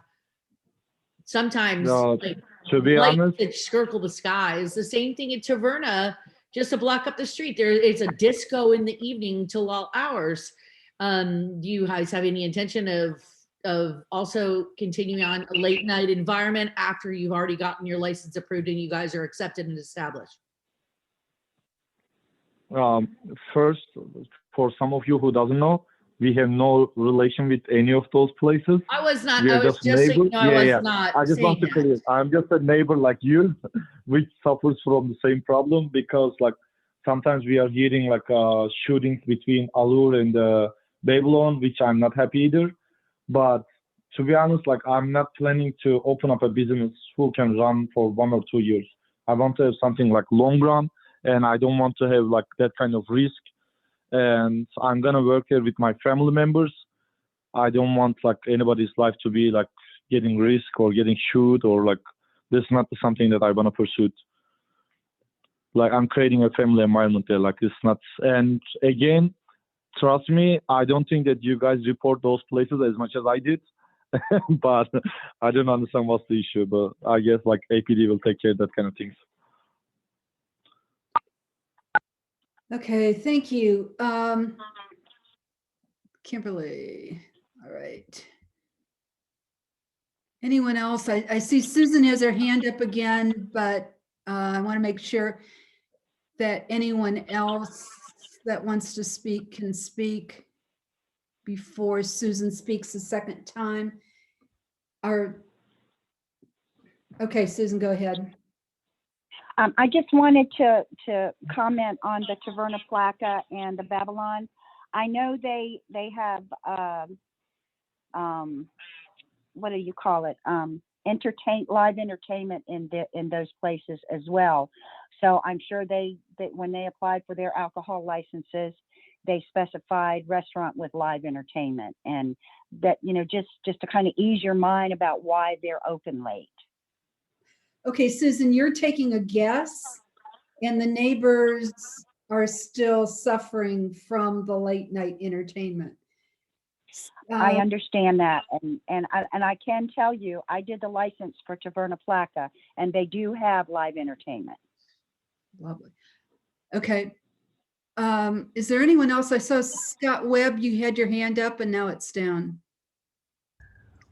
sometimes like to be lights honest, that circle the skies. The same thing at Taverna, just a block up the street. There is a disco in the evening till all hours. Do you guys have any intention of also continuing on a late night environment after you've already gotten your license approved and you guys are accepted and established? First, for some of you who doesn't know, we have no relation with any of those places. I was not, We I are was just just saying, neighbors. no, I Yeah, was yeah. not I just want saying to clear that. it. I'm just a neighbor like you, which suffers from the same problem because like sometimes we are hearing like shootings between Alur and Babylon, which I'm not happy either. But to be honest, like I'm not planning to open up a business who can run for 1 or 2 years. I want to have something like long run, and I don't want to have like that kind of risk. And I'm gonna work here with my family members. I don't want like anybody's life to be like getting risk or getting shoot or like this is not something that I want to pursue. Like I'm creating a family environment there. Like it's not. And again, trust me, I don't think that you guys report those places as much as I did. But I don't understand what's the issue. But I guess like APD will take care of that kind of things. Okay, thank you. Kimberly, all right. Anyone else? I see Susan has her hand up again, but I want to make sure that anyone else that wants to speak can speak before Susan speaks a second time. Okay, Susan, go ahead. I just wanted to comment on the Taverna Placa and the Babylon. I know they have what do you call it? Live entertainment in those places as well. So I'm sure that when they applied for their alcohol licenses, they specified restaurant with live entertainment, and that just to kind of ease your mind about why they're open late. Okay, Susan, you're taking a guess, and the neighbors are still suffering from the late night entertainment. I understand that, and I can tell you, I did the license for Taverna Placa, and they do have live entertainment. Lovely. Okay. Is there anyone else? I saw Scott Webb, you had your hand up and now it's down.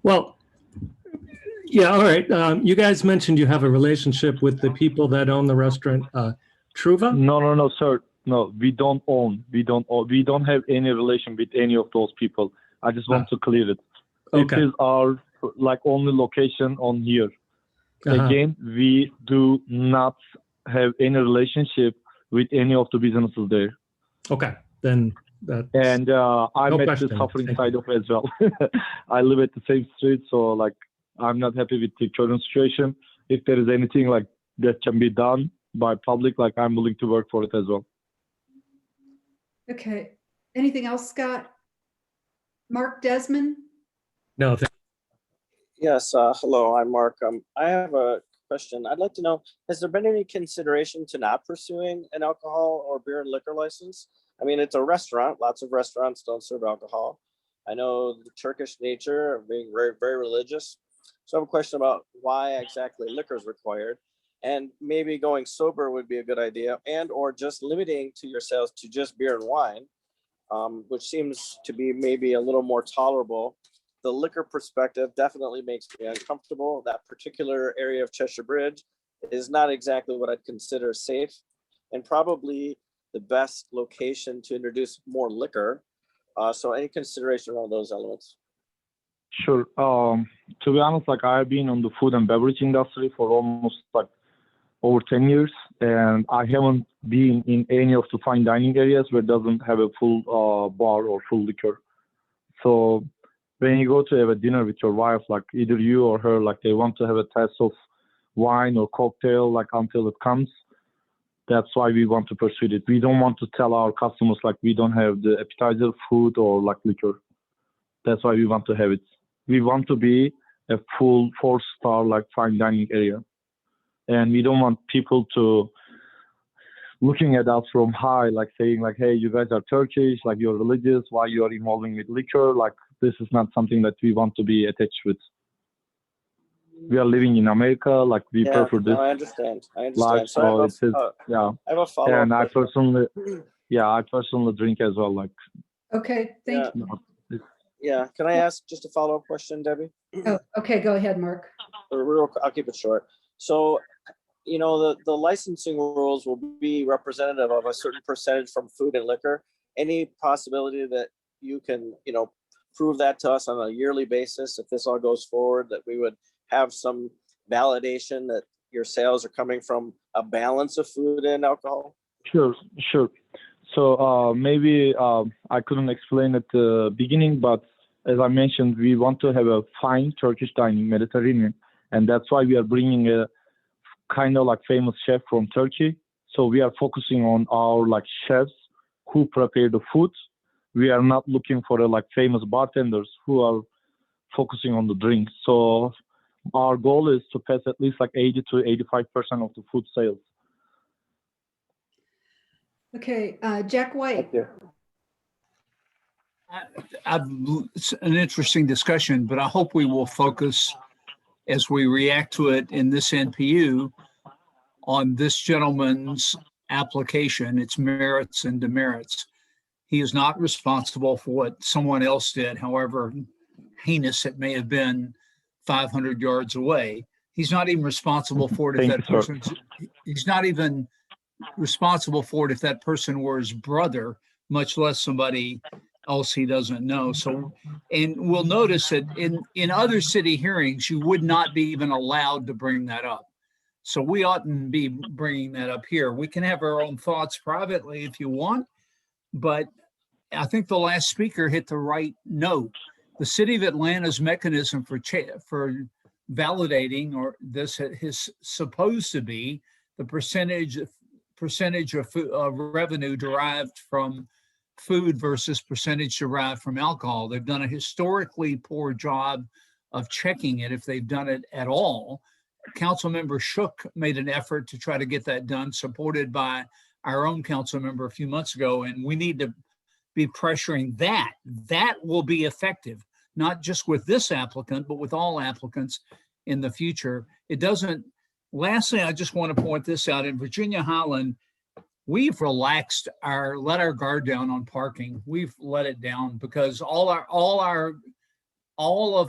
Well, yeah, all right. You guys mentioned you have a relationship with the people that own the restaurant, Truva? No, sir. No, we don't own. We don't have any relation with any of those people. I just want to clear it. Okay. It is our like only location on here. Again, we do not have any relationship with any of the businesses there. Okay, then that's and I no met question. the suffering Thank side of it as well. I live at the same street, so like I'm not happy with the current situation. If there is anything like that can be done by public, like I'm willing to work for it as well. Okay. Anything else, Scott? Mark Desmond? No. Yes, hello, I'm Mark. I have a question. I'd like to know, has there been any consideration to not pursuing an alcohol or beer and liquor license? I mean, it's a restaurant. Lots of restaurants don't serve alcohol. I know the Turkish nature of being very, very religious. So I have a question about why exactly liquor is required, and maybe going sober would be a good idea, and or just limiting to yourselves to just beer and wine, which seems to be maybe a little more tolerable. The liquor perspective definitely makes me uncomfortable. That particular area of Cheshire Bridge is not exactly what I'd consider safe, and probably the best location to introduce more liquor. So any consideration around those elements? Sure. To be honest, like I've been on the food and beverage industry for almost like over 10 years, and I haven't been in any of the fine dining areas where it doesn't have a full bar or full liquor. So when you go to have a dinner with your wife, like either you or her, like they want to have a taste of wine or cocktail, like until it comes. That's why we want to pursue it. We don't want to tell our customers like we don't have the appetizer, food, or like liquor. That's why we want to have it. We want to be a full 4-star like fine dining area, and we don't want people to looking at us from high, like saying like, hey, you guys are Turkish, like you're religious, why you are involving with liquor? Like this is not something that we want to be attached with. We are living in America, like we prefer this. No, I understand. Life, So yeah. I have a follow-up. And I personally drink as well. Like. Okay, thank you. Yeah, can I ask just a follow-up question, Debbie? Oh, okay, go ahead, Mark. I'll keep it short. So, you know, the licensing rules will be representative of a certain percentage from food and liquor. Any possibility that you can, prove that to us on a yearly basis, if this all goes forward, that we would have some validation that your sales are coming from a balance of food and alcohol? Sure, sure. So maybe I couldn't explain at the beginning, but as I mentioned, we want to have a fine Turkish dining, Mediterranean, and that's why we are bringing a kind of like famous chef from Turkey. So we are focusing on our like chefs who prepare the food. We are not looking for like famous bartenders who are focusing on the drinks. So our goal is to pass at least like 80 to 85% of the food sales. Okay, Jack White. It's an interesting discussion, but I hope we will focus as we react to it in this NPU on this gentleman's application, its merits and demerits. He is not responsible for what someone else did, however heinous it may have been 500 yards away. He's not even responsible for it if that person, he's not even responsible for it if that person were his brother, much less somebody else he doesn't know. So, and we'll notice that in other city hearings, you would not be even allowed to bring that up. So we oughtn't be bringing that up here. We can have our own thoughts privately if you want, but I think the last speaker hit the right note. The city of Atlanta's mechanism for validating or this is supposed to be the percentage of revenue derived from food versus percentage derived from alcohol. They've done a historically poor job of checking it if they've done it at all. Councilmember Shook made an effort to try to get that done, supported by our own council member a few months ago, and we need to be pressuring that. That will be effective, not just with this applicant, but with all applicants in the future. It doesn't. Lastly, I just want to point this out. In Virginia Highland, we've relaxed let our guard down on parking. We've let it down because all of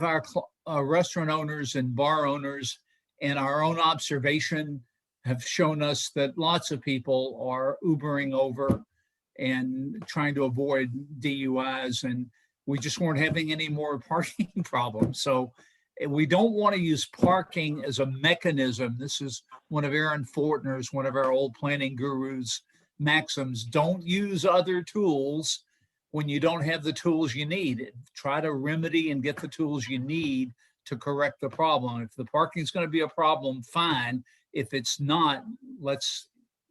our restaurant owners and bar owners and our own observation have shown us that lots of people are Ubering over and trying to avoid DUIs, and we just weren't having any more parking problems. So we don't want to use parking as a mechanism. This is one of Aaron Fortner's, one of our old planning gurus' maxims. Don't use other tools when you don't have the tools you need. Try to remedy and get the tools you need to correct the problem. If the parking is going to be a problem, fine. If it's not, let's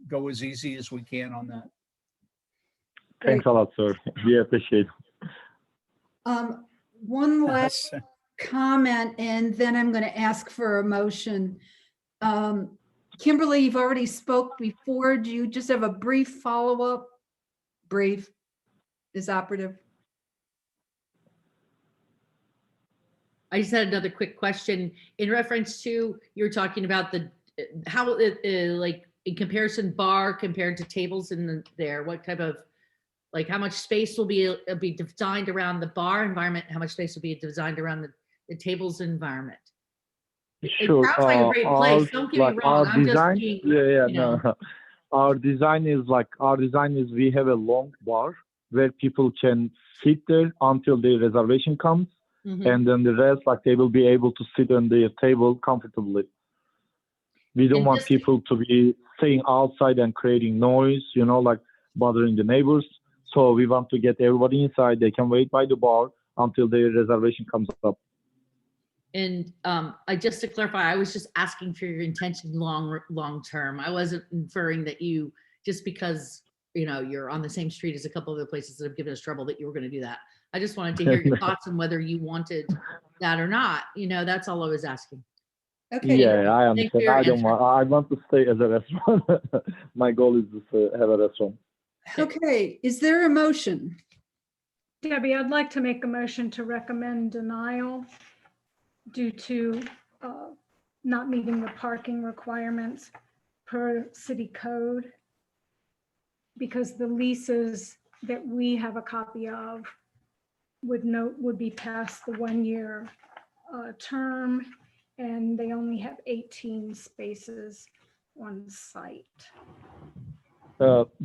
go as easy as we can on that. Thanks a lot, sir. We appreciate it. One last comment, and then I'm going to ask for a motion. Kimberly, you've already spoke before. Do you just have a brief follow-up? Brief is operative. I just had another quick question in reference to, you were talking about how like in comparison bar compared to tables in there, what type of, like how much space will be designed around the bar environment, how much space will be designed around the tables environment? Sure. It sounds like a great place. Don't get me wrong. I'm design, just being, no. Our design is we have a long bar where people can sit there until their reservation comes. Mm-hmm. And then the rest, like they will be able to sit on their table comfortably. We don't want people to be staying outside and creating noise, like bothering the neighbors. So we want to get everybody inside. They can wait by the bar until their reservation comes up. And just to clarify, I was just asking for your intention long term. I wasn't inferring that you, just because you're on the same street as a couple other places that have given us trouble, that you were going to do that. I just wanted to hear your thoughts on whether you wanted that or not. That's all I was asking. Okay. Yeah, I understand. I want to stay as a restaurant. My goal is to have a restaurant. Okay. Is there a motion? Debbie, I'd like to make a motion to recommend denial due to not meeting the parking requirements per city code, because the leases that we have a copy of would be past the 1 year term, and they only have 18 spaces on site.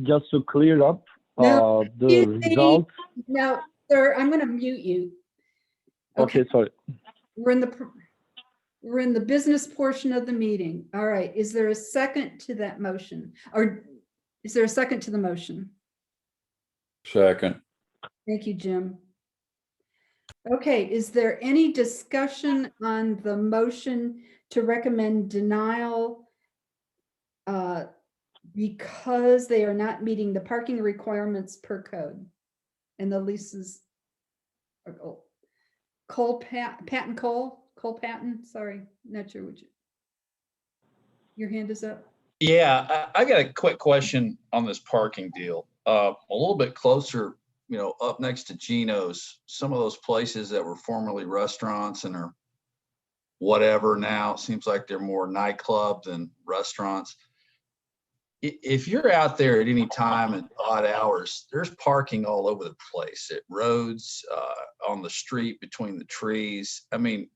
Just to clear up, the results. No, Sir, I'm going to mute you. Okay, sorry. We're in the business portion of the meeting. All right. Is there a second to that motion? Or is there a second to the motion? Second. Thank you, Jim. Okay, is there any discussion on the motion to recommend denial because they are not meeting the parking requirements per code? And the leases are Cole Patton, sorry, not sure what your hand is up. Yeah, I got a quick question on this parking deal. A little bit closer, up next to Gino's, some of those places that were formerly restaurants and are whatever now, it seems like they're more nightclubs than restaurants. If you're out there at any time at odd hours, there's parking all over the place, at roads, on the street, between the trees. I mean,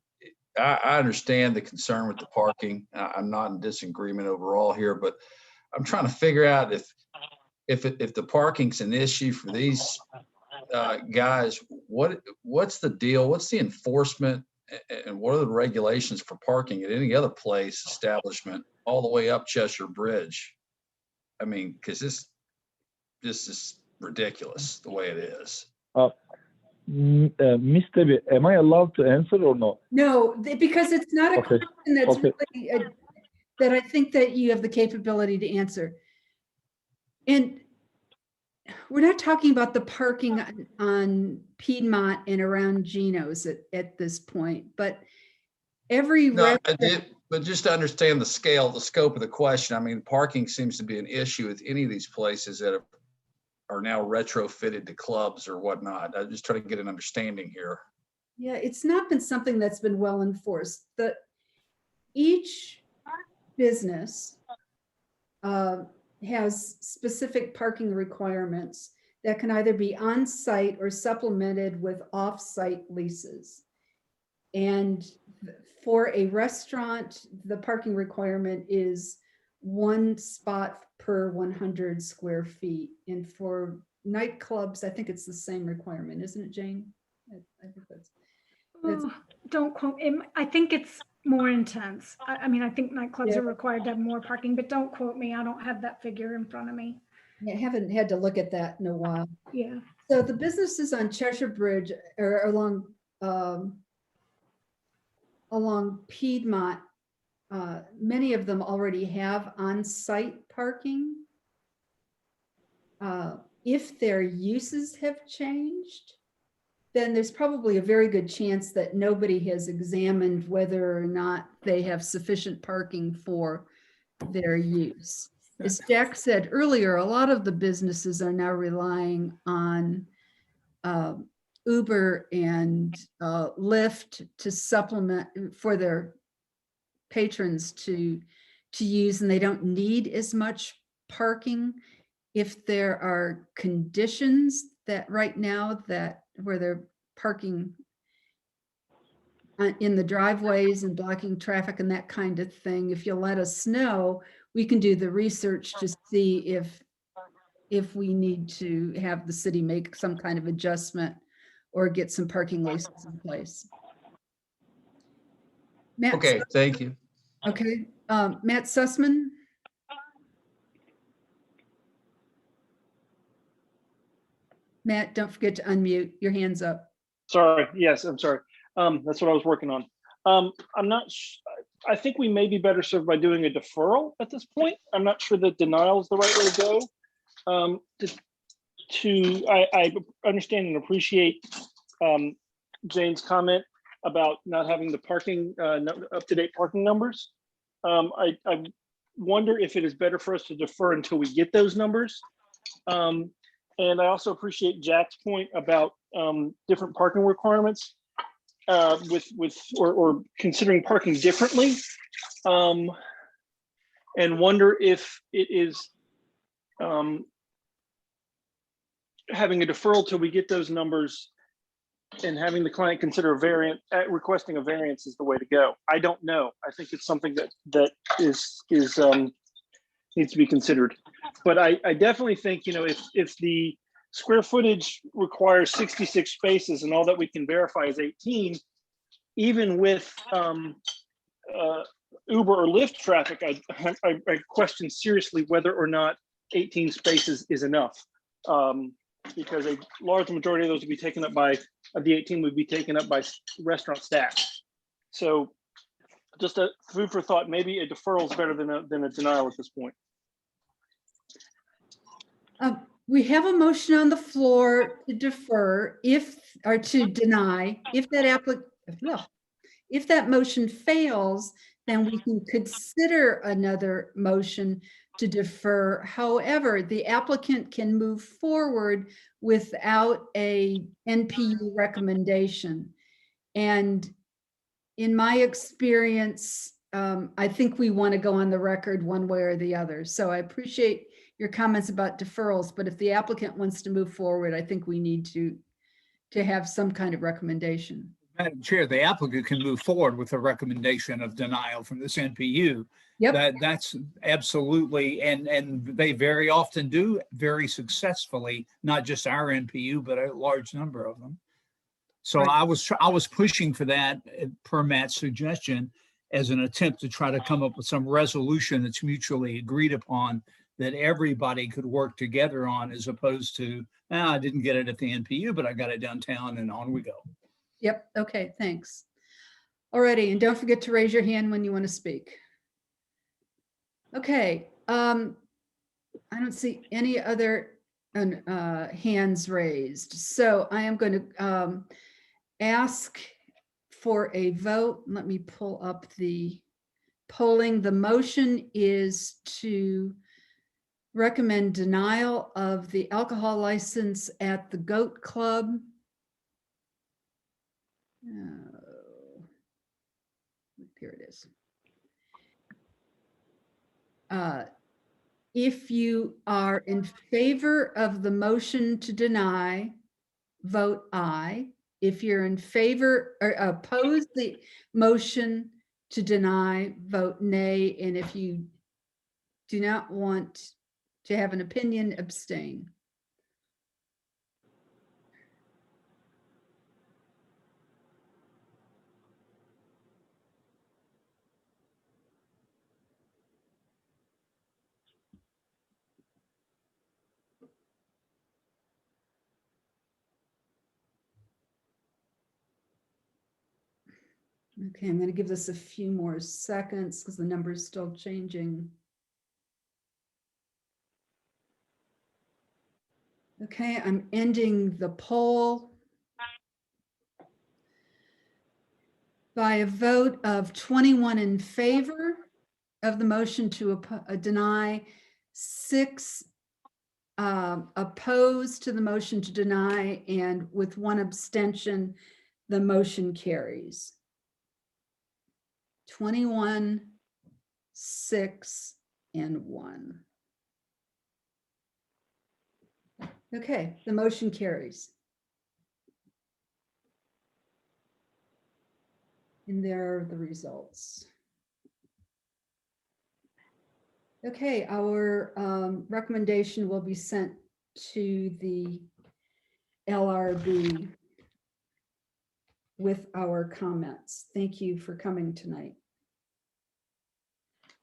I understand the concern with the parking. I'm not in disagreement overall here, but I'm trying to figure out if the parking's an issue for these guys, what's the deal? What's the enforcement, and what are the regulations for parking at any other place, establishment, all the way up Cheshire Bridge? I mean, because this is ridiculous the way it is. Miss Debbie, am I allowed to answer or not? No, because it's not a Okay. question that's Okay. really that I think that you have the capability to answer. And we're not talking about the parking on Piedmont and around Gino's at this point, but every No, but just to understand the scope of the question, I mean, parking seems to be an issue with any of these places that are now retrofitted to clubs or whatnot. I'm just trying to get an understanding here. Yeah, it's not been something that's been well enforced. Each business has specific parking requirements that can either be on site or supplemented with off-site leases. And for a restaurant, the parking requirement is 1 spot per 100 square feet. And for nightclubs, I think it's the same requirement, isn't it, Jane? I think that's Don't quote him. I think it's more intense. I mean, I think nightclubs Yeah. are required to have more parking, but don't quote me. I don't have that figure in front of me. I haven't had to look at that in a while. Yeah. So the businesses on Cheshire Bridge or along Piedmont, many of them already have on-site parking. If their uses have changed, then there's probably a very good chance that nobody has examined whether or not they have sufficient parking for their use. As Jack said earlier, a lot of the businesses are now relying on Uber and Lyft to supplement for their patrons to use, and they don't need as much parking. If there are conditions that right now that where they're parking in the driveways and blocking traffic and that kind of thing, if you'll let us know, we can do the research to see if we need to have the city make some kind of adjustment or get some parking leases in place. Matt, Okay, thank you. okay, Matt Sussman. Matt, don't forget to unmute. Your hand's up. Sorry. Yes, I'm sorry. That's what I was working on. I'm not. I think we may be better served by doing a deferral at this point. I'm not sure that denial is the right way to go. I understand and appreciate Jane's comment about not having the parking up-to-date parking numbers. I wonder if it is better for us to defer until we get those numbers. And I also appreciate Jack's point about different parking requirements or considering parking differently, and wonder if it is having a deferral till we get those numbers and having the client consider requesting a variance is the way to go. I don't know. I think it's something that is needs to be considered. But I definitely think, if the square footage requires 66 spaces and all that we can verify is 18, even with Uber or Lyft traffic, I question seriously whether or not 18 spaces is enough, because a large majority of those would be taken up by, of the 18 would be taken up by restaurant staff. So just a food for thought, maybe a deferral is better than a denial at this point. We have a motion on the floor to defer or to deny. If that motion fails, then we can consider another motion to defer. However, the applicant can move forward without a NPU recommendation. And in my experience, I think we want to go on the record one way or the other. So I appreciate your comments about deferrals, but if the applicant wants to move forward, I think we need to have some kind of recommendation. Madam Chair, the applicant can move forward with a recommendation of denial from this NPU. Yep. That's absolutely, and they very often do very successfully, not just our NPU, but a large number of them. So Right. I was pushing for that per Matt's suggestion as an attempt to try to come up with some resolution that's mutually agreed upon that everybody could work together on, as opposed to, I didn't get it at the NPU, but I got it downtown, and on we go. Yep. Okay. Thanks. Alrighty. And don't forget to raise your hand when you want to speak. Okay. I don't see any other hands raised. So I am going to ask for a vote. Let me pull up the polling. The motion is to recommend denial of the alcohol license at the Goat Club. Here it is. If you are in favor of the motion to deny, vote aye. If you're in favor or oppose the motion to deny, vote nay. And if you do not want to have an opinion, abstain. Okay, I'm going to give this a few more seconds because the number is still changing. Okay, I'm ending the poll. By a vote of 21 in favor of the motion to deny, 6 opposed to the motion to deny, and with 1 abstention, the motion carries. 21, 6, and 1. Okay, the motion carries. And there are the results. Okay, our recommendation will be sent to the LRB with our comments. Thank you for coming tonight.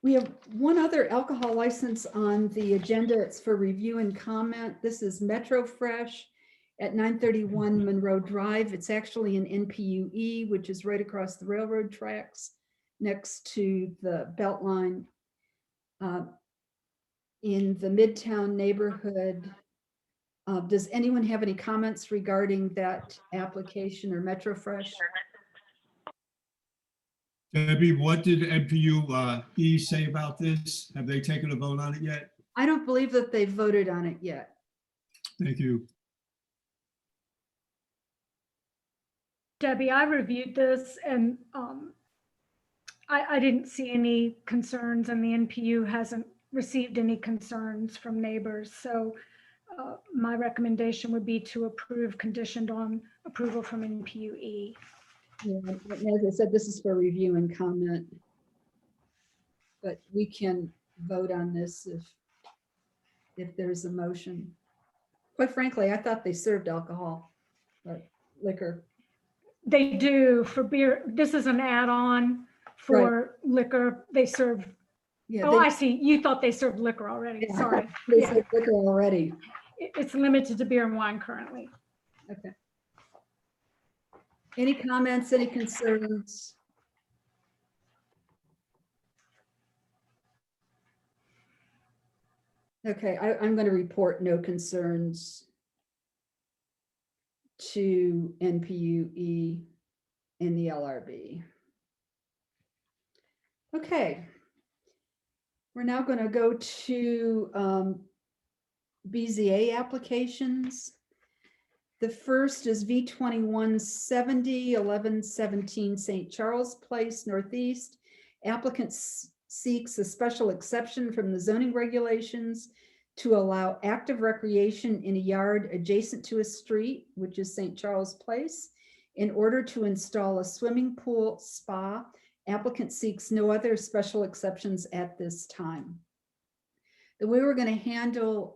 We have one other alcohol license on the agenda. It's for review and comment. This is Metro Fresh at 931 Monroe Drive. It's actually an NPU E, which is right across the railroad tracks next to the Beltline in the Midtown neighborhood. Does anyone have any comments regarding that application or Metro Fresh? Debbie, what did NPU E say about this? Have they taken a vote on it yet? I don't believe that they voted on it yet. Thank you. Debbie, I reviewed this and I didn't see any concerns, and the NPU hasn't received any concerns from neighbors. So my recommendation would be to approve conditioned on approval from NPU E. Yeah, as I said, this is for review and comment, but we can vote on this if there's a motion. Quite frankly, I thought they served alcohol, but liquor. They do for beer. This is an add-on for liquor. They serve. Yeah, Oh, they- I see. You thought they served liquor already. Yeah, Sorry. They Yeah. serve liquor already. It's limited to beer and wine currently. Okay. Any comments, any concerns? Okay, I'm going to report no concerns to NPUE in the LRB. Okay. We're now going to go to BZA applications. The first is V2170 1117 St. Charles Place Northeast. Applicant seeks a special exception from the zoning regulations to allow active recreation in a yard adjacent to a street, which is St. Charles Place, in order to install a swimming pool spa. Applicant seeks no other special exceptions at this time. The way we're going to handle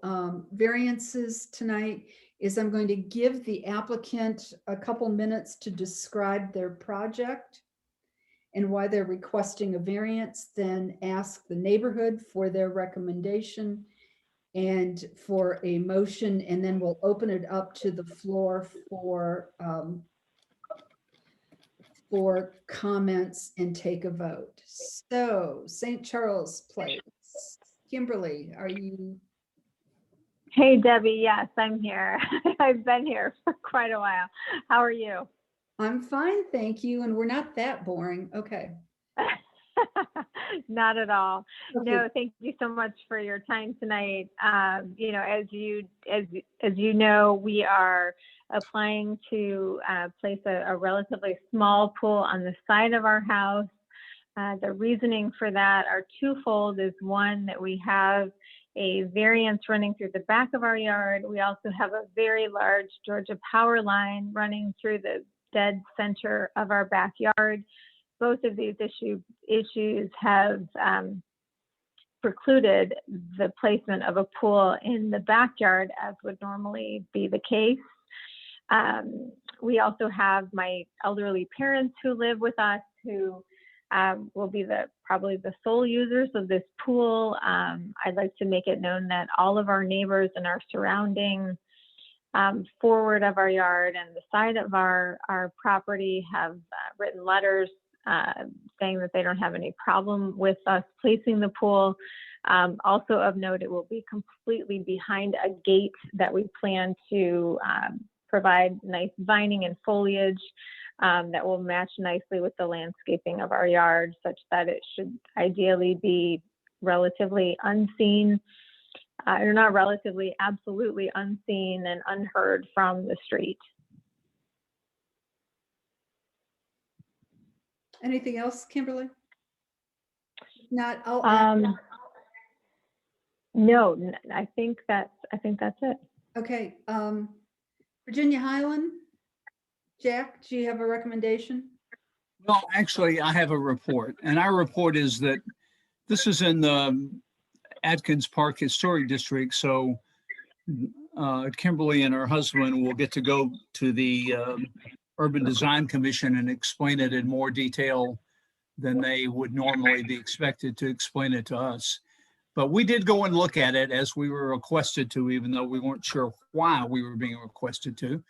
variances tonight is I'm going to give the applicant a couple minutes to describe their project and why they're requesting a variance, then ask the neighborhood for their recommendation and for a motion, and then we'll open it up to the floor for comments and take a vote. So St. Charles Place. Kimberly, are you? Hey, Debbie. Yes, I'm here. I've been here for quite a while. How are you? I'm fine, thank you. And we're not that boring. Okay. Not at all. Okay. No, thank you so much for your time tonight. You know, as you know, we are applying to place a relatively small pool on the side of our house. The reasoning for that are twofold. Is one, that we have a variance running through the back of our yard. We also have a very large Georgia power line running through the dead center of our backyard. Both of these issues have precluded the placement of a pool in the backyard, as would normally be the case. We also have my elderly parents who live with us, who will be probably the sole users of this pool. I'd like to make it known that all of our neighbors and our surrounding forward of our yard and the side of our property have written letters saying that they don't have any problem with us placing the pool. Also of note, it will be completely behind a gate that we plan to provide nice vining and foliage that will match nicely with the landscaping of our yard, such that it should ideally be relatively unseen, or not relatively, absolutely unseen and unheard from the street. Anything else, Kimberly? Not, I'll add. No, I think that's it. Okay. Virginia Highland, Jack, do you have a recommendation? Well, actually, I have a report, and our report is that this is in the Atkins Park Historic District. So Kimberly and her husband will get to go to the Urban Design Commission and explain it in more detail than they would normally be expected to explain it to us. But we did go and look at it as we were requested to, even though we weren't sure why we were being requested to.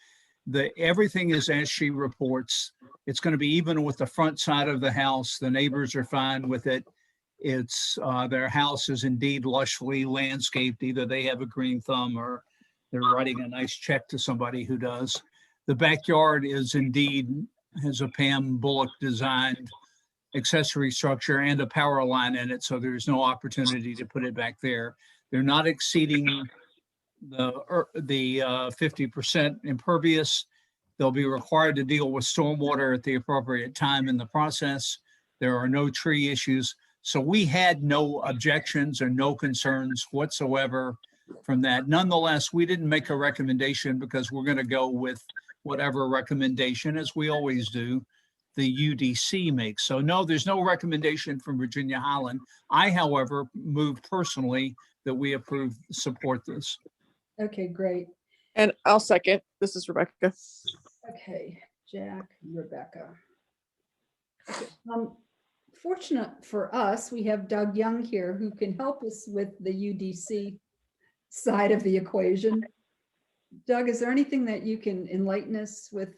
Everything is as she reports. It's going to be even with the front side of the house. The neighbors are fine with it. It's their house is indeed lushly landscaped. Either they have a green thumb or they're writing a nice check to somebody who does. The backyard is indeed has a Pam Bullock designed accessory structure and a power line in it, so there's no opportunity to put it back there. They're not exceeding the 50% impervious. They'll be required to deal with stormwater at the appropriate time in the process. There are no tree issues. So we had no objections or no concerns whatsoever from that. Nonetheless, we didn't make a recommendation because we're going to go with whatever recommendation, as we always do, the UDC makes. So no, there's no recommendation from Virginia Highland. I, however, moved personally that we support this. Okay, great. And I'll second. This is Rebecca. Okay, Jack, Rebecca. Okay, fortunate for us, we have Doug Young here who can help us with the UDC side of the equation. Doug, is there anything that you can enlighten us with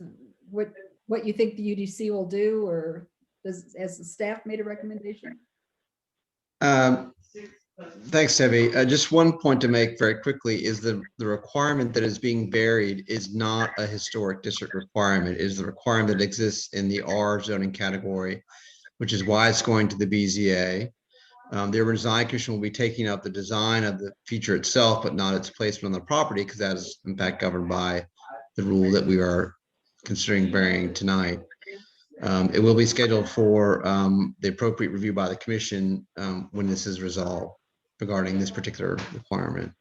what you think the UDC will do, or has the staff made a recommendation? Thanks, Debbie. Just one point to make very quickly is the requirement that is being buried is not a historic district requirement. It is the requirement that exists in the R zoning category, which is why it's going to the BZA. The Urban Design Commission will be taking up the design of the feature itself, but not its placement on the property, because that is in fact governed by the rule that we are considering burying tonight. It will be scheduled for the appropriate review by the commission when this is resolved regarding this particular requirement.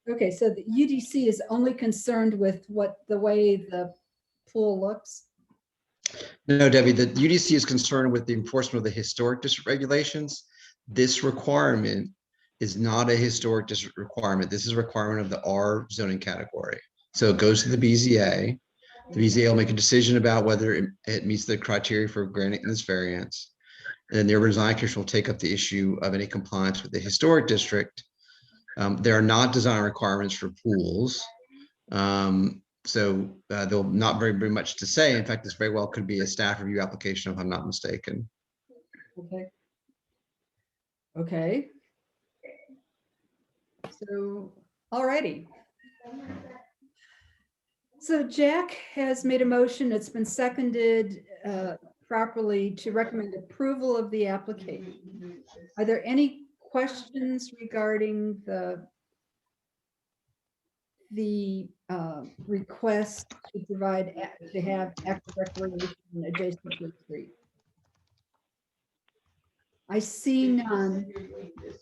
Okay, so the UDC is only concerned with the way the pool looks? No, Debbie, the UDC is concerned with the enforcement of the historic district regulations. This requirement is not a historic district requirement. This is a requirement of the R zoning category. So it goes to the BZA. The BZA will make a decision about whether it meets the criteria for granting this variance. And then the Urban Design Commission will take up the issue of any compliance with the historic district. There are not design requirements for pools. So there'll not very much to say. In fact, this very well could be a staff review application if I'm not mistaken. Okay. Okay. So, alrighty. So Jack has made a motion. It's been seconded properly to recommend approval of the application. Are there any questions regarding the request to provide, to have active recreation adjacent to the street? I see none.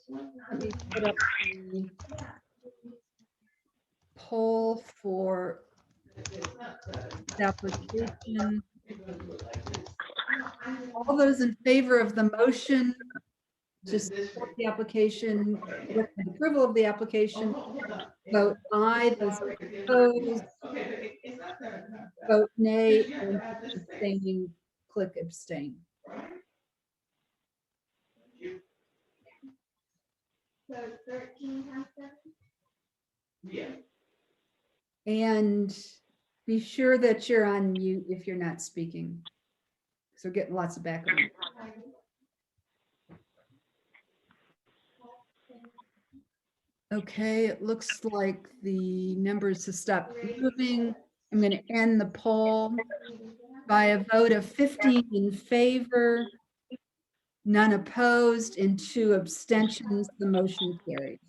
Let me put up the poll for the application. All those in favor of the motion to support the application, recommend approval of the application, vote aye. Those opposed, vote nay, and abstaining, click abstain. And be sure that you're on mute if you're not speaking. So we're getting lots of background. Okay, it looks like the numbers have stopped moving. I'm going to end the poll by a vote of 15 in favor, none opposed, and 2 abstentions. The motion carries.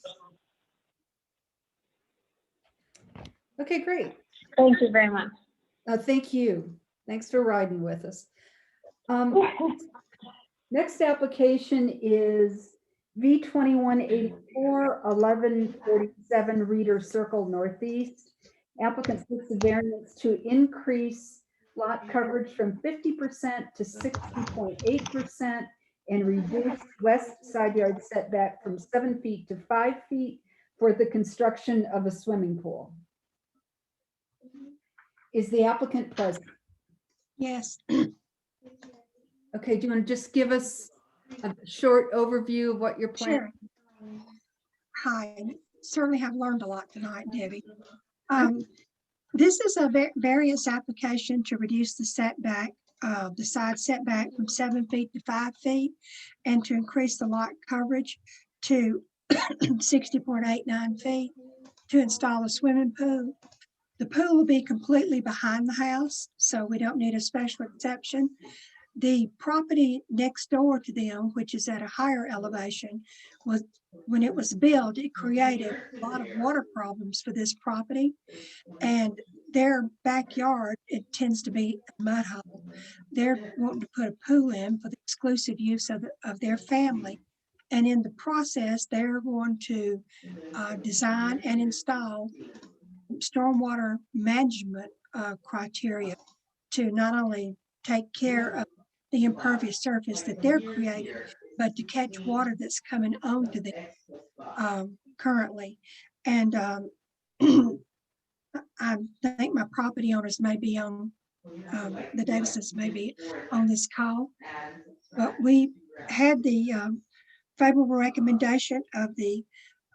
Okay, great. Thank you very much. Thank you. Thanks for riding with us. Next application is V2184 1147 Reader Circle Northeast. Applicant seeks a variance to increase lot coverage from 50% to 60.8% and reduce west side yard setback from 7 feet to 5 feet for the construction of a swimming pool. Is the applicant present? Yes. Okay, do you want to just give us a short overview of what you're planning? Sure. Hi, certainly have learned a lot tonight, Debbie. This is a variance application to reduce the setback, the side setback from 7 feet to 5 feet, and to increase the lot coverage to 60.89 feet to install a swimming pool. The pool will be completely behind the house, so we don't need a special exception. The property next door to them, which is at a higher elevation, when it was built, it created a lot of water problems for this property. And their backyard, it tends to be a mud hole. They're wanting to put a pool in for the exclusive use of their family. And in the process, they're going to design and install stormwater management criteria to not only take care of the impervious surface that they're creating, but to catch water that's coming onto them currently. And I think my property owners may be on, the Davises may be on this call, but we had the favorable recommendation of the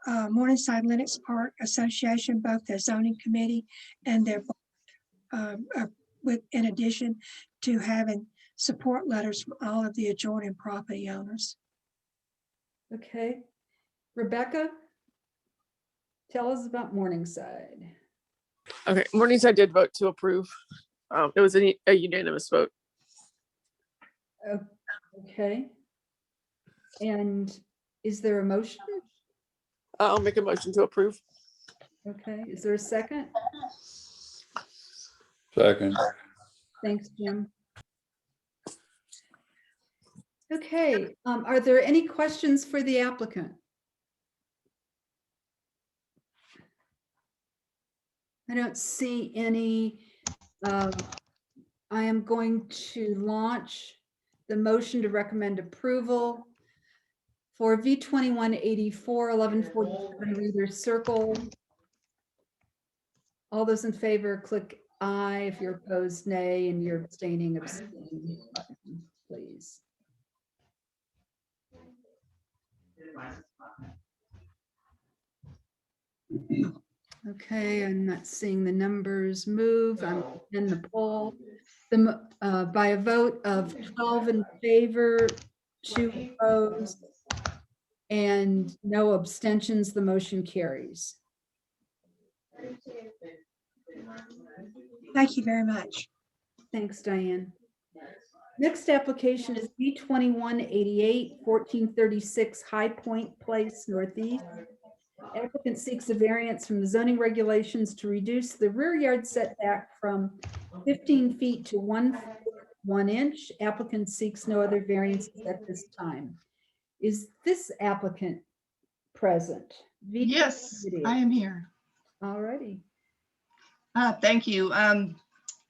Morningside Lennox Park Association, both the zoning committee and their in addition to having support letters from all of the adjoining property owners. Okay. Rebecca, tell us about Morningside. Okay, Morningside did vote to approve. It was a unanimous vote. Okay. And is there a motion? I'll make a motion to approve. Okay, is there a second? Second. Thanks, Jim. Okay, are there any questions for the applicant? I don't see any. I am going to launch the motion to recommend approval for V2184 1147 Reader's Circle. All those in favor, click aye. If you're opposed, nay, and you're abstaining, abstain button, please. Okay, I'm not seeing the numbers move. I'm in the poll. By a vote of 12 in favor, 2 opposed, and no abstentions, the motion carries. Thank you very much. Thanks, Diane. Next application is B2188 1436 High Point Place Northeast. Applicant seeks a variance from the zoning regulations to reduce the rear yard setback from 15 feet to 1 foot 1 inch. Applicant seeks no other variances at this time. Is this applicant present? Yes, I am here. All righty. Thank you.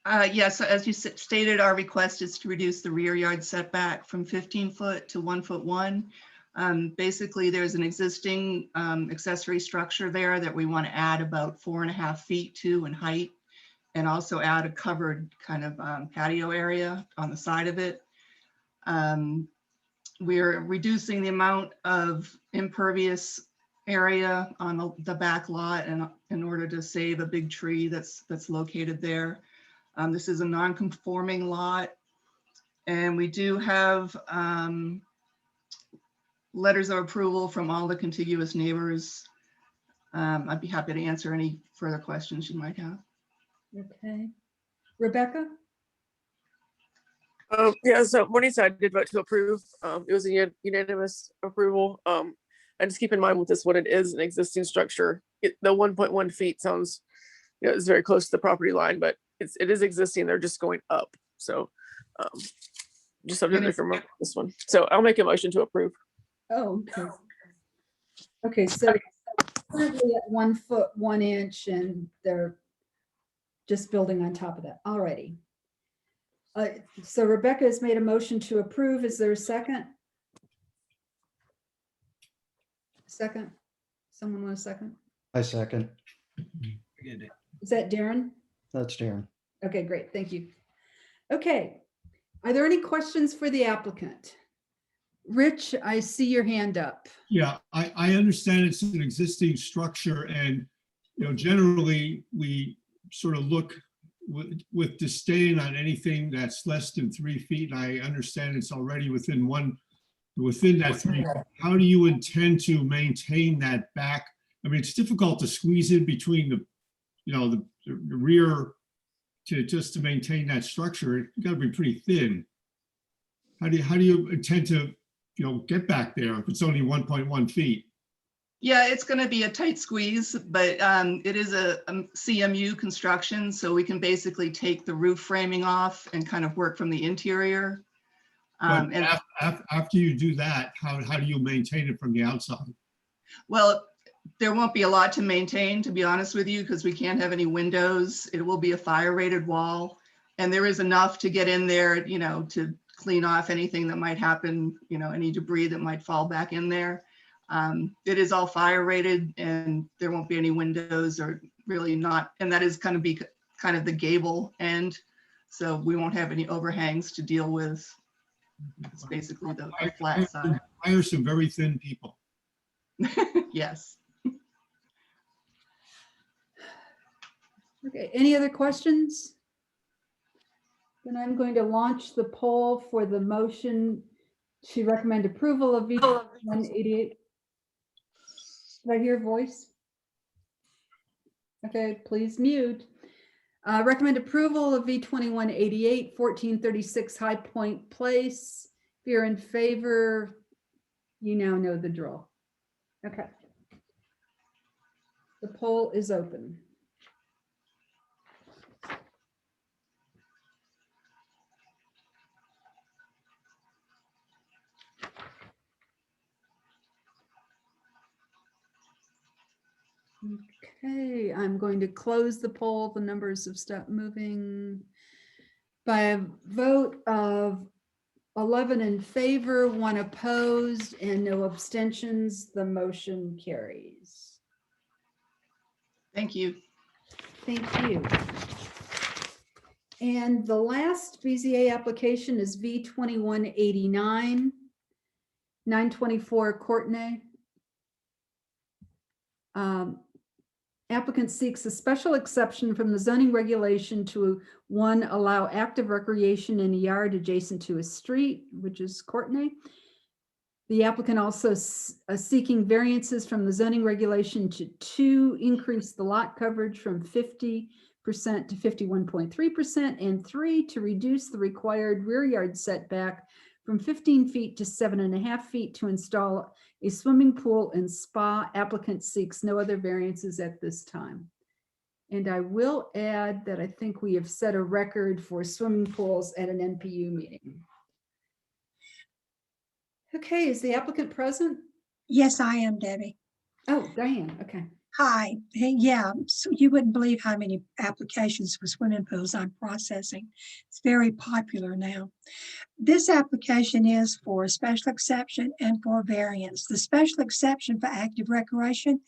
Yes, as you stated, our request is to reduce the rear yard setback from 15 foot to 1 foot 1. Basically, there's an existing accessory structure there that we want to add about 4.5 feet to in height, and also add a covered kind of patio area on the side of it. We're reducing the amount of impervious area on the back lot, and in order to save a big tree that's located there. This is a non-conforming lot, and we do have letters of approval from all the contiguous neighbors. I'd be happy to answer any further questions you might have. Okay. Rebecca? Yeah, so Morningside did vote to approve. It was a unanimous approval. And just keep in mind with this one, it is an existing structure. The 1.1 feet sounds, it's very close to the property line, but it is existing. They're just going up. So just something to remember this one. So I'll make a motion to approve. Oh, okay. Okay, so currently at 1 foot 1 inch, and they're just building on top of that. All righty. So Rebecca has made a motion to approve. Is there a second? Second? Someone want a second? I second. Is that Darren? That's Darren. Okay, great. Thank you. Okay. Are there any questions for the applicant? Rich, I see your hand up. Yeah, I understand it's an existing structure, and generally we sort of look with disdain on anything that's less than 3 feet. And I understand it's already within that 3. How do you intend to maintain that back? I mean, it's difficult to squeeze in between the rear to maintain that structure. You got to be pretty thin. How do you intend to get back there if it's only 1.1 feet? Yeah, it's going to be a tight squeeze, but it is a CMU construction, so we can basically take the roof framing off and kind of work from the interior. But after you do that, how do you maintain it from the outside? Well, there won't be a lot to maintain, to be honest with you, because we can't have any windows. It will be a fire rated wall, and there is enough to get in there, to clean off anything that might happen, any debris that might fall back in there. It is all fire rated, and there won't be any windows or really not, and that is kind of the gable end. So we won't have any overhangs to deal with. It's basically the flat side. Hire some very thin people. Yes. Okay, any other questions? Then I'm going to launch the poll for the motion to recommend approval of V188. Did I hear a voice? Okay, please mute. Recommend approval of V2188, 1436 High Point Place. If you're in favor, you now know the drill. Okay. The poll is open. Okay, I'm going to close the poll. The numbers have stopped moving. By a vote of 11 in favor, 1 opposed, and no abstentions, the motion carries. Thank you. Thank you. And the last BZA application is V2189, 924 Courtenay. Applicant seeks a special exception from the zoning regulation to 1, allow active recreation in a yard adjacent to a street, which is Courtenay. The applicant also seeking variances from the zoning regulation to 2, increase the lot coverage from 50% to 51.3%, and 3, to reduce the required rear yard setback from 15 feet to 7.5 feet to install a swimming pool and spa. Applicant seeks no other variances at this time. And I will add that I think we have set a record for swimming pools at an NPU meeting. Okay, is the applicant present? Yes, I am, Debbie. Oh, Diane, okay. Hi. Hey, yeah, so you wouldn't believe how many applications for swimming pools I'm processing. It's very popular now. This application is for a special exception and for a variance. The special exception for active recreation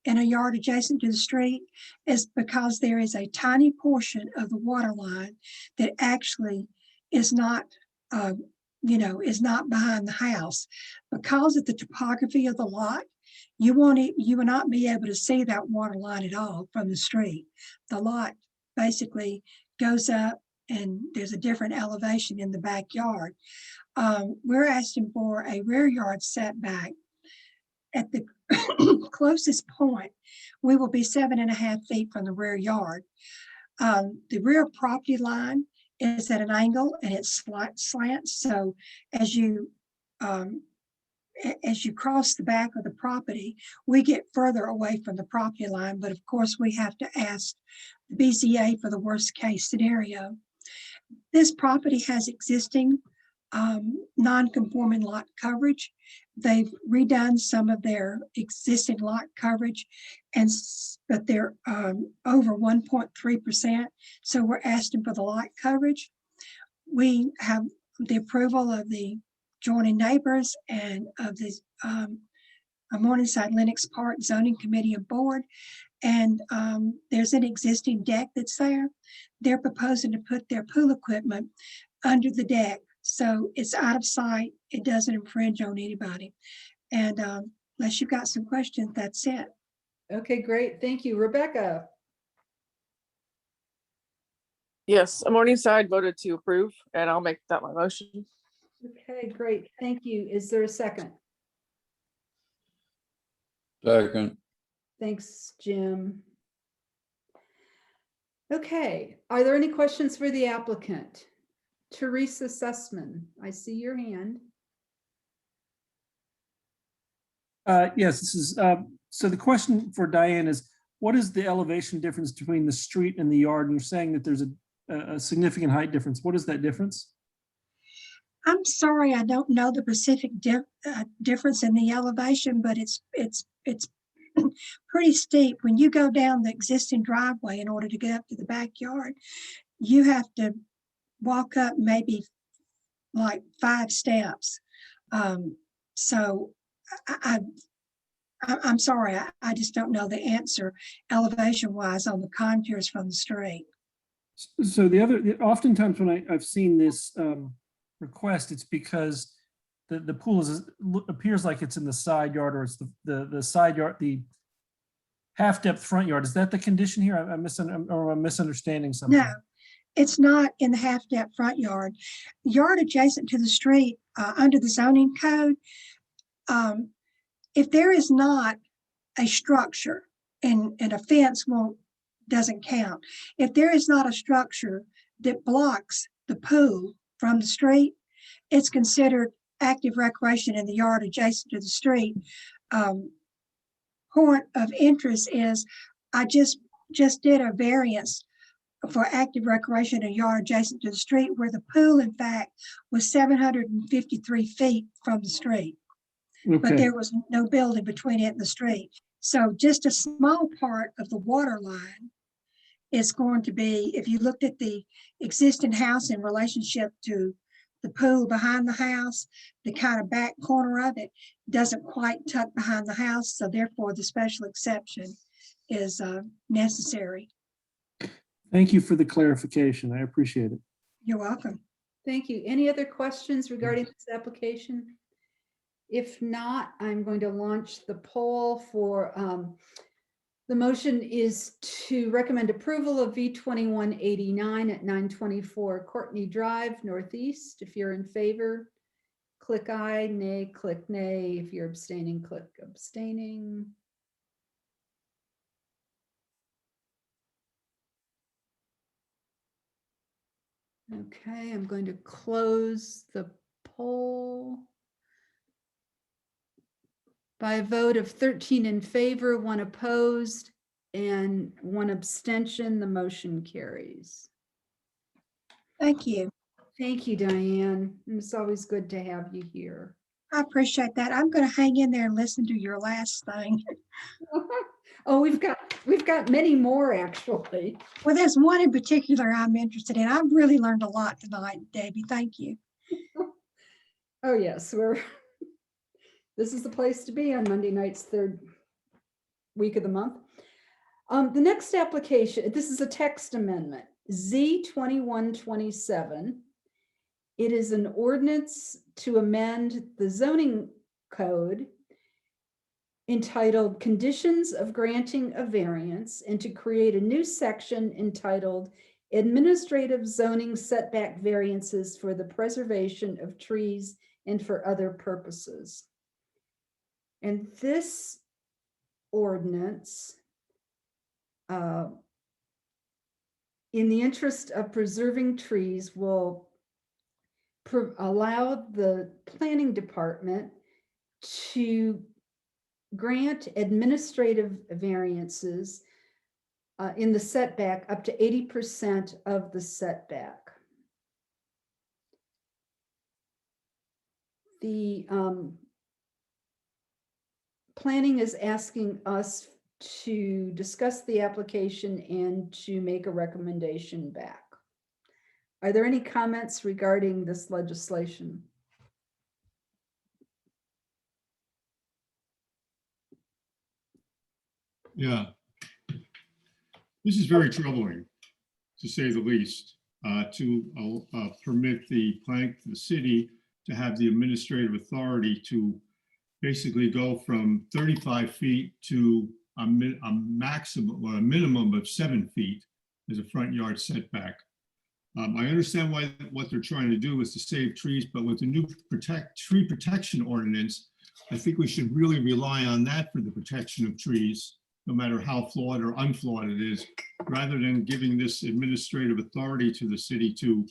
in a yard adjacent to the street is because there is a tiny portion of the water line that actually is not, is not behind the house. Because of the topography of the lot, you will not be able to see that water line at all from the street. The lot basically goes up and there's a different elevation in the backyard. We're asking for a rear yard setback. At the closest point, we will be 7.5 feet from the rear yard. The rear property line is at an angle and it slants. So as you cross the back of the property, we get further away from the property line, but of course we have to ask the BZA for the worst case scenario. This property has existing non-conforming lot coverage. They've redone some of their existing lot coverage, but they're over 1.3%. So we're asking for the lot coverage. We have the approval of the joining neighbors and of the Morningside Lennox Park Zoning Committee and Board. And there's an existing deck that's there. They're proposing to put their pool equipment under the deck. So it's out of sight. It doesn't infringe on anybody. And unless you've got some questions, that's it. Okay, great. Thank you. Rebecca. Yes, Morningside voted to approve, and I'll make that my motion. Okay, great. Thank you. Is there a second? Second. Thanks, Jim. Okay, are there any questions for the applicant? Teresa Sussman, I see your hand. Yes, this is, so the question for Diane is, what is the elevation difference between the street and the yard? And you're saying that there's a significant height difference. What is that difference? I'm sorry, I don't know the specific difference in the elevation, but it's pretty steep. When you go down the existing driveway in order to get up to the backyard, you have to walk up maybe like 5 steps. So I'm sorry, I just don't know the answer elevation wise on the contours from the street. So oftentimes when I've seen this request, it's because the pool appears like it's in the side yard, or it's the side yard, the half depth front yard. Is that the condition here? I'm misunderstanding something. No, it's not in the half depth front yard. Yard adjacent to the street, under the zoning code, if there is not a structure, and a fence doesn't count. If there is not a structure that blocks the pool from the street, it's considered active recreation in the yard adjacent to the street. Point of interest is I just did a variance for active recreation in a yard adjacent to the street where the pool, in fact, was 753 feet from the street. Okay. But there was no building between it and the street. So just a small part of the water line is going to be, if you looked at the existing house in relationship to the pool behind the house, the kind of back corner of it doesn't quite tuck behind the house. So therefore the special exception is necessary. Thank you for the clarification. I appreciate it. You're welcome. Thank you. Any other questions regarding this application? If not, I'm going to launch the poll for, the motion is to recommend approval of V2189 at 924 Courtney Drive Northeast. If you're in favor, click aye, nay, click nay. If you're abstaining, click abstaining. Okay, I'm going to close the poll. By a vote of 13 in favor, 1 opposed, and 1 abstention, the motion carries. Thank you. Thank you, Diane. It's always good to have you here. I appreciate that. I'm going to hang in there and listen to your last thing. Oh, we've got many more, actually. Well, there's one in particular I'm interested in. I've really learned a lot tonight, Debbie. Thank you. Oh, yes, this is the place to be on Monday nights, third week of the month. The next application, this is a text amendment, Z2127. It is an ordinance to amend the zoning code entitled Conditions of Granting a Variance, and to create a new section entitled Administrative Zoning Setback Variances for the Preservation of Trees and for Other Purposes. And this ordinance, in the interest of preserving trees, will allow the planning department to grant administrative variances in the setback up to 80% of the setback. The planning is asking us to discuss the application and to make a recommendation back. Are there any comments regarding this legislation? Yeah. This is very troubling, to say the least, to permit the city to have the administrative authority to basically go from 35 feet to a maximum or a minimum of 7 feet as a front yard setback. I understand what they're trying to do is to save trees, but with the new tree protection ordinance, I think we should really rely on that for the protection of trees, no matter how flawed or unflawed it is, rather than giving this administrative authority to the city to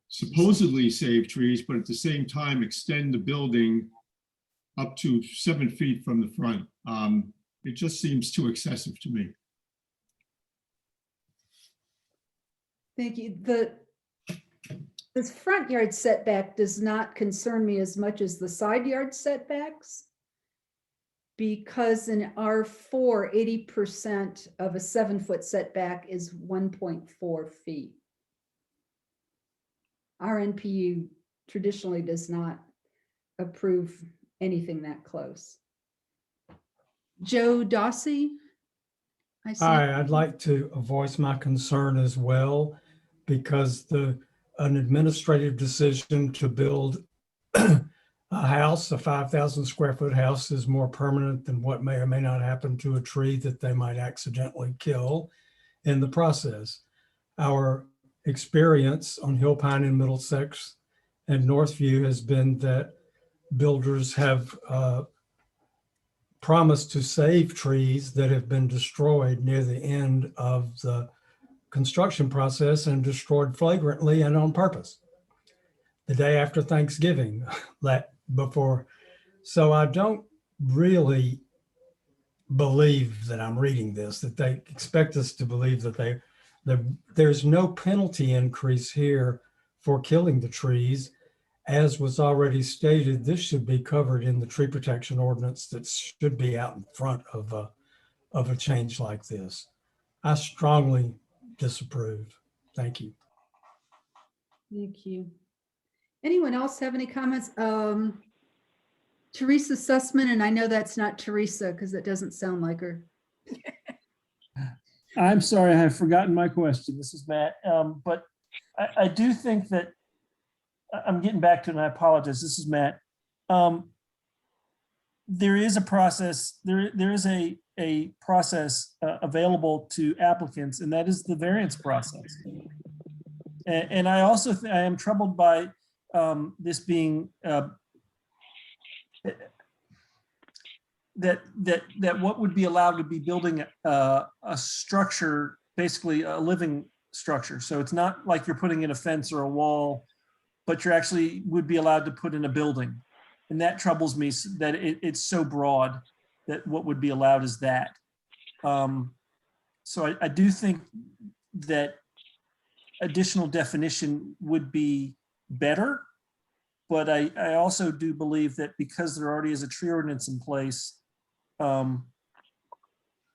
supposedly save trees, but at the same time extend the building up to 7 feet from the front. It just seems too excessive to me. Thank you. This front yard setback does not concern me as much as the side yard setbacks, because in R4, 80% of a 7-foot setback is 1.4 feet. Our NPU traditionally does not approve anything that close. Joe Dossi. I see. Hi, I'd like to voice my concern as well, because an administrative decision to build a house, a 5,000 square foot house, is more permanent than what may or may not happen to a tree that they might accidentally kill in the process. Our experience on Hill Pine in Middlesex and Northview has been that builders have promised to save trees that have been destroyed near the end of the construction process and destroyed flagrantly and on purpose the day after Thanksgiving before. So I don't really believe that I'm reading this, that they expect us to believe that there's no penalty increase here for killing the trees. As was already stated, this should be covered in the tree protection ordinance that should be out in front of a change like this. I strongly disapprove. Thank you. Thank you. Anyone else have any comments? Teresa Sussman, and I know that's not Teresa because it doesn't sound like her. I'm sorry, I have forgotten my question. This is Matt. But I do think that I'm getting back to it, and I apologize. This is Matt. There is a process. There is a process available to applicants, and that is the variance process. And I also I am troubled by this being that what would be allowed to be building a structure, basically a living structure. So it's not like you're putting in a fence or a wall, but you're actually would be allowed to put in a building. And that troubles me, that it's so broad that what would be allowed is that. So I do think that additional definition would be better, but I also do believe that because there already is a tree ordinance in place,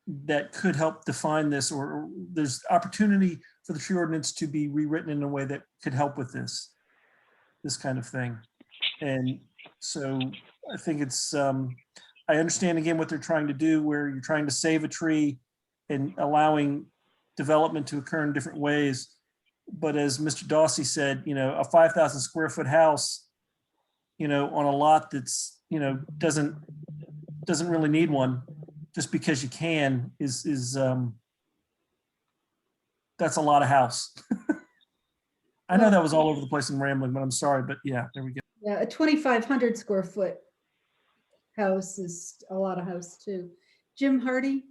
that could help define this, or there's opportunity for the tree ordinance to be rewritten in a way that could help with this kind of thing. And so I think it's, I understand again what they're trying to do, where you're trying to save a tree and allowing development to occur in different ways. But as Mr. Dawsey said, a 5,000 square foot house, on a lot that's, doesn't really need one, just because you can, is that's a lot of house. I know that was all over the place and rambling, but I'm sorry, but yeah, there we go. Yeah, a 2,500 square foot house is a lot of house too. Jim Hardy?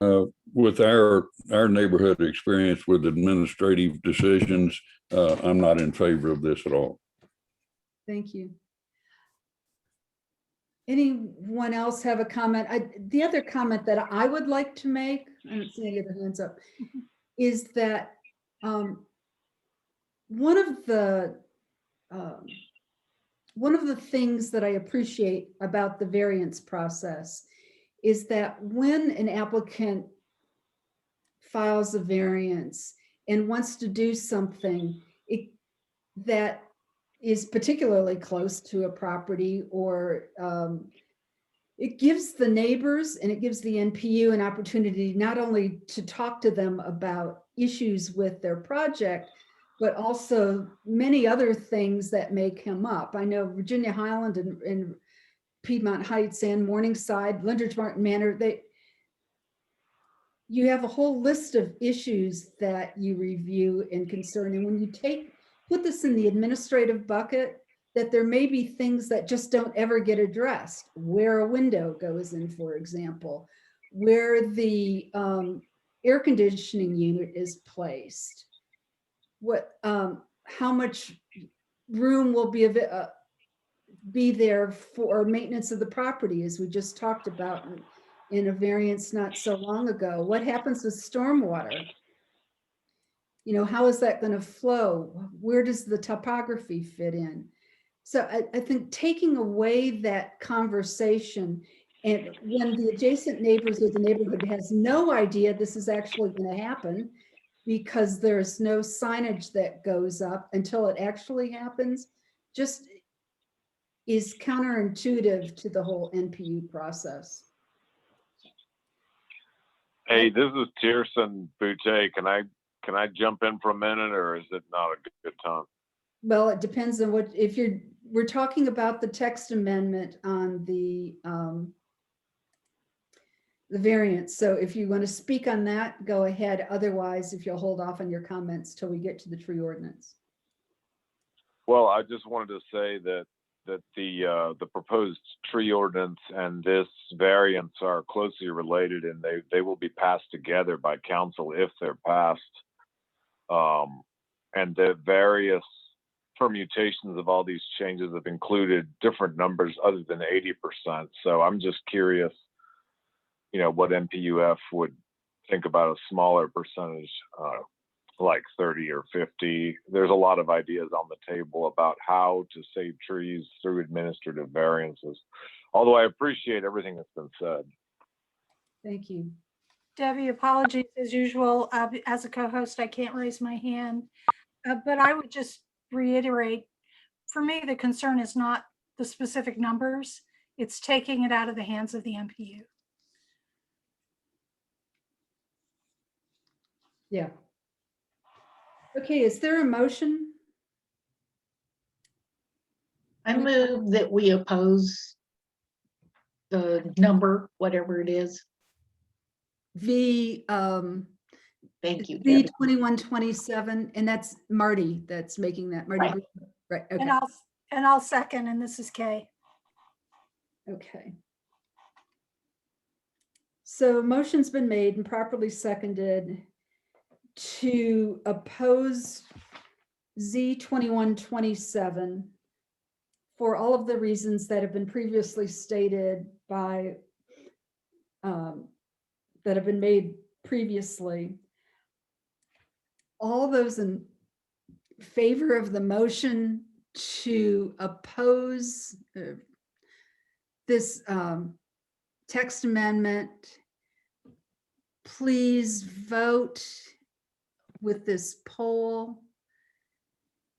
With our neighborhood experience with administrative decisions, I'm not in favor of this at all. Thank you. Anyone else have a comment? The other comment that I would like to make, I don't see any other hands up, is that one of the things that I appreciate about the variance process is that when an applicant files a variance and wants to do something that is particularly close to a property, or it gives the neighbors and it gives the NPU an opportunity not only to talk to them about issues with their project, but also many other things that may come up. I know Virginia Highland and Piedmont Heights and Morningside, Lindridge Martin Manor, you have a whole list of issues that you review and concern. And when you put this in the administrative bucket, that there may be things that just don't ever get addressed, where a window goes in, for example, where the air conditioning unit is placed, how much room will be there for maintenance of the property, as we just talked about in a variance not so long ago. What happens with stormwater? How is that going to flow? Where does the topography fit in? So I think taking away that conversation, and when the adjacent neighbors of the neighborhood has no idea this is actually going to happen, because there's no signage that goes up until it actually happens, just is counterintuitive to the whole NPU process. Hey, this is Tierson Boutte. Can I jump in for a minute, or is it not a good time? Well, it depends on what, we're talking about the text amendment on the variance. So if you want to speak on that, go ahead. Otherwise, if you'll hold off on your comments till we get to the tree ordinance. Well, I just wanted to say that the proposed tree ordinance and this variance are closely related, and they will be passed together by council if they're passed. And the various permutations of all these changes have included different numbers other than 80%. So I'm just curious, what NPUF would think about a smaller percentage, like 30 or 50. There's a lot of ideas on the table about how to save trees through administrative variances. Although I appreciate everything that's been said. Thank you. Debbie, apologies as usual. As a co-host, I can't raise my hand, but I would just reiterate, for me, the concern is not the specific numbers. It's taking it out of the hands of the NPU. Yeah. Okay, is there a motion? I move that we oppose the number, whatever it is. Thank you. V2127, and that's Marty that's making that. Marty. Right. Okay. And I'll second, and this is Kay. Okay. So motion's been made and properly seconded to oppose Z2127 for all of the reasons that have been previously stated by that have been made previously. All those in favor of the motion to oppose this text amendment, please vote with this poll.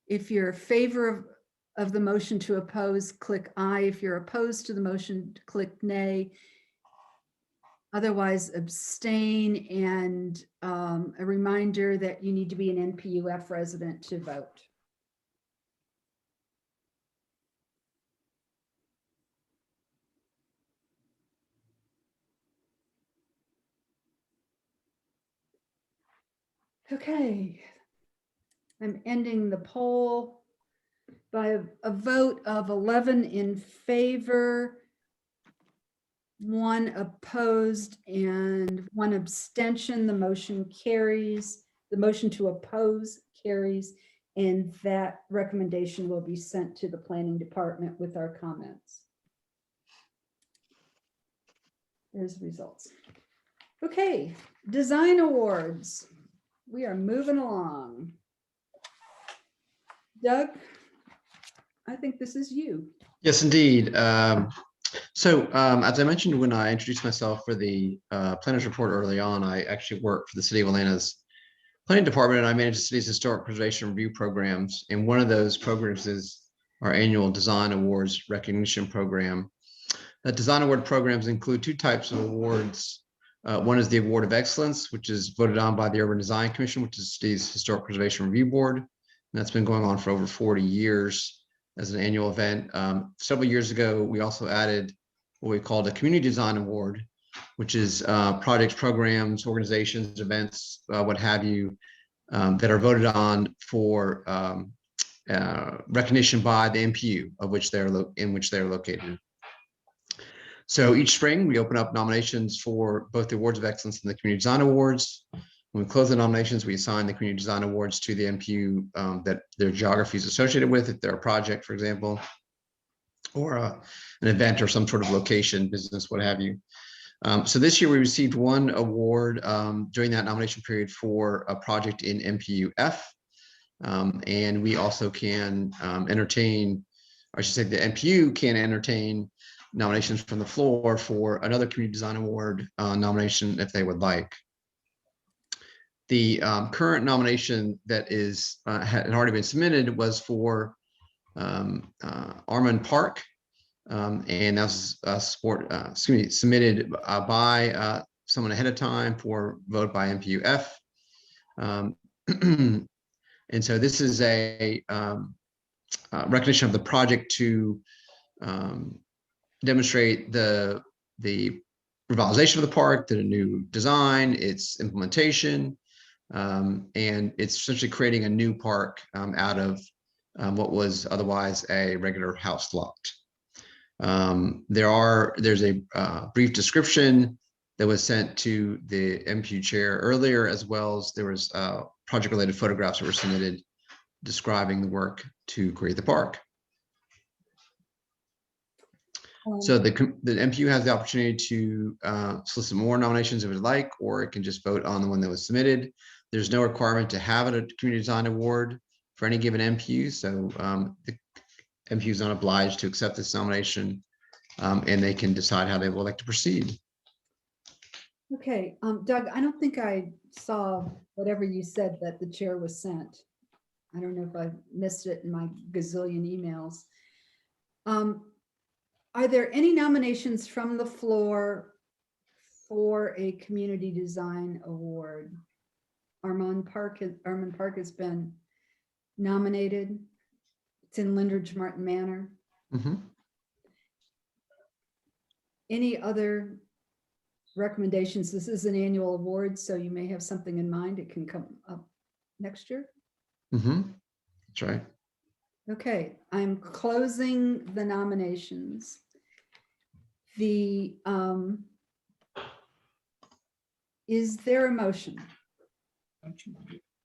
If you're in favor of the motion to oppose, click aye. If you're opposed to the motion, click nay. Otherwise, abstain, and a reminder that you need to be an NPU F resident to vote. Okay, I'm ending the poll by a vote of 11 in favor, 1 opposed, and 1 abstention. The motion carries. The motion to oppose carries, and that recommendation will be sent to the planning department with our comments. There's the results. Okay, design awards. We are moving along. Doug, I think this is you. Yes, indeed. As I mentioned when I introduced myself for the planner's report early on, I actually work for the City of Atlanta's planning department, and I manage the city's historic preservation review programs. And one of those programs is our annual Design Awards recognition program. The Design Award programs include 2 types of awards. One is the Award of Excellence, which is voted on by the Urban Design Commission, which is the city's historic preservation review board. And that's been going on for over 40 years as an annual event. Several years ago, we also added what we called a Community Design Award, which is projects, programs, organizations, events, what have you, that are voted on for recognition by the NPU, of which they're located. So each spring, we open up nominations for both the Awards of Excellence and the Community Design Awards. When we close the nominations, we assign the Community Design Awards to the NPU that their geography is associated with, if they're a project, for example, or an event or some sort of location, business, what have you. So this year we received 1 award during that nomination period for a project in NPU F. And we also can entertain, or I should say the NPU can entertain nominations from the floor for another Community Design Award nomination if they would like. The current nomination that had already been submitted was for Armand Park, and that was submitted by someone ahead of time for vote by NPU F. And so this is a recognition of the project to demonstrate the revitalization of the park, the new design, its implementation, and it's essentially creating a new park out of what was otherwise a regular house lot. There's a brief description that was sent to the NPU chair earlier, as well as there was project-related photographs that were submitted describing the work to create the park. So the NPU has the opportunity to solicit more nominations if it would like, or it can just vote on the one that was submitted. There's no requirement to have a community design award for any given NPU, so the NPU is not obliged to accept this nomination, and they can decide how they would like to proceed. Okay, Doug, I don't think I saw whatever you said that the chair was sent. I don't know if I missed it in my gazillion emails. Are there any nominations from the floor for a community design award? Armand Park has been nominated. It's in Lindridge Martin Manor. Any other recommendations? This is an annual award, so you may have something in mind. It can come up next year. That's right. Okay, I'm closing the nominations. Is there a motion?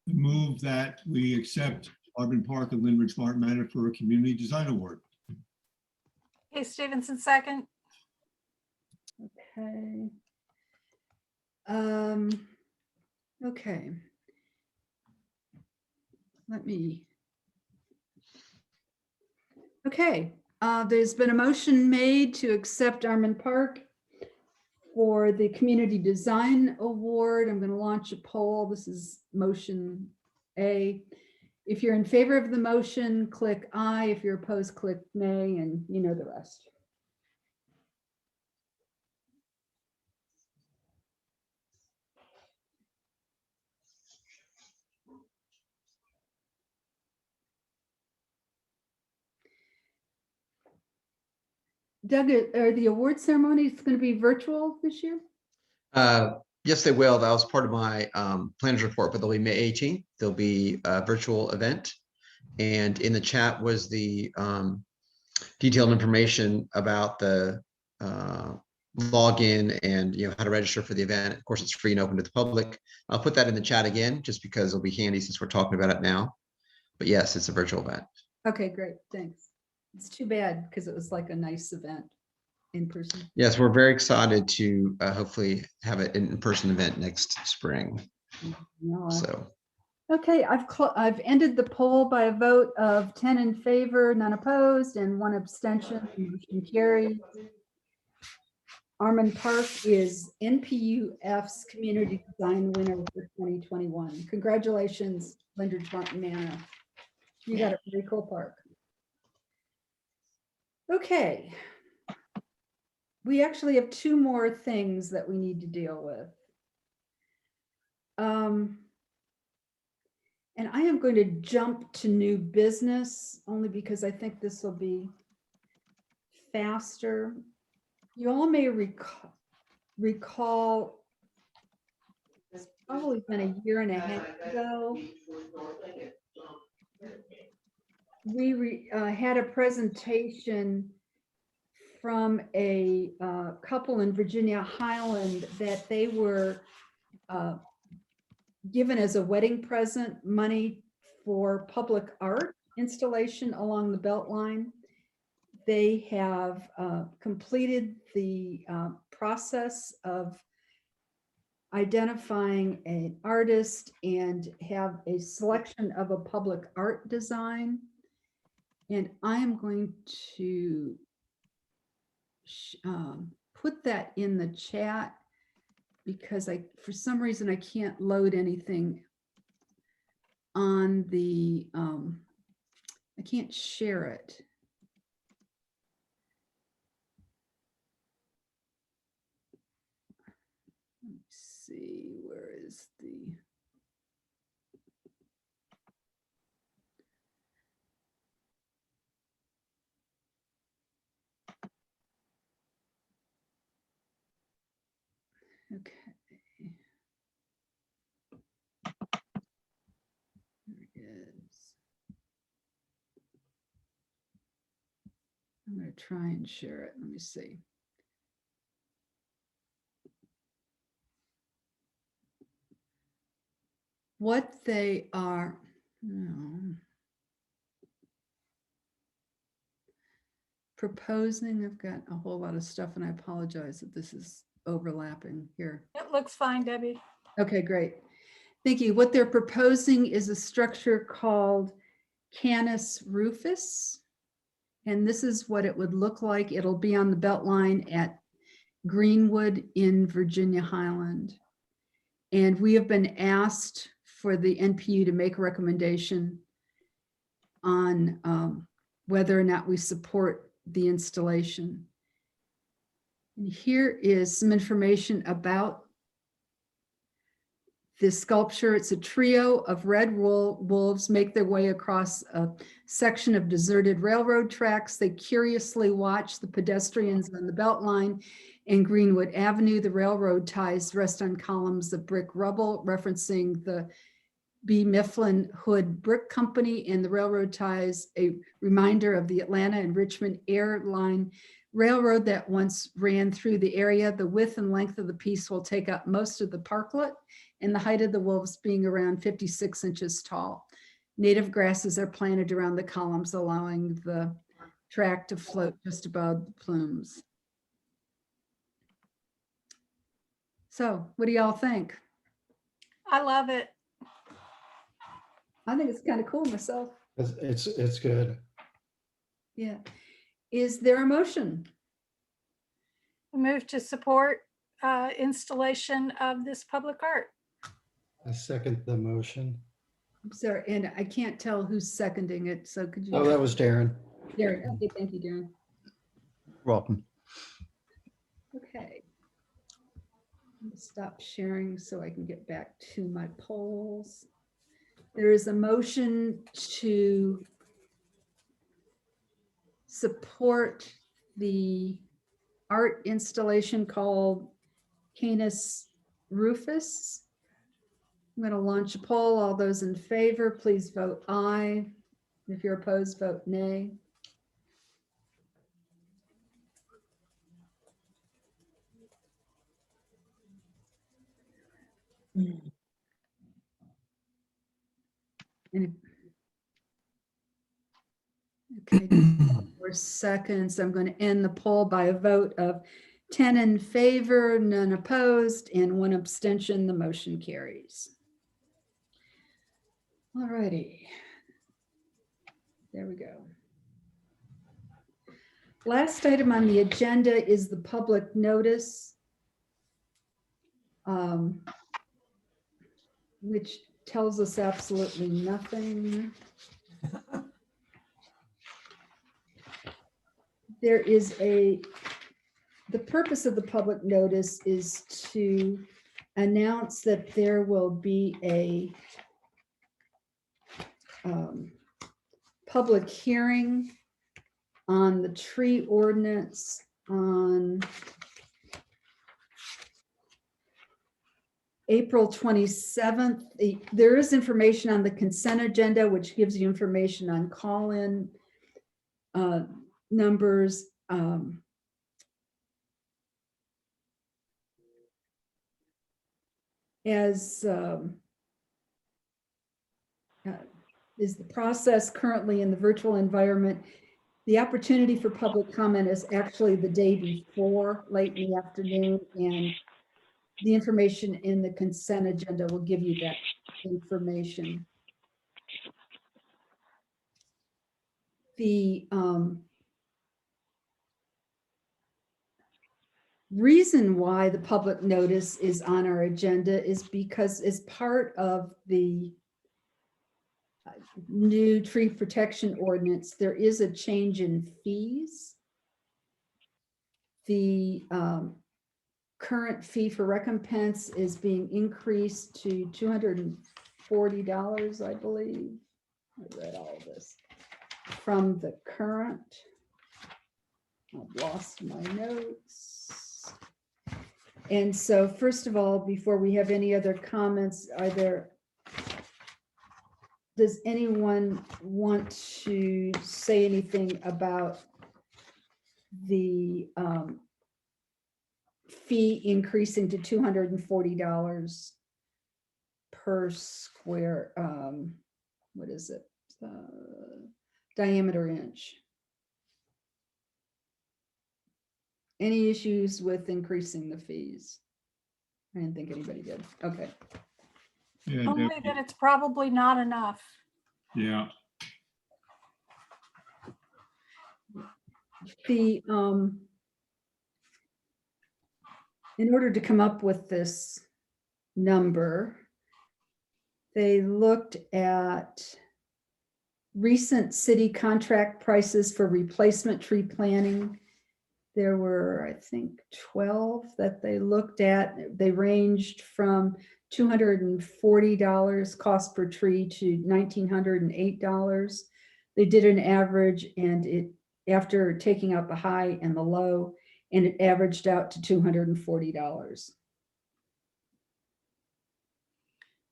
Move that we accept Auburn Park and Lindridge Martin Manor for a community design award. Hey, Stevenson, second. Okay. Okay. Let me. Okay, there's been a motion made to accept Armand Park for the Community Design Award. I'm going to launch a poll. This is motion A. If you're in favor of the motion, click aye. If you're opposed, click nay, and you know the rest. Doug, are the award ceremonies going to be virtual this year? Yes, they will. That was part of my planner's report, but they'll be May 18th. There'll be a virtual event. And in the chat was the detailed information about the login and how to register for the event. Of course, it's free and open to the public. I'll put that in the chat again, just because it'll be handy since we're talking about it now. But yes, it's a virtual event. Okay, great. Thanks. It's too bad because it was like a nice event in person. Yes, we're very excited to hopefully have an in-person event next spring. So. Okay, I've ended the poll by a vote of 10 in favor, none opposed, and 1 abstention. Motion carried. Armand Park is NPU F's Community Design winner for 2021. Congratulations, Lindridge Martin Manor. You got a pretty cool park. Okay. We actually have 2 more things that we need to deal with. And I am going to jump to new business only because I think this will be faster. You all may recall it's probably been a year and a half ago. We had a presentation from a couple in Virginia Highland that they were given as a wedding present money for public art installation along the Beltline. They have completed the process of identifying an artist and have a selection of a public art design. And I am going to put that in the chat because for some reason, I can't load anything on the, I can't share it. Okay. There it is. I'm going to try and share it. Let me see. What they are, proposing, I've got a whole lot of stuff and I apologize that this is overlapping here. It looks fine, Debbie. Okay, great. Thank you. What they're proposing is a structure called Canis rufus. And this is what it would look like. It'll be on the Beltline at Greenwood in Virginia Highland. And we have been asked for the NPU to make a recommendation on whether or not we support the installation. And here is some information about this sculpture. It's a trio of red wolves make their way across a section of deserted railroad tracks. They curiously watch the pedestrians on the Beltline and Greenwood Avenue. The railroad ties rest on columns of brick rubble, referencing the B. Mifflin Hood Brick Company, and the railroad ties a reminder of the Atlanta and Richmond Airline Railroad that once ran through the area. The width and length of the piece will take up most of the parklet, and the height of the wolves being around 56 inches tall. Native grasses are planted around the columns, allowing the track to float just above the plumes. So what do y'all think? I love it. I think it's kind of cool myself. It's good. Yeah. Is there a motion? Move to support installation of this public art. I second the motion. I'm sorry, and I can't tell who's seconding it, so could you? Oh, that was Darren. Darren, okay, thank you, Darren. Welcome. Okay. I'm gonna stop sharing so I can get back to my polls. There is a motion to support the art installation called Canis rufus. I'm going to launch a poll. All those in favor, please vote aye. If you're opposed, vote nay. Okay, 4 seconds. I'm going to end the poll by a vote of 10 in favor, none opposed, and 1 abstention. The motion carries. All righty. There we go. Last item on the agenda is the public notice, which tells us absolutely nothing. There is the purpose of the public notice is to announce that there will be a public hearing on the tree ordinance on April 27th. There is information on the consent agenda, which gives you information on call-in numbers. As is the process currently in the virtual environment. The opportunity for public comment is actually the day before, late in the afternoon, and the information in the consent agenda will give you that information. The reason why the public notice is on our agenda is because as part of the new tree protection ordinance, there is a change in fees. The current fee for recompense is being increased to $240, I believe. I read all of this from the current. I've lost my notes. And so first of all, before we have any other comments, does anyone want to say anything about the fee increasing to $240 per square, what is it? Diameter inch. Any issues with increasing the fees? I didn't think anybody did. Okay. Yeah, Only that it's probably not enough. yeah. The in order to come up with this number, they looked at recent city contract prices for replacement tree planting. There were, I think, 12 that they looked at. They ranged from $240 cost per tree to $1,908. They did an average, and it, after taking out the high and the low, and it averaged out to $240.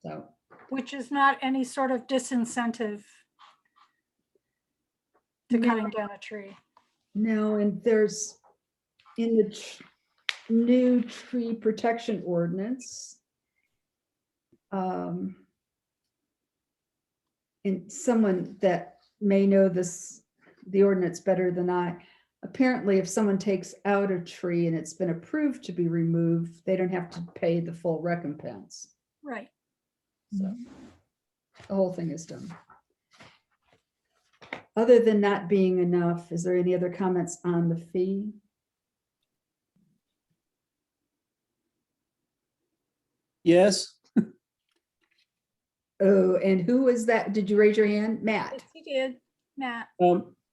So, Which is not any sort of disincentive to cutting down a tree. no, and there's in the new tree protection ordinance, and someone that may know the ordinance better than I, apparently if someone takes out a tree and it's been approved to be removed, they don't have to pay the full recompense. Right. So the whole thing is done. Other than not being enough, is there any other comments on the fee? Yes. Oh, and who was that? Did you raise your hand? Matt? Yes, he did, Matt.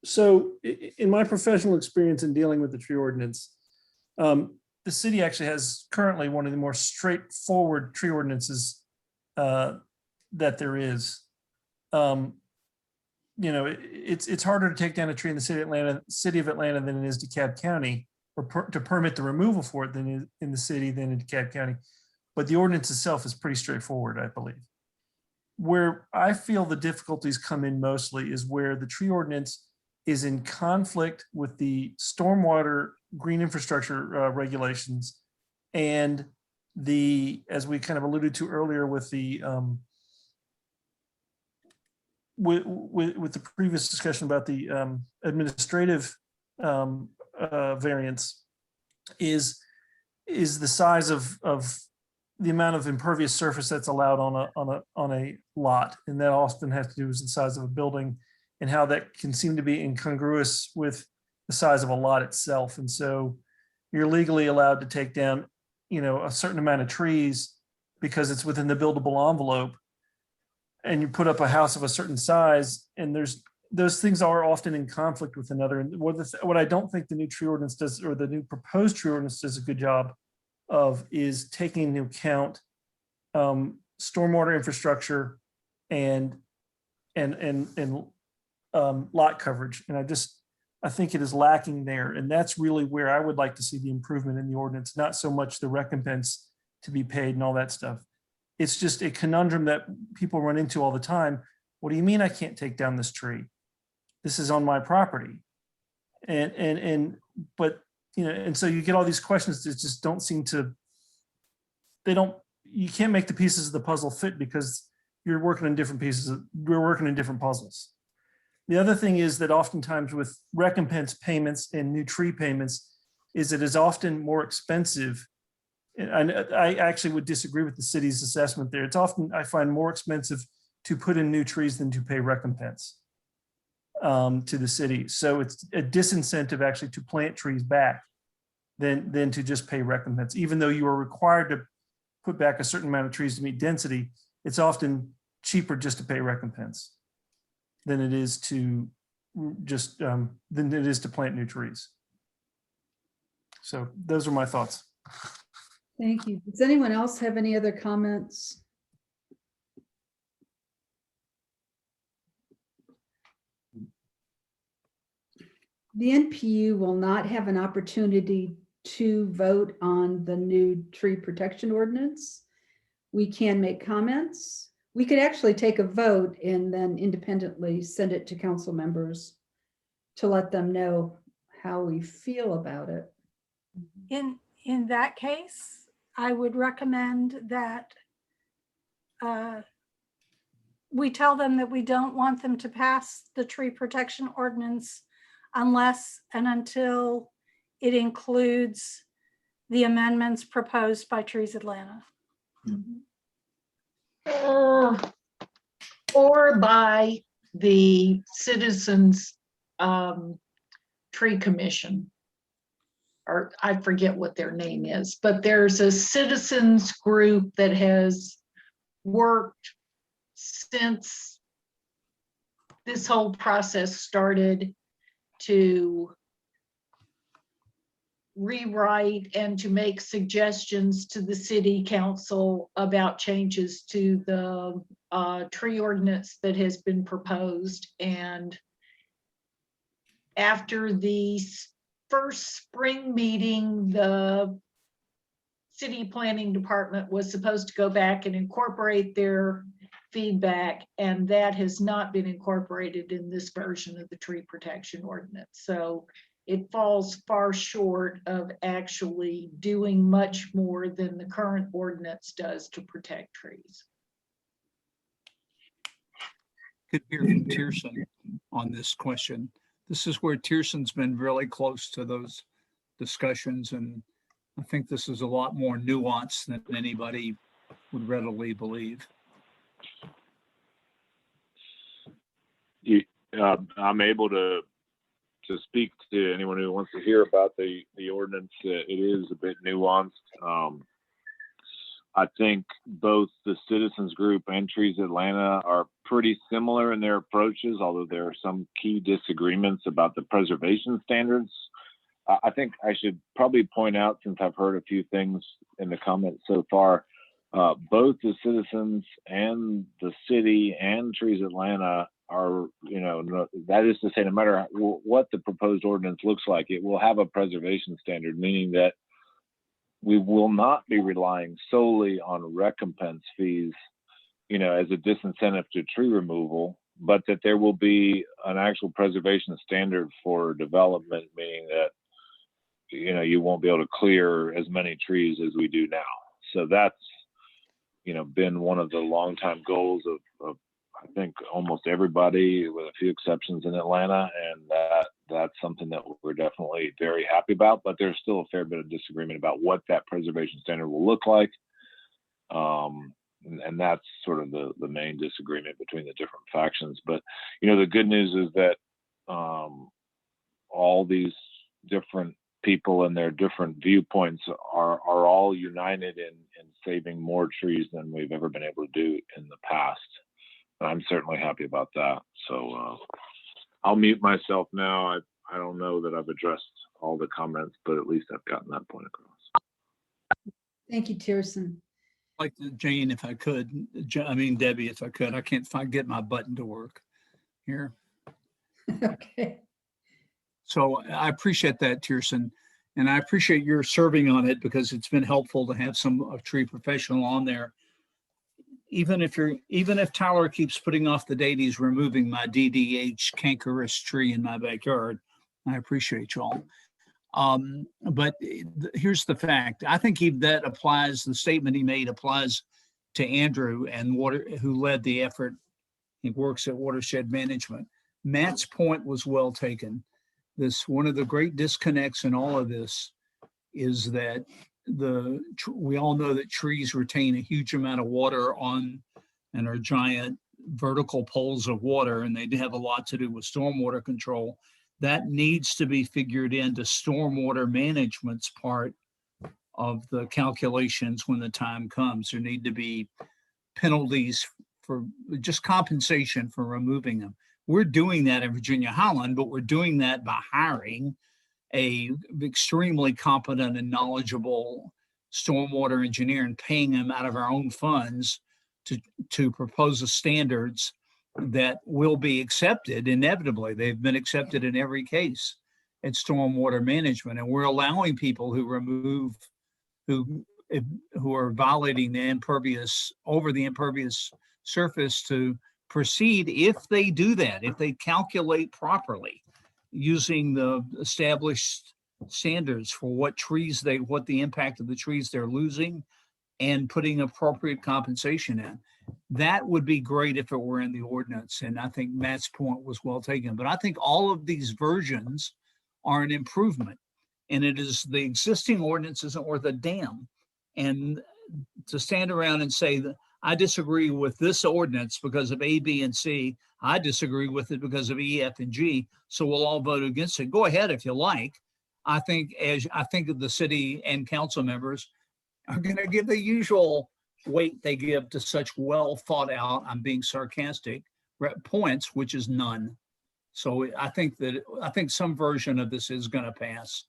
So in my professional experience in dealing with the tree ordinance, the city actually has currently one of the more straightforward tree ordinances that there is. You know, it's harder to take down a tree in the city of Atlanta than it is DeKalb County, or to permit the removal for it than in the city than in DeKalb County. But the ordinance itself is pretty straightforward, I believe. Where I feel the difficulties come in mostly is where the tree ordinance is in conflict with the stormwater green infrastructure regulations, and as we kind of alluded to earlier with the with the previous discussion about the administrative variance, is the size of the amount of impervious surface that's allowed on a lot, and that often has to do with the size of a building and how that can seem to be incongruous with the size of a lot itself. And so you're legally allowed to take down, you know, a certain amount of trees because it's within the buildable envelope, and you put up a house of a certain size, and those things are often in conflict with another. And what I don't think the new tree ordinance does, or the new proposed tree ordinance does a good job of, is taking into account stormwater infrastructure and lot coverage. And I think it is lacking there. And that's really where I would like to see the improvement in the ordinance, not so much the recompense to be paid and all that stuff. It's just a conundrum that people run into all the time. What do you mean I can't take down this tree? This is on my property. But you know, and so you get all these questions that just don't seem to, you can't make the pieces of the puzzle fit because you're working on different pieces, we're working in different puzzles. The other thing is that oftentimes with recompense payments and new tree payments, is it is often more expensive. And I actually would disagree with the city's assessment there. It's often, I find, more expensive to put in new trees than to pay recompense to the city. So it's a disincentive actually to plant trees back than to just pay recompense. Even though you are required to put back a certain amount of trees to meet density, it's often cheaper just to pay recompense than it is to just than it is to plant new trees. So those are my thoughts. Thank you. Does anyone else have any other comments? The NPU will not have an opportunity to vote on the new tree protection ordinance. We can make comments. We could actually take a vote and then independently send it to council members to let them know how we feel about it. In that case, I would recommend that we tell them that we don't want them to pass the tree protection ordinance unless and until it includes the amendments proposed by Trees Atlanta. Or by the Citizens Tree Commission, or I forget what their name is, but there's a citizens group that has worked since this whole process started to rewrite and to make suggestions to the city council about changes to the tree ordinance that has been proposed. And after the first spring meeting, the city planning department was supposed to go back and incorporate their feedback, and that has not been incorporated in this version of the tree protection ordinance. So it falls far short of actually doing much more than the current ordinance does to protect trees. Could hear from Tierson on this question. This is where Tierson's been really close to those discussions, and I think this is a lot more nuanced than anybody would readily believe. I'm able to speak to anyone who wants to hear about the ordinance. It is a bit nuanced. I think both the citizens group and Trees Atlanta are pretty similar in their approaches, although there are some key disagreements about the preservation standards. I think I should probably point out, since I've heard a few things in the comments so far, both the citizens and the city and Trees Atlanta are, that is to say, no matter what the proposed ordinance looks like, it will have a preservation standard, meaning that we will not be relying solely on recompense fees, as a disincentive to tree removal, but that there will be an actual preservation standard for development, meaning that, you won't be able to clear as many trees as we do now. So that's, been one of the longtime goals of I think almost everybody, with a few exceptions in Atlanta, and that's something that we're definitely very happy about. But there's still a fair bit of disagreement about what that preservation standard will look like, and that's sort of the main disagreement between the different factions. But the good news is that all these different people and their different viewpoints are all united in saving more trees than we've ever been able to do in the past. I'm certainly happy about that. So I'll mute myself now. I don't know that I've addressed all the comments, but at least I've gotten that point across. Thank you, Tierson. Like Jane, if I could, Debbie, if I could, I can't get my button to work here. Okay. So I appreciate that, Tierson. And I appreciate your serving on it, because it's been helpful to have some tree professional on there. Even if Tyler keeps putting off the date he's removing my DDH cankerous tree in my backyard, I appreciate y'all. But here's the fact. I think that applies, the statement he made applies to Andrew and who led the effort. He works at Watershed Management. Matt's point was well taken. One of the great disconnects in all of this is that we all know that trees retain a huge amount of water and are giant vertical pools of water, and they have a lot to do with stormwater control. That needs to be figured into stormwater management's part of the calculations when the time comes. There need to be penalties for just compensation for removing them. We're doing that in Virginia Highland, but we're doing that by hiring a extremely competent and stormwater engineer and paying them out of our own funds to propose the standards that will be accepted inevitably. They've been accepted in every case at stormwater management, and we're allowing people who are violating the impervious surface to proceed if they do that, if they calculate properly using the established standards for what the impact of the trees they're losing and putting appropriate compensation in. That would be great if it were in the ordinance. And I think Matt's point was well taken. But I think all of these versions are an improvement. And it is the existing ordinance isn't worth a damn. And to stand around and say that I disagree with this ordinance because of A, B, and C, I disagree with it because of E, F, and G, so we'll all vote against it. Go ahead if you like. I think the city and council members are going to give the usual weight they give to such well thought out, I'm being sarcastic, points, which is none. So I think some version of this is going to pass.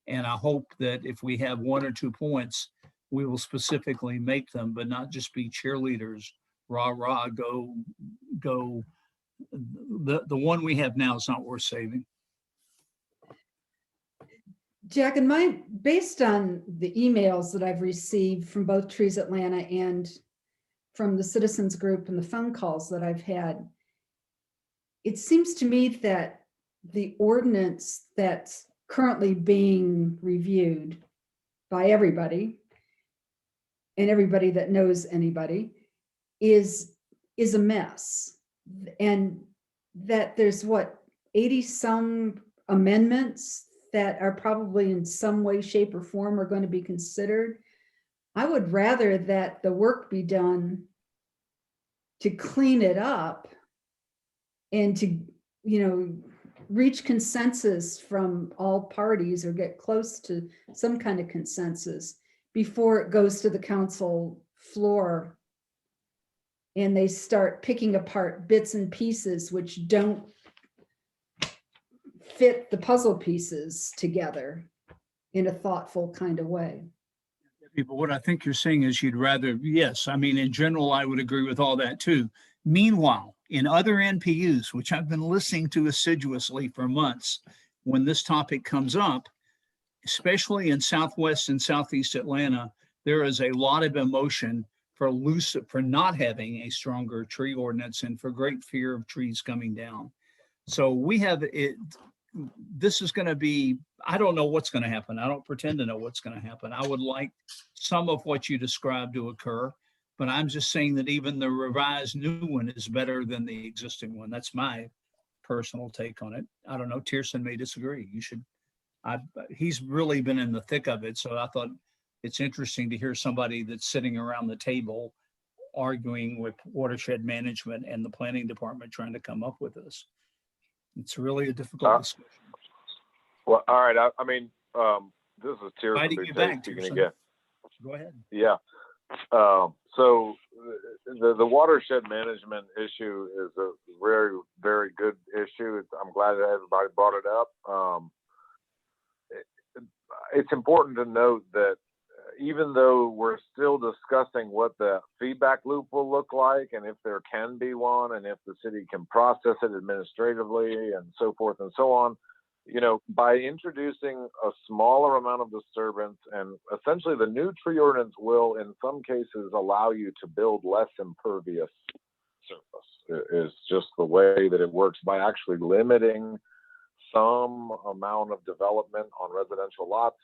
And I hope that if we have 1 or 2 points, we will specifically make them, but not just be cheerleaders, rah, rah, go. The one we have now is not worth saving. Jack, based on the emails that I've received from both Trees Atlanta and from the citizens group and the phone calls that I've had, it seems to me that the ordinance that's currently being reviewed by everybody and everybody that knows anybody is a mess. And that there's 80 some amendments that are probably in some way, shape, or form are going to be considered. I would rather that the work be done to clean it up and to, reach consensus from all parties or get close to some kind of consensus before it goes to the council floor and they start picking apart bits and pieces which don't fit the puzzle pieces together in a thoughtful kind of way. But what I think you're saying is you'd rather, yes, I mean, in general, I would agree with all that too. Meanwhile, in other NPUs, which I've been listening to assiduously for months, when this topic comes up, especially in Southwest and Southeast Atlanta, there is a lot of emotion for not having a stronger tree ordinance and for great fear of trees coming down. So we have it. This is going to be, I don't know what's going to happen. I don't pretend to know what's going to happen. I would like some of what you described to occur, but I'm just saying that even the revised new one is better than the existing one. That's my personal take on it. I don't know. Tierson may disagree. He's really been in the thick of it. So I thought it's interesting to hear somebody that's sitting around the table arguing with watershed management and the planning department trying to come up with this. It's really a difficult discussion. Well, all right. I mean, this is Tierson speaking again. Go ahead. Yeah. So the watershed management issue is a very, very good issue. I'm glad that everybody brought it up. It's important to note that even though we're still discussing what the feedback loop will look like and if there can be one and if the city can process it administratively and so forth and so on, by introducing a smaller amount of disturbance, and essentially the new tree ordinance will in some cases allow you to build less impervious surface. It is just the way that it works by actually limiting some amount of development on residential lots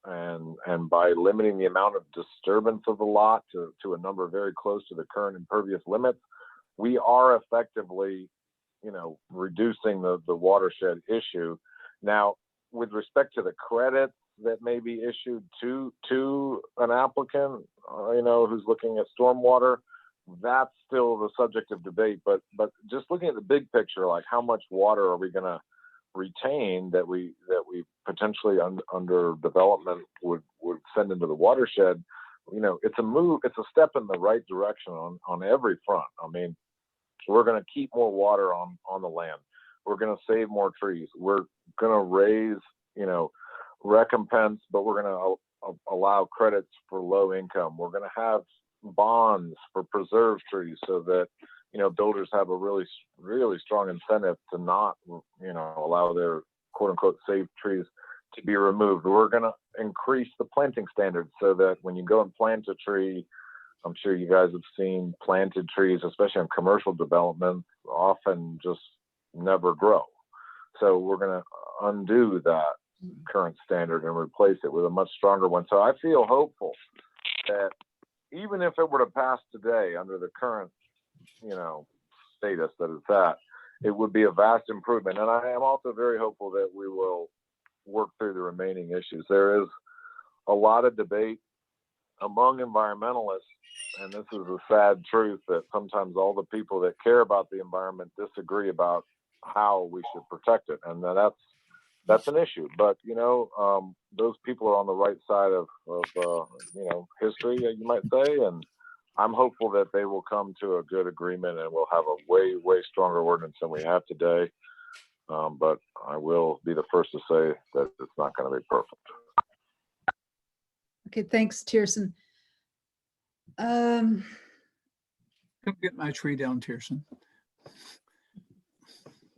and by limiting the amount of disturbance of the lot to a number very close to the current impervious limits, we are effectively, reducing the watershed issue. Now, with respect to the credits that may be issued to an applicant, who's looking at stormwater, that's still the subject of debate. But just looking at the big picture, like how much water are we going to retain that we potentially under development would send into the watershed, it's a step in the right direction on every front. I mean, we're going to keep more water on the land. We're going to save more trees. We're going to raise, recompense, but we're going to allow credits for low income. We're going to have bonds for preserved trees so that, builders have a really, really strong incentive to not, allow their quote unquote safe trees to be removed. We're going to increase the planting standards so that when you go and plant a tree, I'm sure you guys have seen planted trees, especially on commercial development, often just never grow. So we're going to undo that current standard and replace it with a much stronger one. So I feel hopeful that even if it were to pass today under the current, status that it's at, it would be a vast improvement. And I am also very hopeful that we will work through the remaining issues. There is a lot of debate among environmentalists, and this is a sad truth, that sometimes all the people that care about the environment disagree about how we should protect it. And that's an issue. But, those people are on the right side of history, you might say. And I'm hopeful that they will come to a good agreement and we'll have a way, way stronger ordinance than we have today. But I will be the first to say that it's not going to be perfect. Okay, thanks, Tierson. Come get my tree down, Tierson.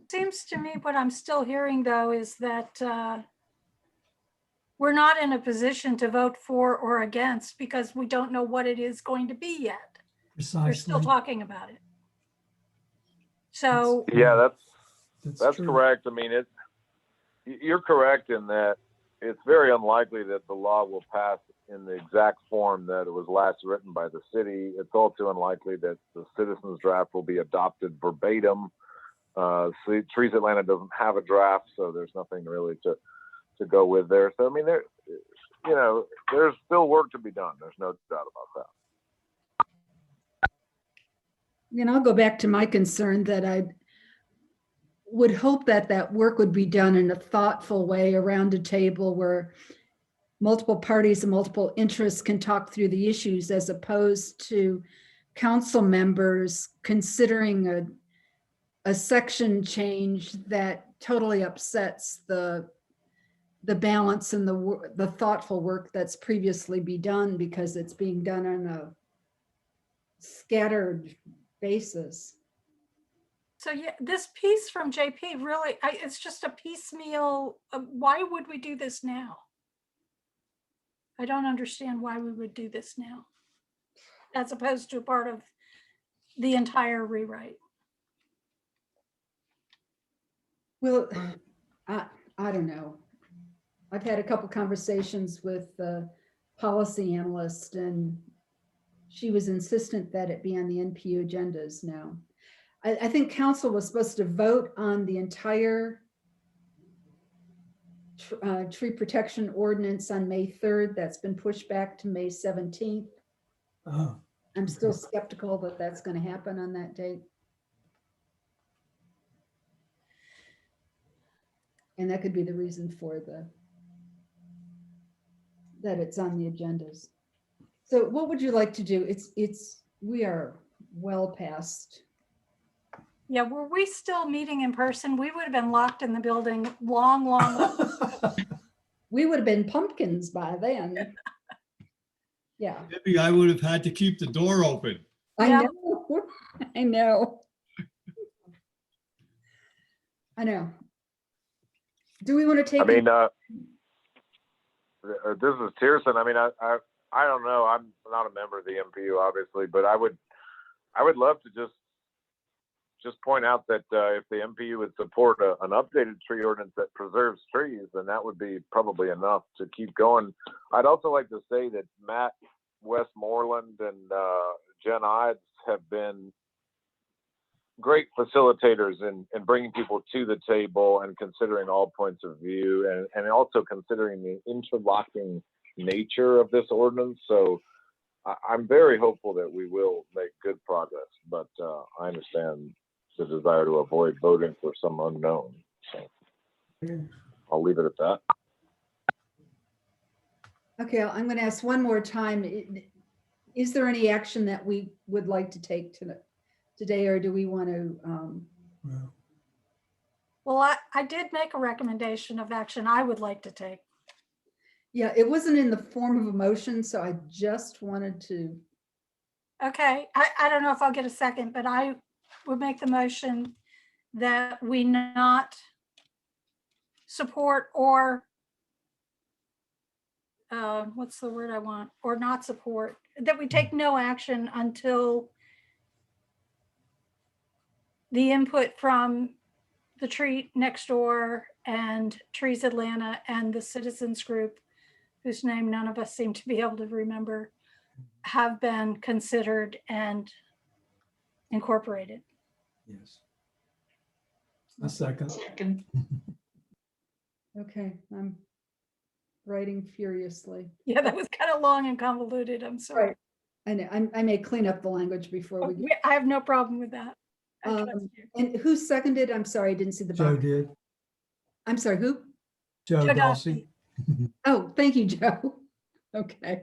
Seems to me what I'm still hearing, though, is that we're not in a position to vote for or against because we don't know what it is going to be yet. Precisely. We're still talking about it. So Yeah, that's true. correct. I mean, you're correct in that it's very unlikely that the law will pass in the exact form that it was last written by the city. It's also unlikely that the citizens draft will be adopted verbatim. Trees Atlanta doesn't have a draft, so there's nothing really to go with there. So I mean, there's still work to be done. There's no doubt about that. I'll go back to my concern that I would hope that work would be done in a thoughtful way around a table where multiple parties and multiple interests can talk through the issues, as opposed to council members considering a section change that totally upsets the balance and the thoughtful work that's previously been done, because it's being done on a scattered basis. So yeah, this piece from JP really, it's just a piecemeal. Why would we do this now? I don't understand why we would do this now, as opposed to part of the entire rewrite. Well, I don't know. I've had a couple conversations with the policy analyst, and she was insistent that it be on the NPU agendas now. I think council was supposed to vote on the entire tree protection ordinance on May 3rd. That's been pushed back to May 17th. Oh, I'm still skeptical that that's going to happen on that date. And that could be the reason for that it's on the agendas. So what would you like to do? We are well past. Yeah, were we still meeting in person, we would have been locked in the building long. We would have been pumpkins by then. Yeah. Maybe I would have had to keep the door open. I Yeah. know. I know. I know. Do we want to take? I mean, this is Tierson. I mean, I don't know. I'm not a member of the MPU, obviously, but I would love to just point out that if the MPU would support an updated tree ordinance that preserves trees, then that would be probably enough to keep going. I'd also like to say that Matt Westmoreland and Jen Ides have been great facilitators in bringing people to the table and considering all points of view, and also considering the interlocking nature of this ordinance. So I'm very hopeful that we will make good progress, but I understand the desire to avoid voting for some unknown. So I'll leave it at that. Okay, I'm going to ask one more time. Is there any action that we would like to take today, or do we want to? Well, I did make a recommendation of action I would like to take. Yeah, it wasn't in the form of a motion, so I just wanted to. Okay, I don't know if I'll get a second, but I would make the motion that we not support, or what's the word I want, or not support, that we take no action until the input from the tree next door and Trees Atlanta and the citizens group, whose name none of us seem to be able to remember, have been considered and incorporated. Yes. A second. Second. Okay, I'm writing furiously. Yeah, that was kind of long and convoluted. I'm sorry. Right. And I may clean up the language before we get. I have no problem with that. I trust you. And who seconded? I'm sorry, I didn't see the Joe box. did. I'm sorry, who? Joe Joe Dawsey. Oh, thank you, Joe. Okay.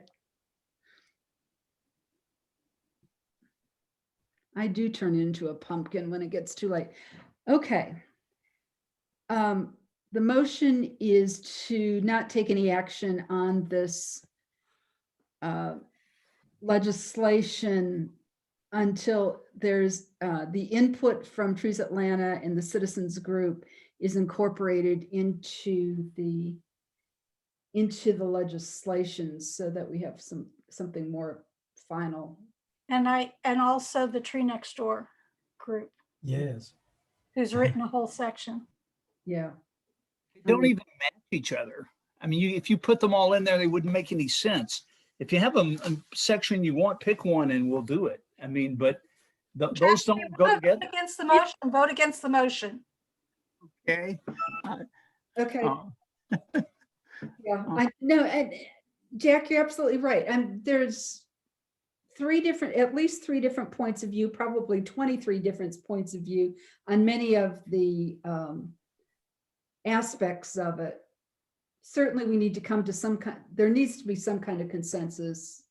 I do turn into a pumpkin when it gets too late. Okay. The motion is to not take any action on this legislation until there's the input from Trees Atlanta and the citizens group is incorporated into the legislation, so that we have something more final. And also the Tree Next Door group, Yes. who's written a whole section. Yeah. They don't even match each other. I mean, if you put them all in there, they wouldn't make any sense. If you have a section you want, pick one and we'll do it. I mean, but those don't go Vote together. against the motion. Vote against the motion. Okay. Okay. Uh, Yeah, I know, and Jack, you're absolutely right. And there's at least three different points of view, probably 23 different points of view on many of the aspects of it. Certainly we need to come to there needs to be some kind of consensus.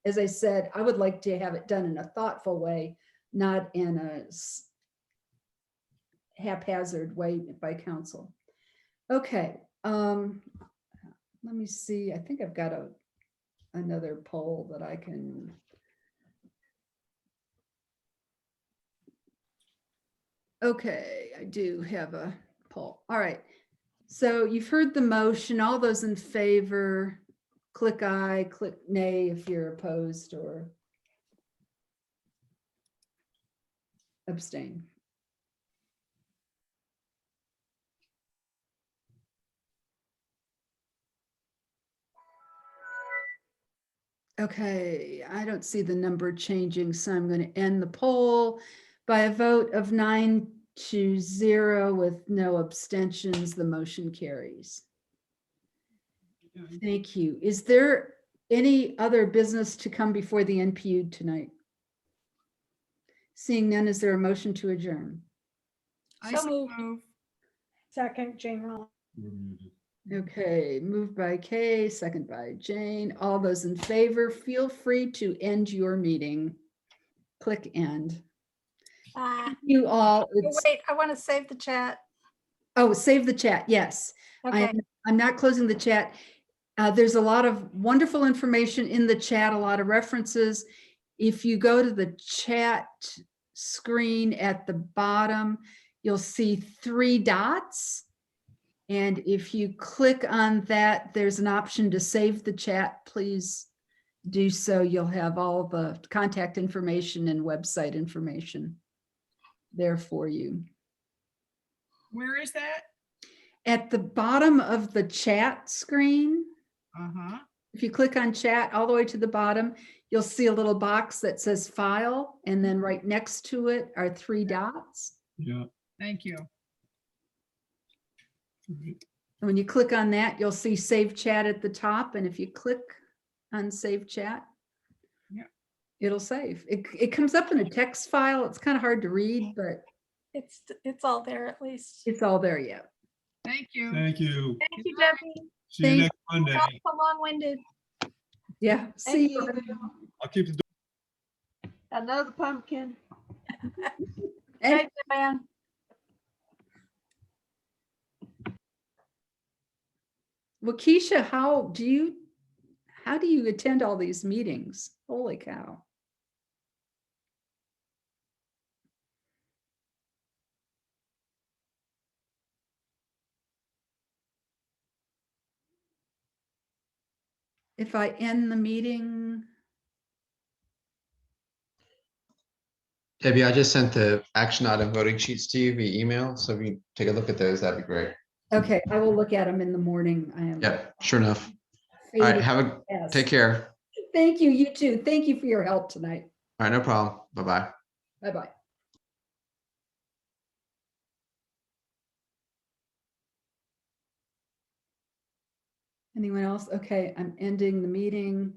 As I said, I would like to have it done in a thoughtful way, not in a haphazard way by council. Okay. Let me see. I think I've got another poll that I can. Okay, I do have a poll. All right. So you've heard the motion. All those in favor, click aye, click nay if you're opposed or abstain. Okay, I don't see the number changing, so I'm going to end the poll by a vote of 9-0 with no abstentions. The motion carries. Thank you. Is there any other business to come before the NPU tonight? Seeing none, is there a motion to adjourn? So move. Second, Jane Rollins. Okay, moved by Kay, second by Jane. All those in favor, feel free to end your meeting. Click end. You all. Wait, I want to save the chat. Oh, save the chat. Yes. Okay. I'm not closing the chat. There's a lot of wonderful information in the chat, a lot of references. If you go to the chat screen at the bottom, you'll see 3 dots. And if you click on that, there's an option to save the chat. Please do so. You'll have all the contact information and website information there for you. Where is that? At the bottom of the chat screen. Uh-huh. If you click on chat all the way to the bottom, you'll see a little box that says file, and then right next to it are 3 dots. Yeah. Thank you. When you click on that, you'll see save chat at the top. And if you click on save chat, yeah, it'll save. It comes up in a text file. It's kind of hard to read, but it's all there at least. it's all there yet. Thank you. Thank you. Thank you, Debbie. See you next Monday. Not so long-winded. Yeah. See you. I'll keep the Another pumpkin. Hey, man. Well, Keisha, how do you attend all these meetings? Holy cow. if I end the meeting, Debbie, I just sent the action item voting sheets to you via email. So if you take a look at those, that'd be great. okay, I will look at them in the morning. I am Yeah, sure enough. All right, fading fast. take care. Thank you, you too. Thank you for your help tonight. All right, no problem. Bye-bye. Bye-bye. Anyone else? Okay, I'm ending the meeting.